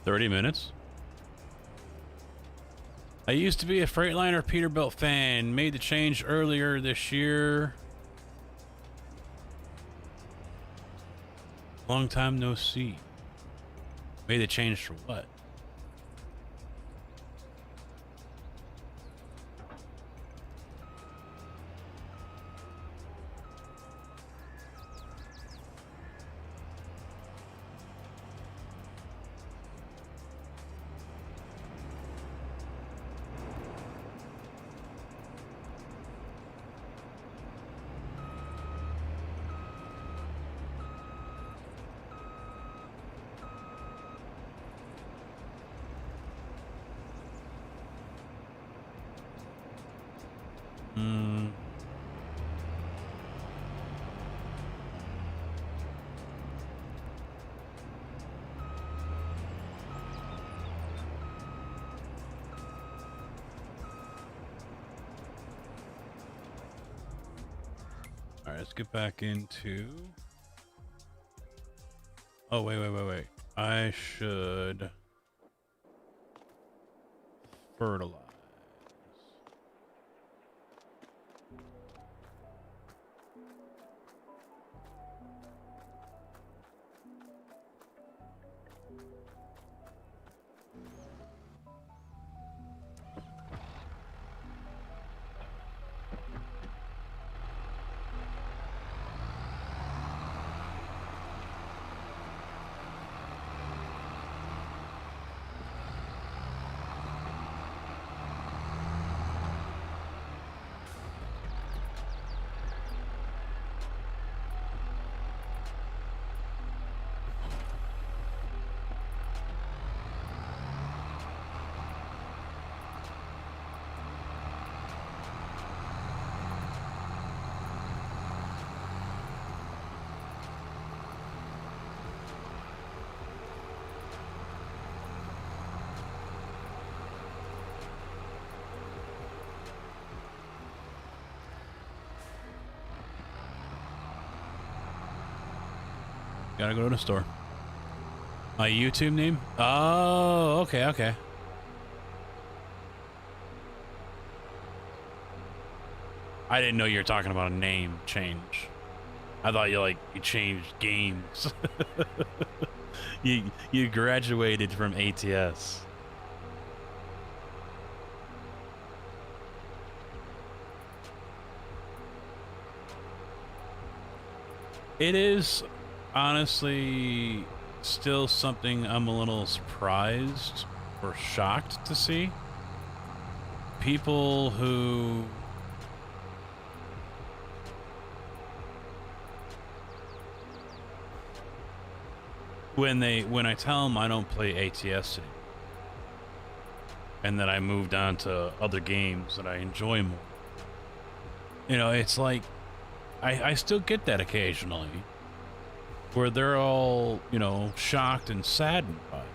$30. I used to be a Freightliner Peterbilt fan. Made the change earlier this year. Long time no see. Made the change for what? Mm. All right, let's get back into... Oh, wait. I should fertilize. Gotta go to the store. My YouTube name? Oh, okay. I didn't know you were talking about a name change. I thought you changed games. you graduated from ATS. It is honestly still something I'm a little surprised or shocked to see. People who when I tell them I don't play ATS anymore and that I moved on to other games that I enjoy more. You know, it's like I still get that occasionally where they're all, you know, shocked and saddened by it.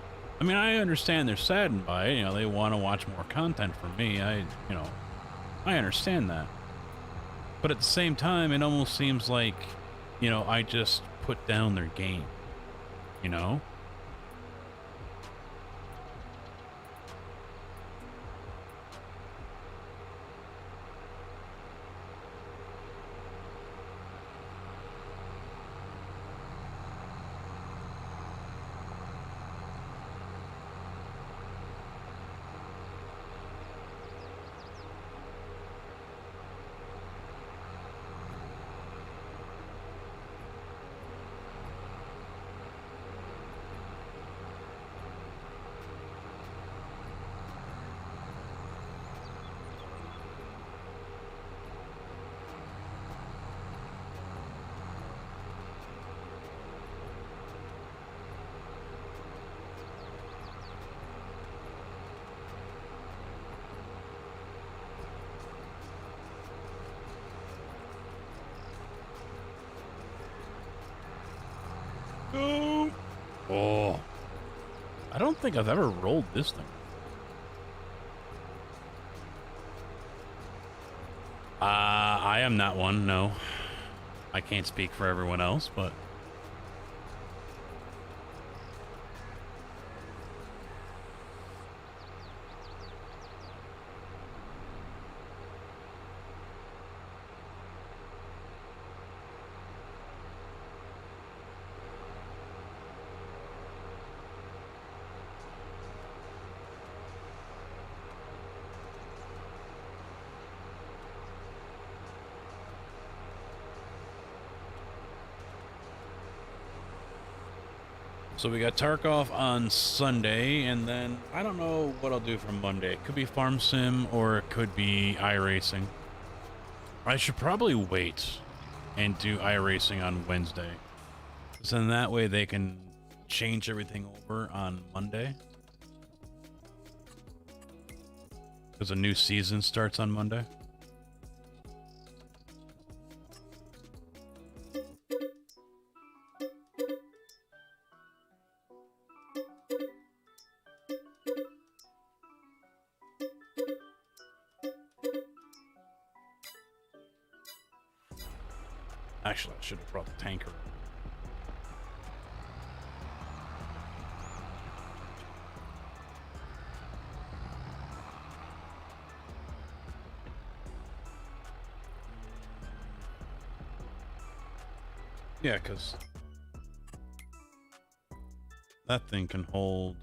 I mean, I understand they're saddened by it. You know, they want to watch more content from me. I understand that. But at the same time, it almost seems like, you know, I just put down their game, you know? Oh, I don't think I've ever rolled this thing. I am not one, no. I can't speak for everyone else, but... So we got Tarkov on Sunday, and then I don't know what I'll do for Monday. It could be Farm Sim, or it could be iRacing. I should probably wait and do iRacing on Wednesday. So then that way they can change everything over on Monday. Because a new season starts on Monday. Actually, I should have brought the tanker. Yeah, because that thing can hold...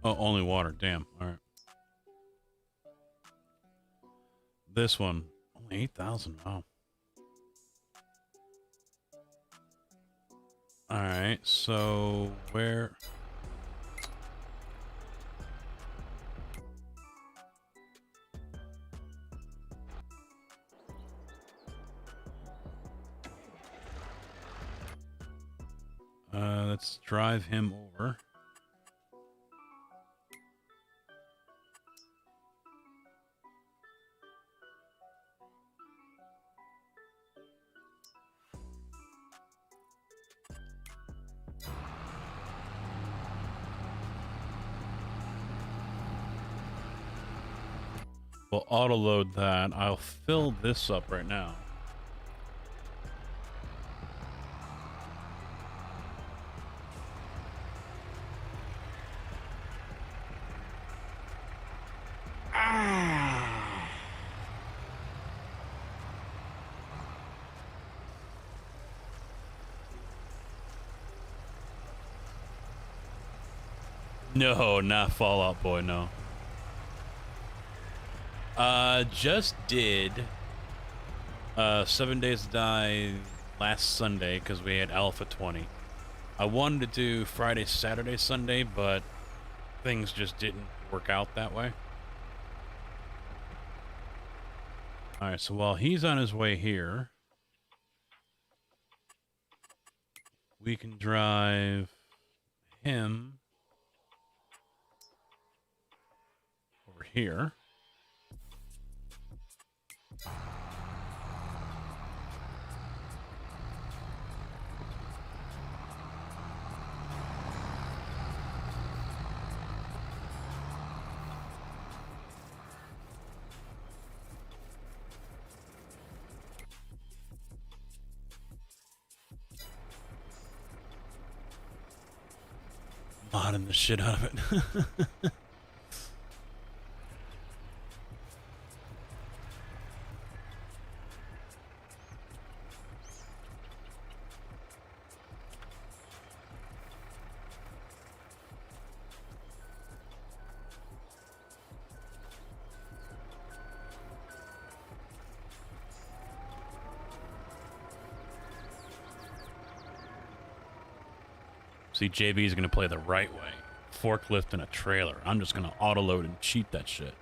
Oh, only water. Damn. All right. This one, only 8,000. Wow. All right. So where? Let's drive him over. We'll auto load that. I'll fill this up right now. No, not Fallout Boy, no. Just did 7 Days to Die last Sunday because we had Alpha 20. I wanted to do Friday, Saturday, Sunday, but things just didn't work out that way. Alright, so while he's on his way here, we can drive him over here. Modding the shit out of it. See, JB's gonna play the right way. Forklift and a trailer. I'm just gonna auto load and cheat that shit.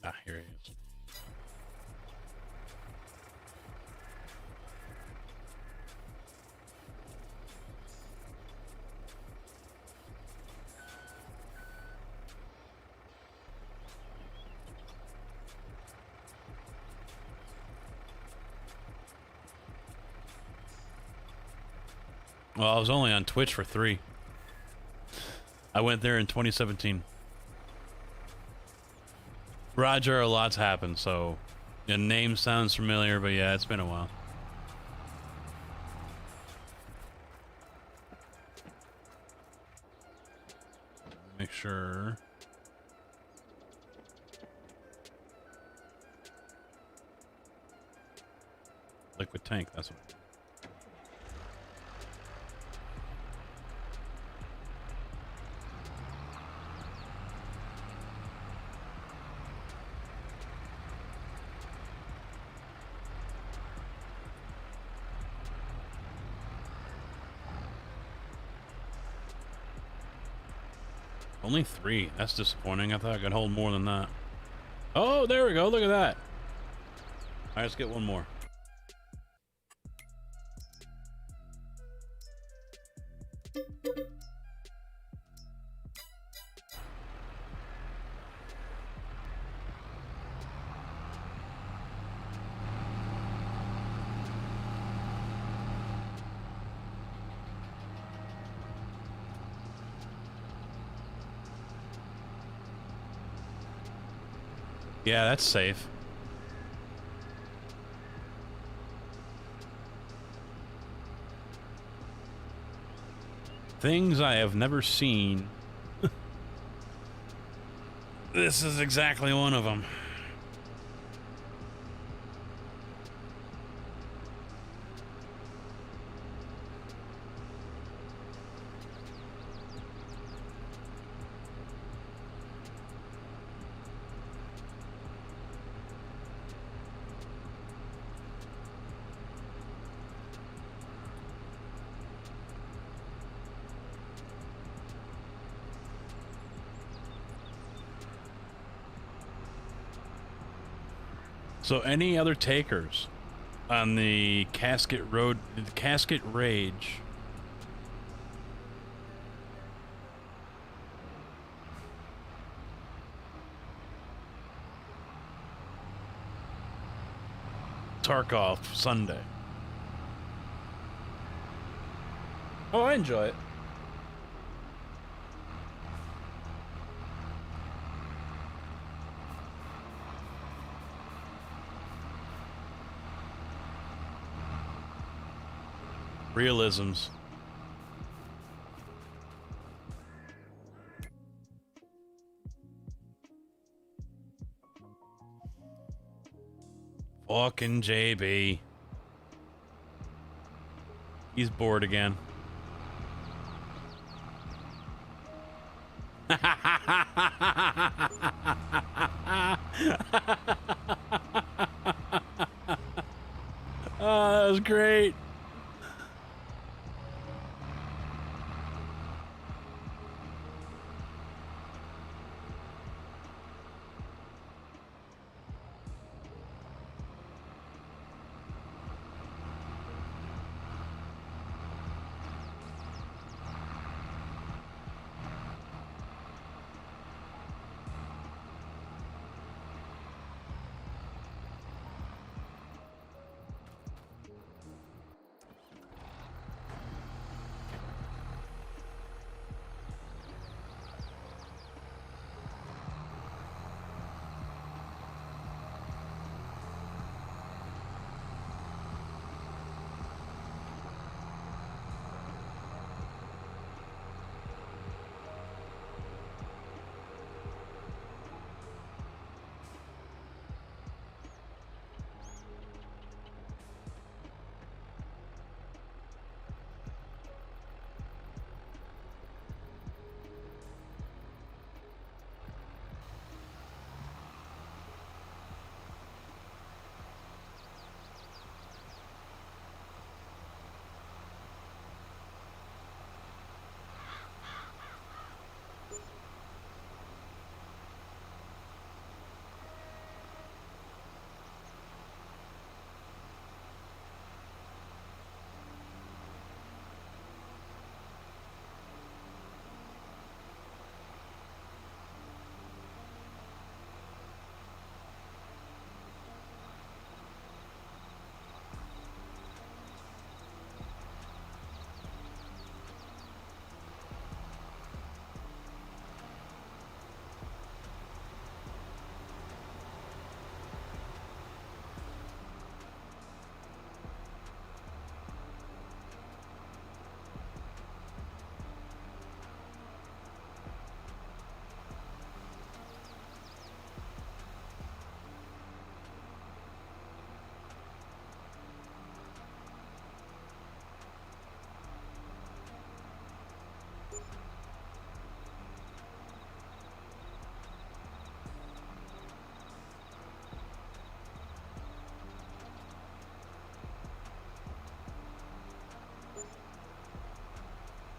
Ah, here he is. Well, I was only on Twitch for 3. I went there in 2017. Roger, a lot's happened, so the name sounds familiar, but yeah, it's been a while. Make sure. Liquid tank, that's what. Only 3. That's disappointing. I thought I could hold more than that. Oh, there we go. Look at that. All right, let's get one more. Yeah, that's safe. Things I have never seen. This is exactly one of them. So any other takers on the Casket Road, the Casket Rage? Tarkov Sunday. Oh, I enjoy it. Realisms. Fucking JB. He's bored again. Oh, that was great.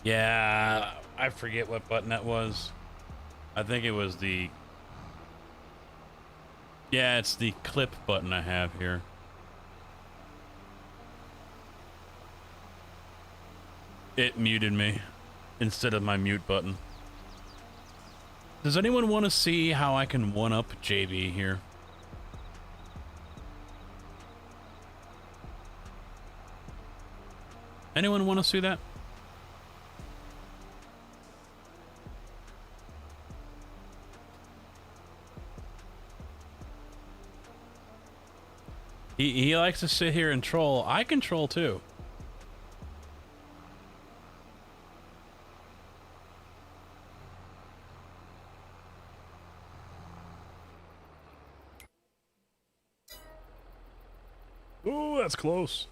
Yeah, I forget what button that was. I think it was the... Yeah, it's the clip button I have here. It muted me instead of my mute button. Does anyone want to see how I can one-up JB here? Anyone want to see that? He likes to sit here and troll. I can troll too. Oh, that's close.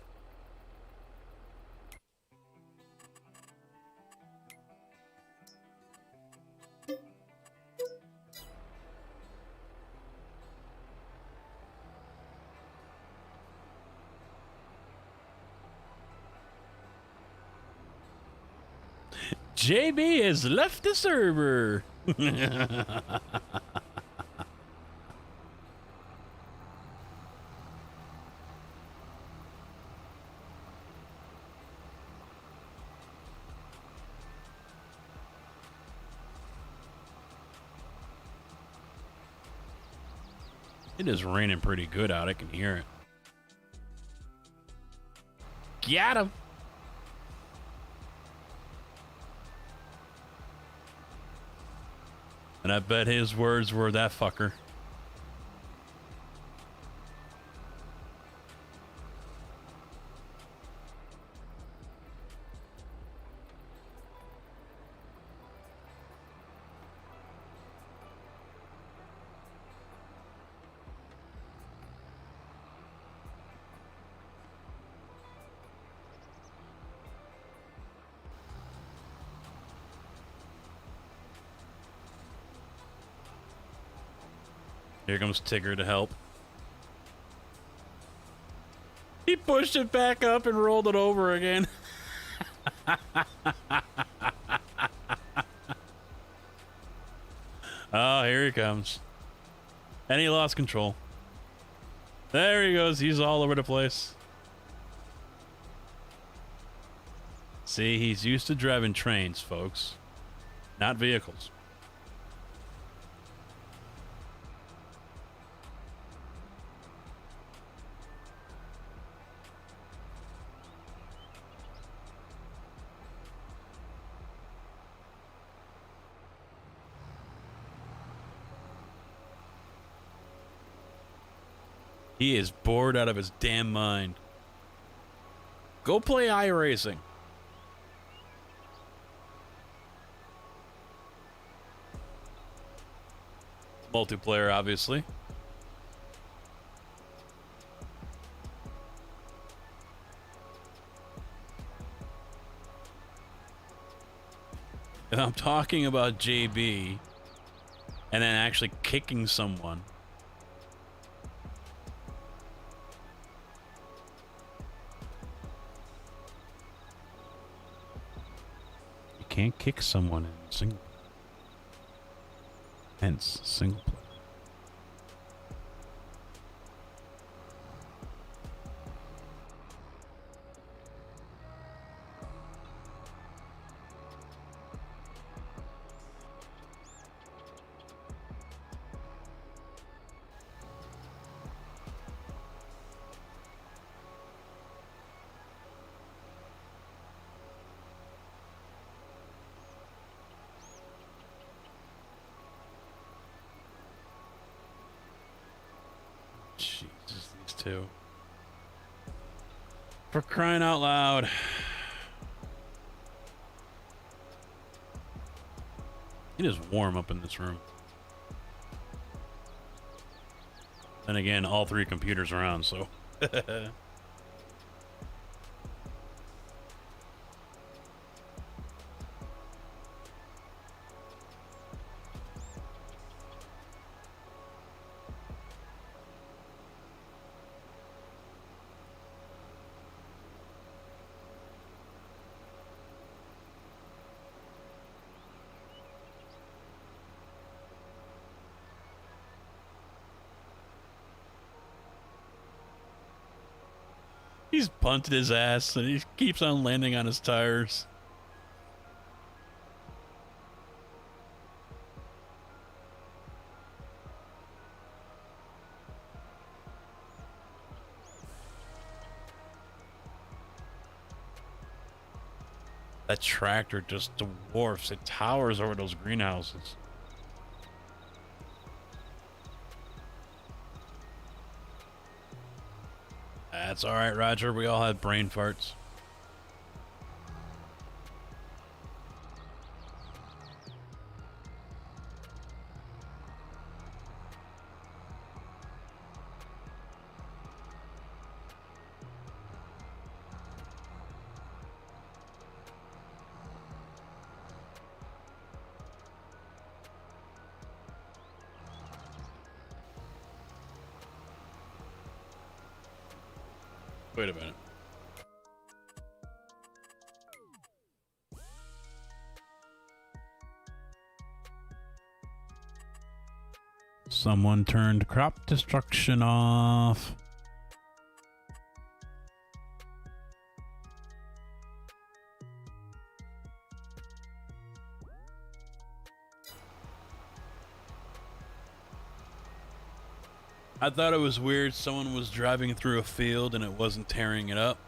JB has left the server. It is raining pretty good out. I can hear it. Got him. And I bet his words were that fucker. Here comes Tigger to help. He pushed it back up and rolled it over again. Oh, here he comes. And he lost control. There he goes. He's all over the place. See, he's used to driving trains, folks, not vehicles. He is bored out of his damn mind. Go play iRacing. Multiplayer, obviously. If I'm talking about JB and then actually kicking someone, can't kick someone in single. Hence, single player. Jesus, these two. For crying out loud. It is warm up in this room. Then again, all three computers are on, so. He's punted his ass and he keeps on landing on his tires. That tractor just dwarfs. It towers over those greenhouses. That's all right, Roger. We all had brain farts. Wait a minute. Someone turned crop destruction off. I thought it was weird someone was driving through a field and it wasn't tearing it up.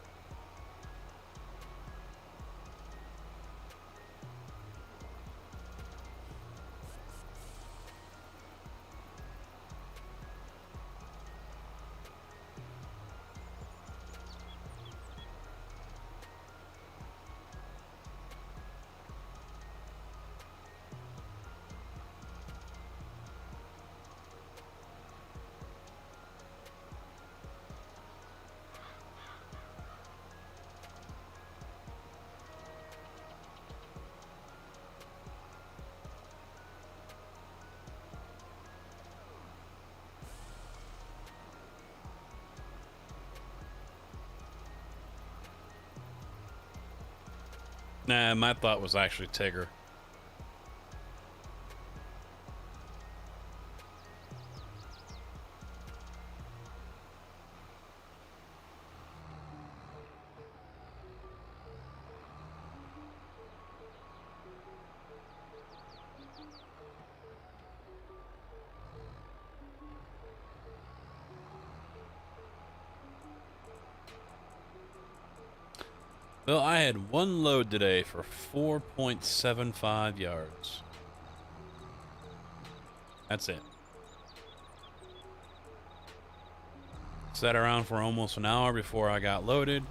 Nah, my thought was actually Tigger. Well, I had one load today for 4.75 yards. That's it. Sat around for almost an hour before I got loaded.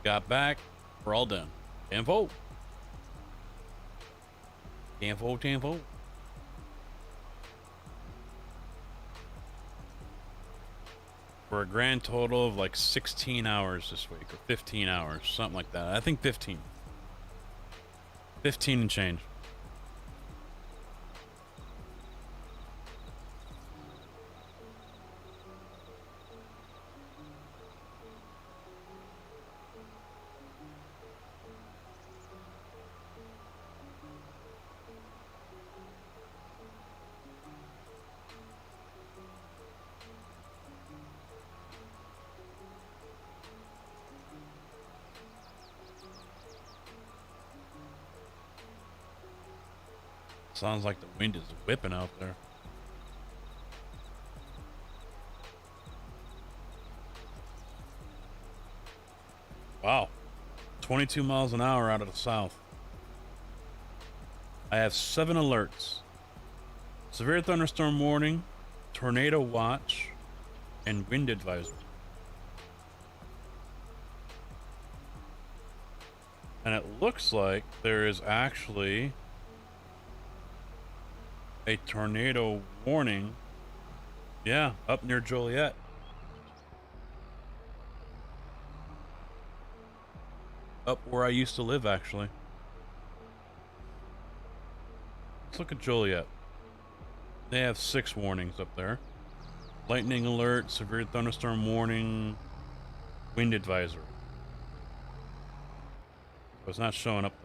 Got back. We're all done. 10-4. 10-4, 10-4. For a grand total of like 16 hours this week, or 15 hours, something like that. I think 15. 15 and change. Sounds like the wind is whipping out there. Wow. 22 miles an hour out of the south. I have 7 alerts. Severe thunderstorm warning, tornado watch, and wind advisory. And it looks like there is actually a tornado warning. Yeah, up near Joliet. Up where I used to live, actually. Let's look at Joliet. They have 6 warnings up there. Lightning alert, severe thunderstorm warning, wind advisory. So it's not showing up there.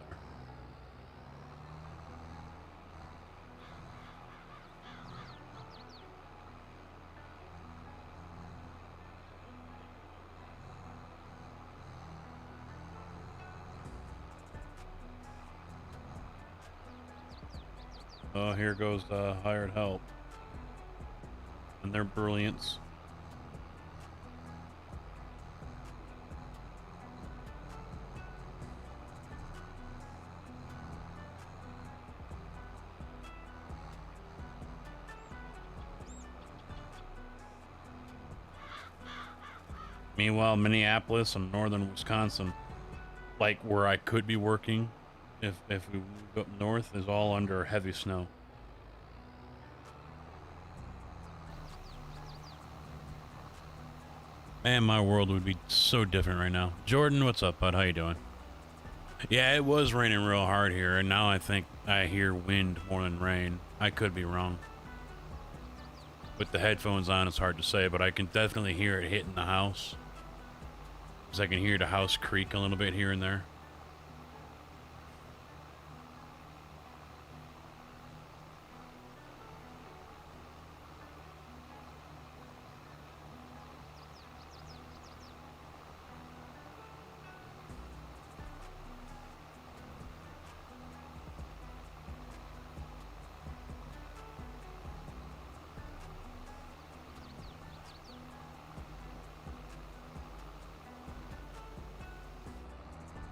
Oh, here goes the hired help. And their brilliance. Meanwhile, Minneapolis and northern Wisconsin, like where I could be working if we move up north, is all under heavy snow. Man, my world would be so different right now. Jordan, what's up, bud? How you doing? Yeah, it was raining real hard here, and now I think I hear wind more than rain. I could be wrong. With the headphones on, it's hard to say, but I can definitely hear it hitting the house. Because I can hear the house creak a little bit here and there.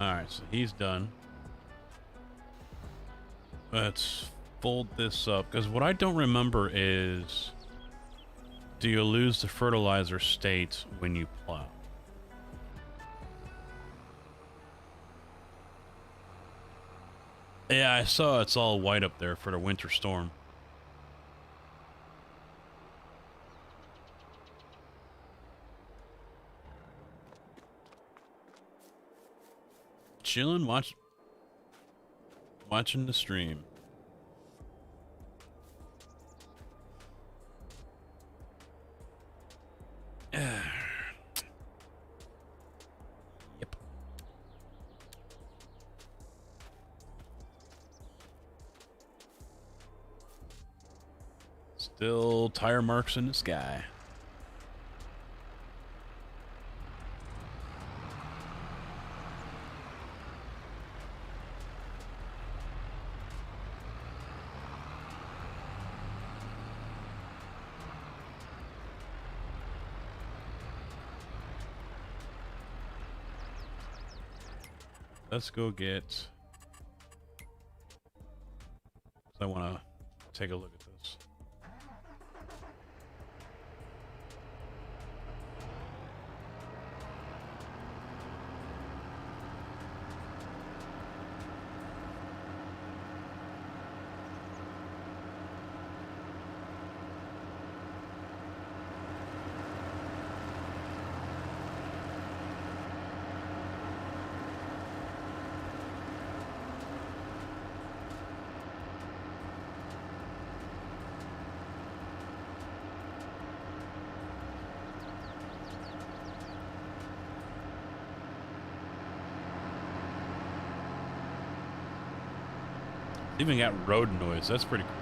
Alright, so he's done. Let's fold this up, because what I don't remember is, do you lose the fertilizer state when you plow? Yeah, I saw it's all white up there for the winter storm. Chilling, watching the stream. Yep. Still tire marks in the sky. Let's go get... I want to take a look at this. Even got road noise. That's pretty cool.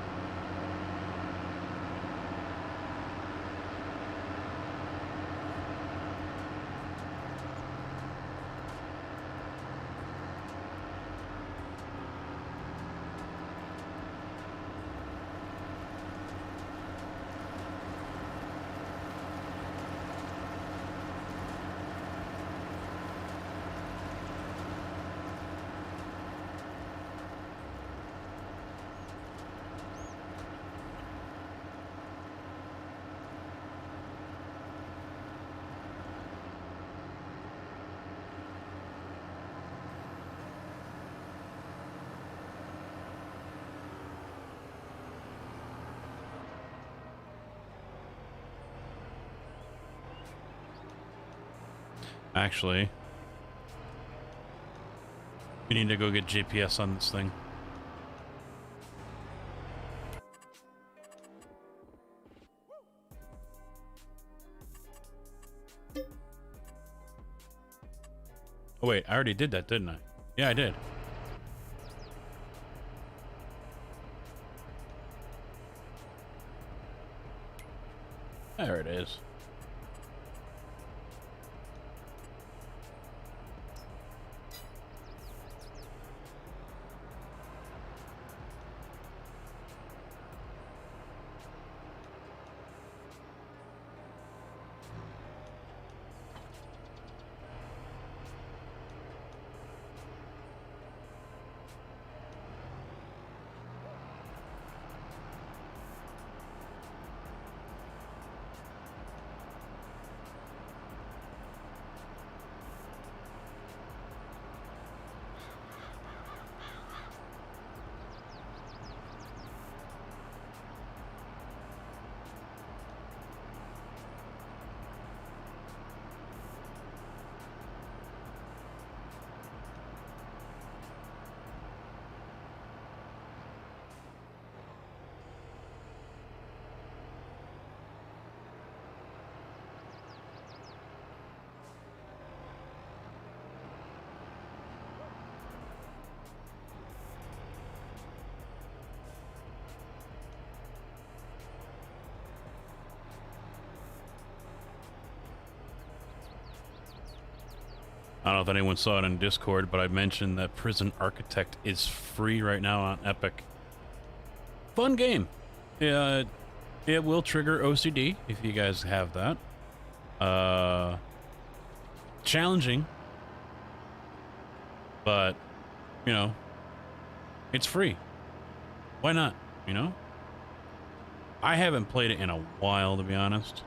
Actually, we need to go get GPS on this thing. Oh wait, I already did that, didn't I? Yeah, I did. There it is. I don't know if anyone saw it on Discord, but I mentioned that Prison Architect is free right now on Epic. Fun game. Yeah, it will trigger OCD if you guys have that. Challenging, but you know, it's free. Why not? You know, I haven't played it in a while, to be honest.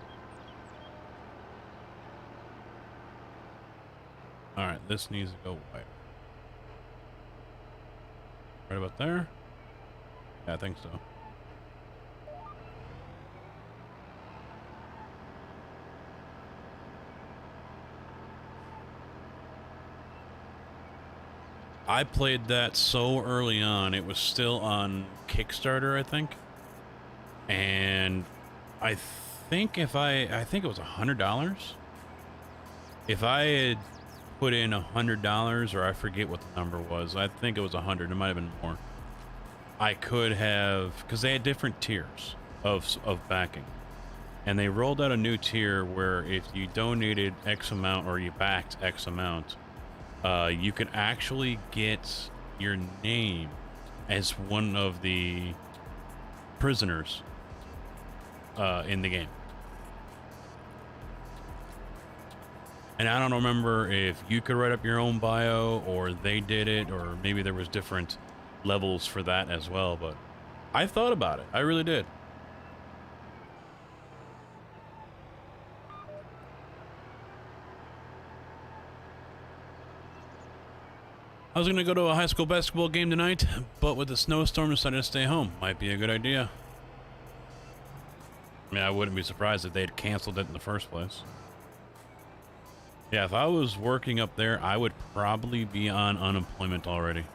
All right, this needs to go white. Right about there? Yeah, I think so. I played that so early on, it was still on Kickstarter, I think. And I think if I think it was $100. If I had put in $100, or I forget what the number was, I think it was 100, it might have been more. I could have, because they had different tiers of backing. And they rolled out a new tier where if you donated X amount or you backed X amount, you can actually get your name as one of the prisoners in the game. And I don't remember if you could write up your own bio or they did it, or maybe there was different levels for that as well, but I thought about it. I really did. I was going to go to a high school basketball game tonight, but with the snowstorm, decided to stay home. Might be a good idea. I mean, I wouldn't be surprised if they'd canceled it in the first place. Yeah, if I was working up there, I would probably be on unemployment already.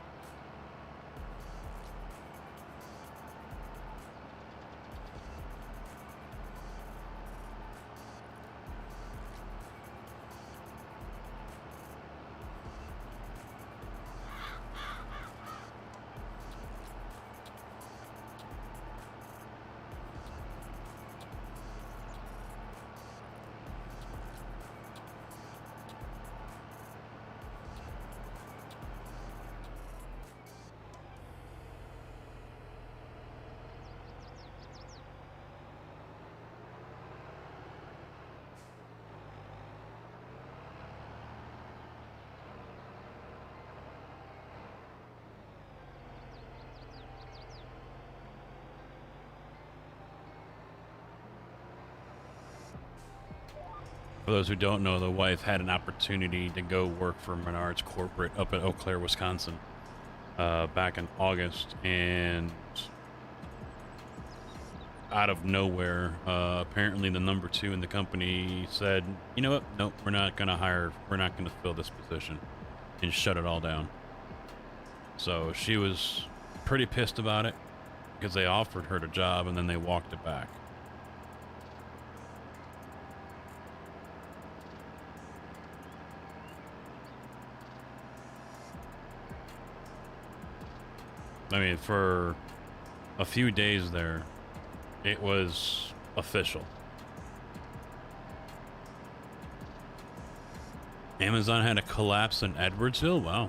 For those who don't know, the wife had an opportunity to go work for Menards corporate up in Eau Claire, Wisconsin, back in August, and out of nowhere, apparently the number 2 in the company said, you know what, nope, we're not going to fill this position, and shut it all down. So she was pretty pissed about it, because they offered her the job, and then they walked it back. I mean, for a few days there, it was official. Amazon had a collapse in Edwardsville? Wow.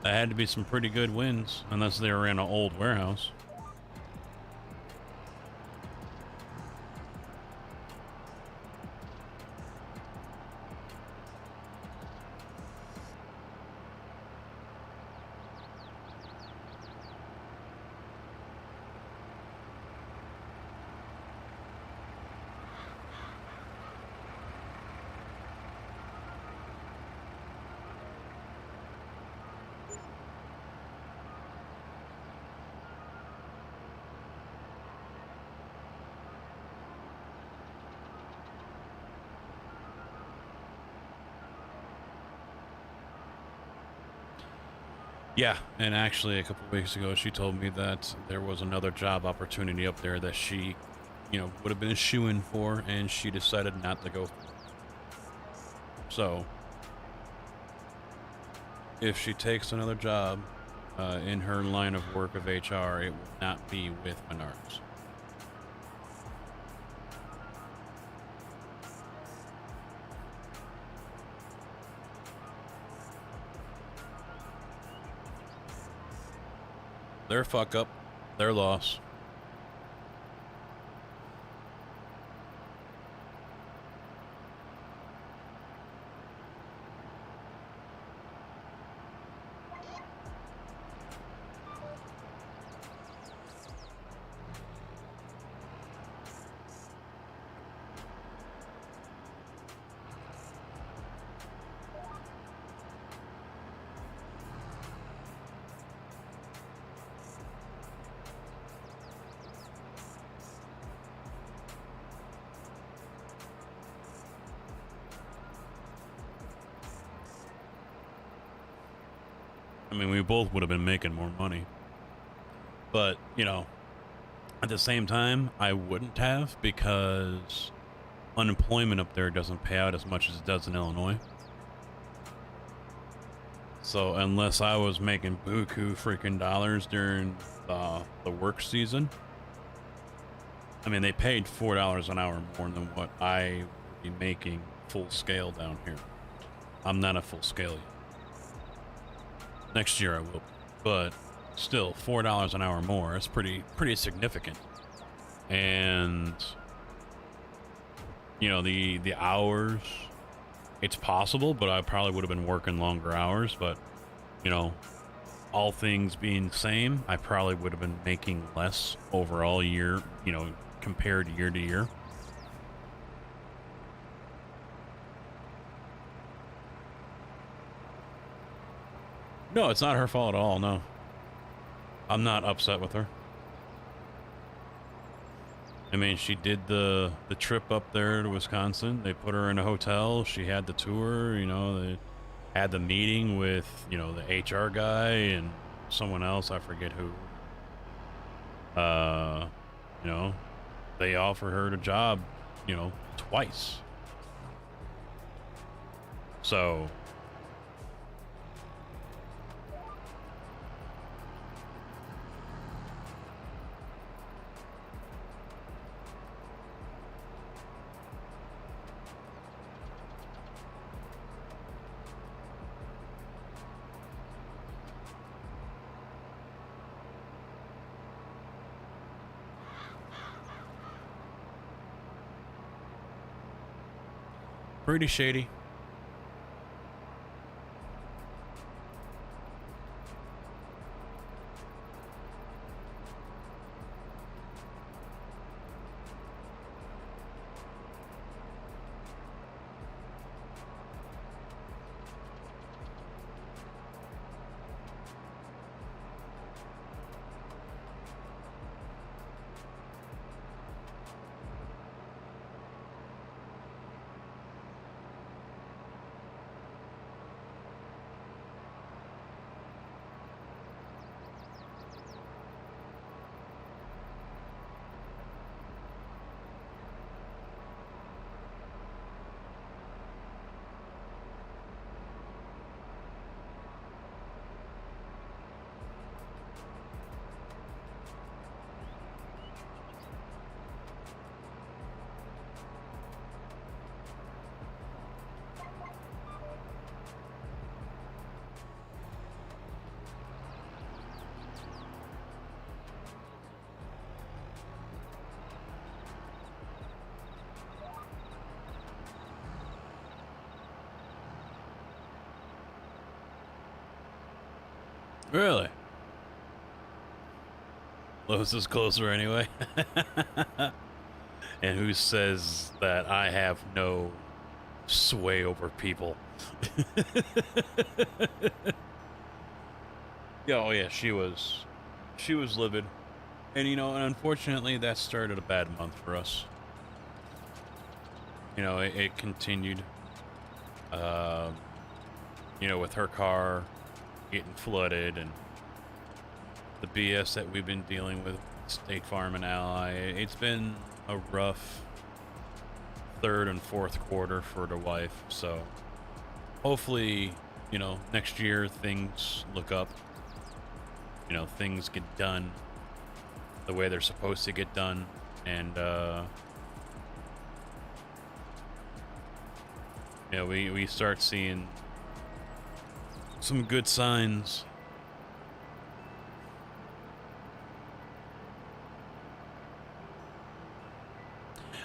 That had to be some pretty good wins, unless they were in an old warehouse. Yeah, and actually a couple of weeks ago, she told me that there was another job opportunity up there that she, would have been a shoo-in for, and she decided not to go for it. So, if she takes another job in her line of work of HR, it will not be with Menards. Their fuck up, their loss. I mean, we both would have been making more money. But, at the same time, I wouldn't have, because unemployment up there doesn't pay out as much as it does in Illinois. So unless I was making buku freaking dollars during the work season, I mean, they paid $4 an hour more than what I would be making full scale down here. I'm not a full scale yet. Next year I will, but still, $4 an hour more. It's pretty significant. And the hours, it's possible, but I probably would have been working longer hours. But all things being the same, I probably would have been making less overall year, compared year to year. No, it's not her fault at all, no. I'm not upset with her. I mean, she did the trip up there to Wisconsin. They put her in a hotel. She had the tour, they had the meeting with, the HR guy and someone else, I forget who. They offered her the job, twice. So pretty shady. Really? Lowe's is closer anyway. And who says that I have no sway over people? Yeah, oh yeah, she was livid. And and unfortunately that started a bad month for us. It continued. With her car, getting flooded and the BS that we've been dealing with State Farm and Ally. It's been a rough third and fourth quarter for the wife, so hopefully, you know, next year things look up. You know, things get done the way they're supposed to get done, and you know, we start seeing some good signs.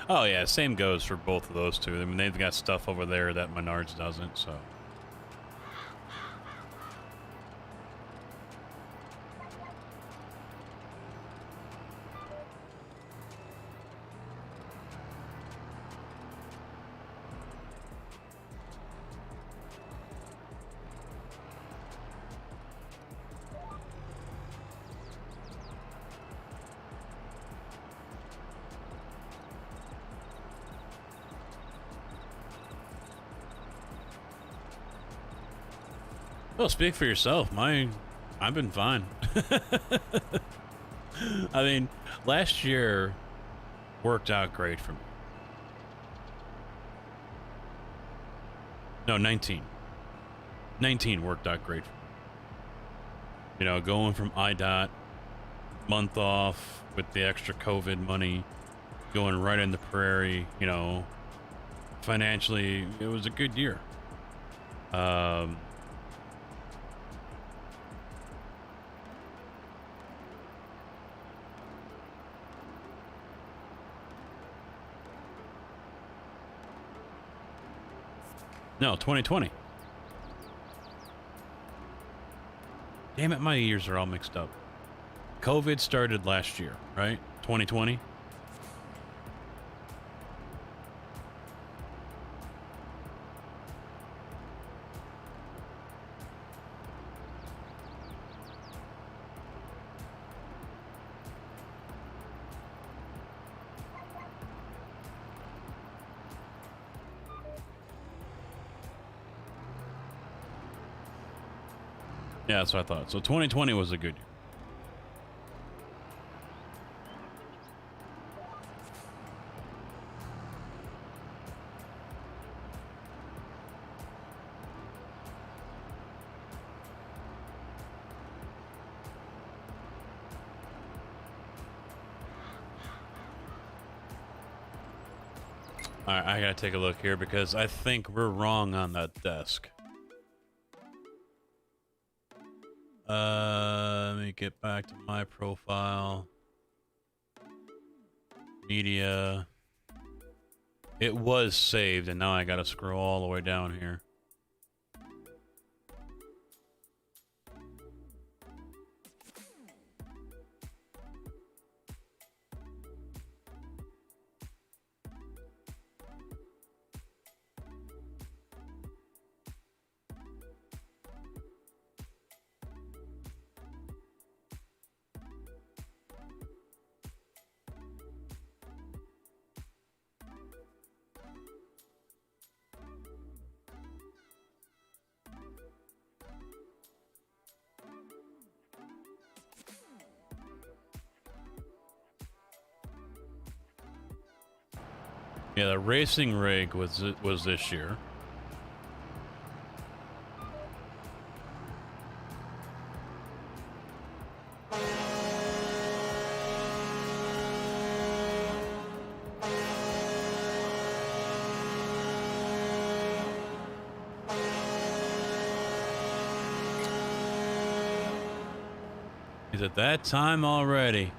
Oh yeah, same goes for both of those two. I mean, they've got stuff over there that Menards doesn't, so. Well, speak for yourself. I've been fine. I mean, last year worked out great for me. No, 19. 19 worked out great for me. You know, going from IDOT, month off with the extra COVID money, going right in the prairie, you know, financially, it was a good year. No, 2020. Damn it, my years are all mixed up. COVID started last year, right? 2020? Yeah, that's what I thought. So 2020 was a good year. All right, I gotta take a look here because I think we're wrong on that desk. Let me get back to my profile. Media. It was saved, and now I gotta scroll all the way down here. Yeah, the racing rig was this year. Is it that time already?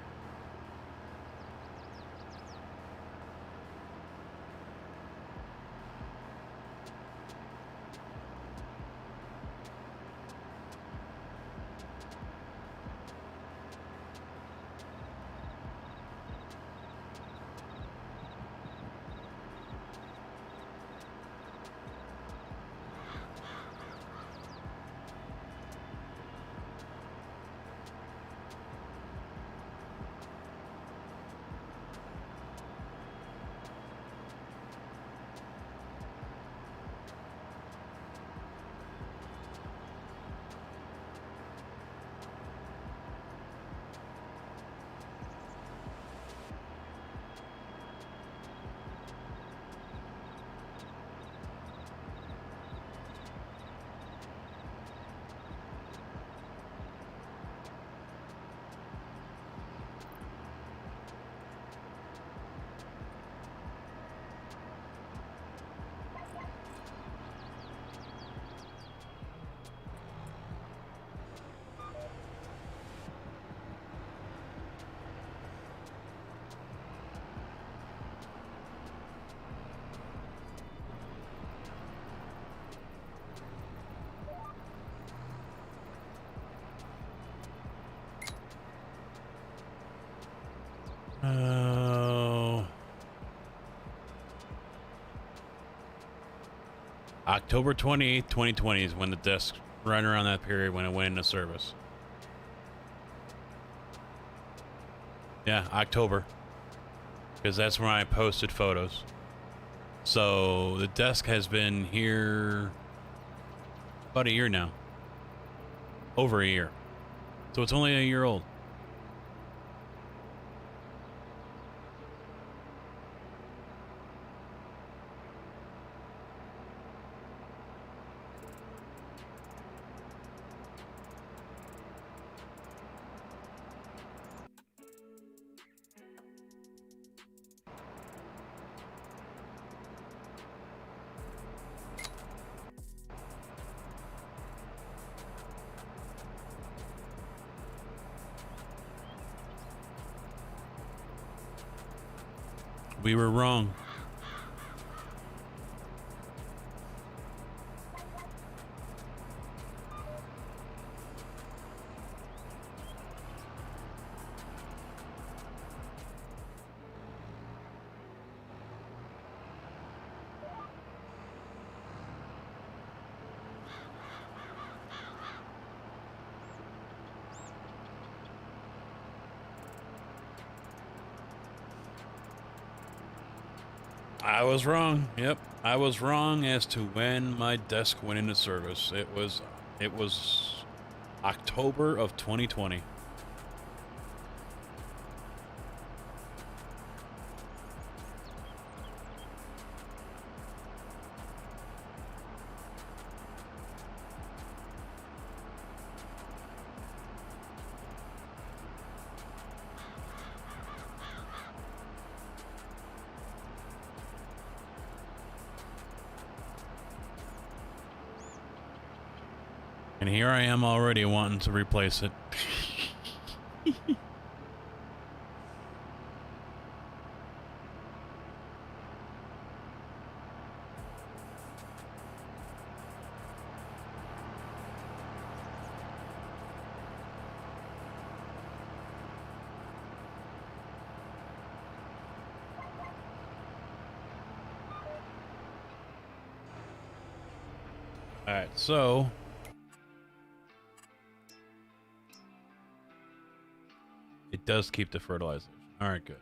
Oh. October 28th, 2020 is when the desk, right around that period when it went into service. Yeah, October. Because that's when I posted photos. So the desk has been here about a year now. Over a year. So it's only a year old. We were wrong. I was wrong. Yep, I was wrong as to when my desk went into service. It was October of 2020. And here I am already wanting to replace it. All right, so it does keep the fertilization. All right, good.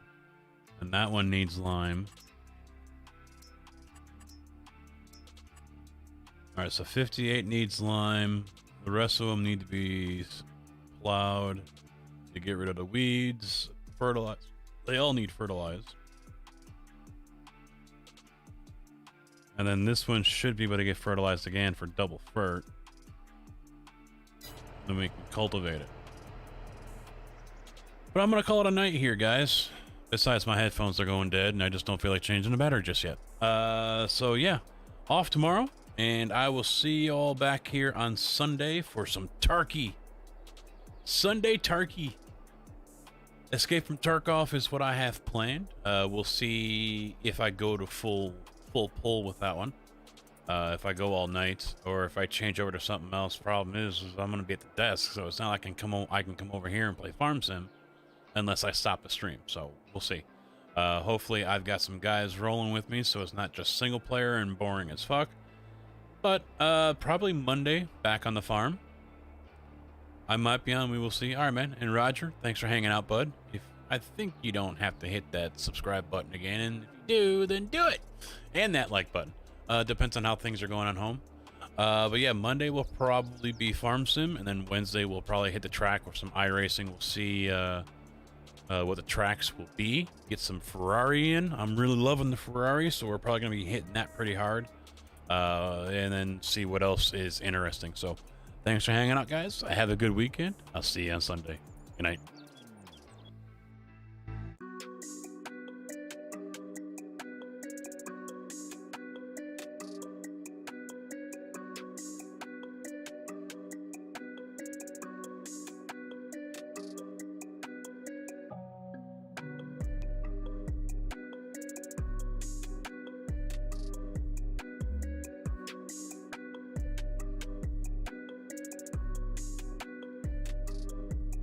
And that one needs lime. All right, so 58 needs lime. The rest of them need to be plowed to get rid of the weeds. Fertilized. They all need fertilized. And then this one should be able to get fertilized again for double fert. Then we can cultivate it. But I'm going to call it a night here, guys. Besides, my headphones are going dead, and I just don't feel like changing the battery just yet. So yeah, off tomorrow, and I will see you all back here on Sunday for some turkey. Sunday turkey. Escape from Tarkov is what I have planned. We'll see if I go to full pull with that one. If I go all night, or if I change over to something else. Problem is I'm going to be at the desk, so it's not like I can come over here and play Farm Sim unless I stop the stream. So we'll see. Hopefully I've got some guys rolling with me, so it's not just single player and boring as fuck. But probably Monday back on the farm. I might be on. We will see. All right, man. And Roger, thanks for hanging out, bud. I think you don't have to hit that subscribe button again, and if you do, then do it. And that like button. Depends on how things are going on home. But yeah, Monday will probably be Farm Sim, and then Wednesday we'll probably hit the track with some iRacing. We'll see what the tracks will be. Get some Ferrari in. I'm really loving the Ferrari, so we're probably going to be hitting that pretty hard. And then see what else is interesting. So thanks for hanging out, guys. Have a good weekend. I'll see you on Sunday. Good night.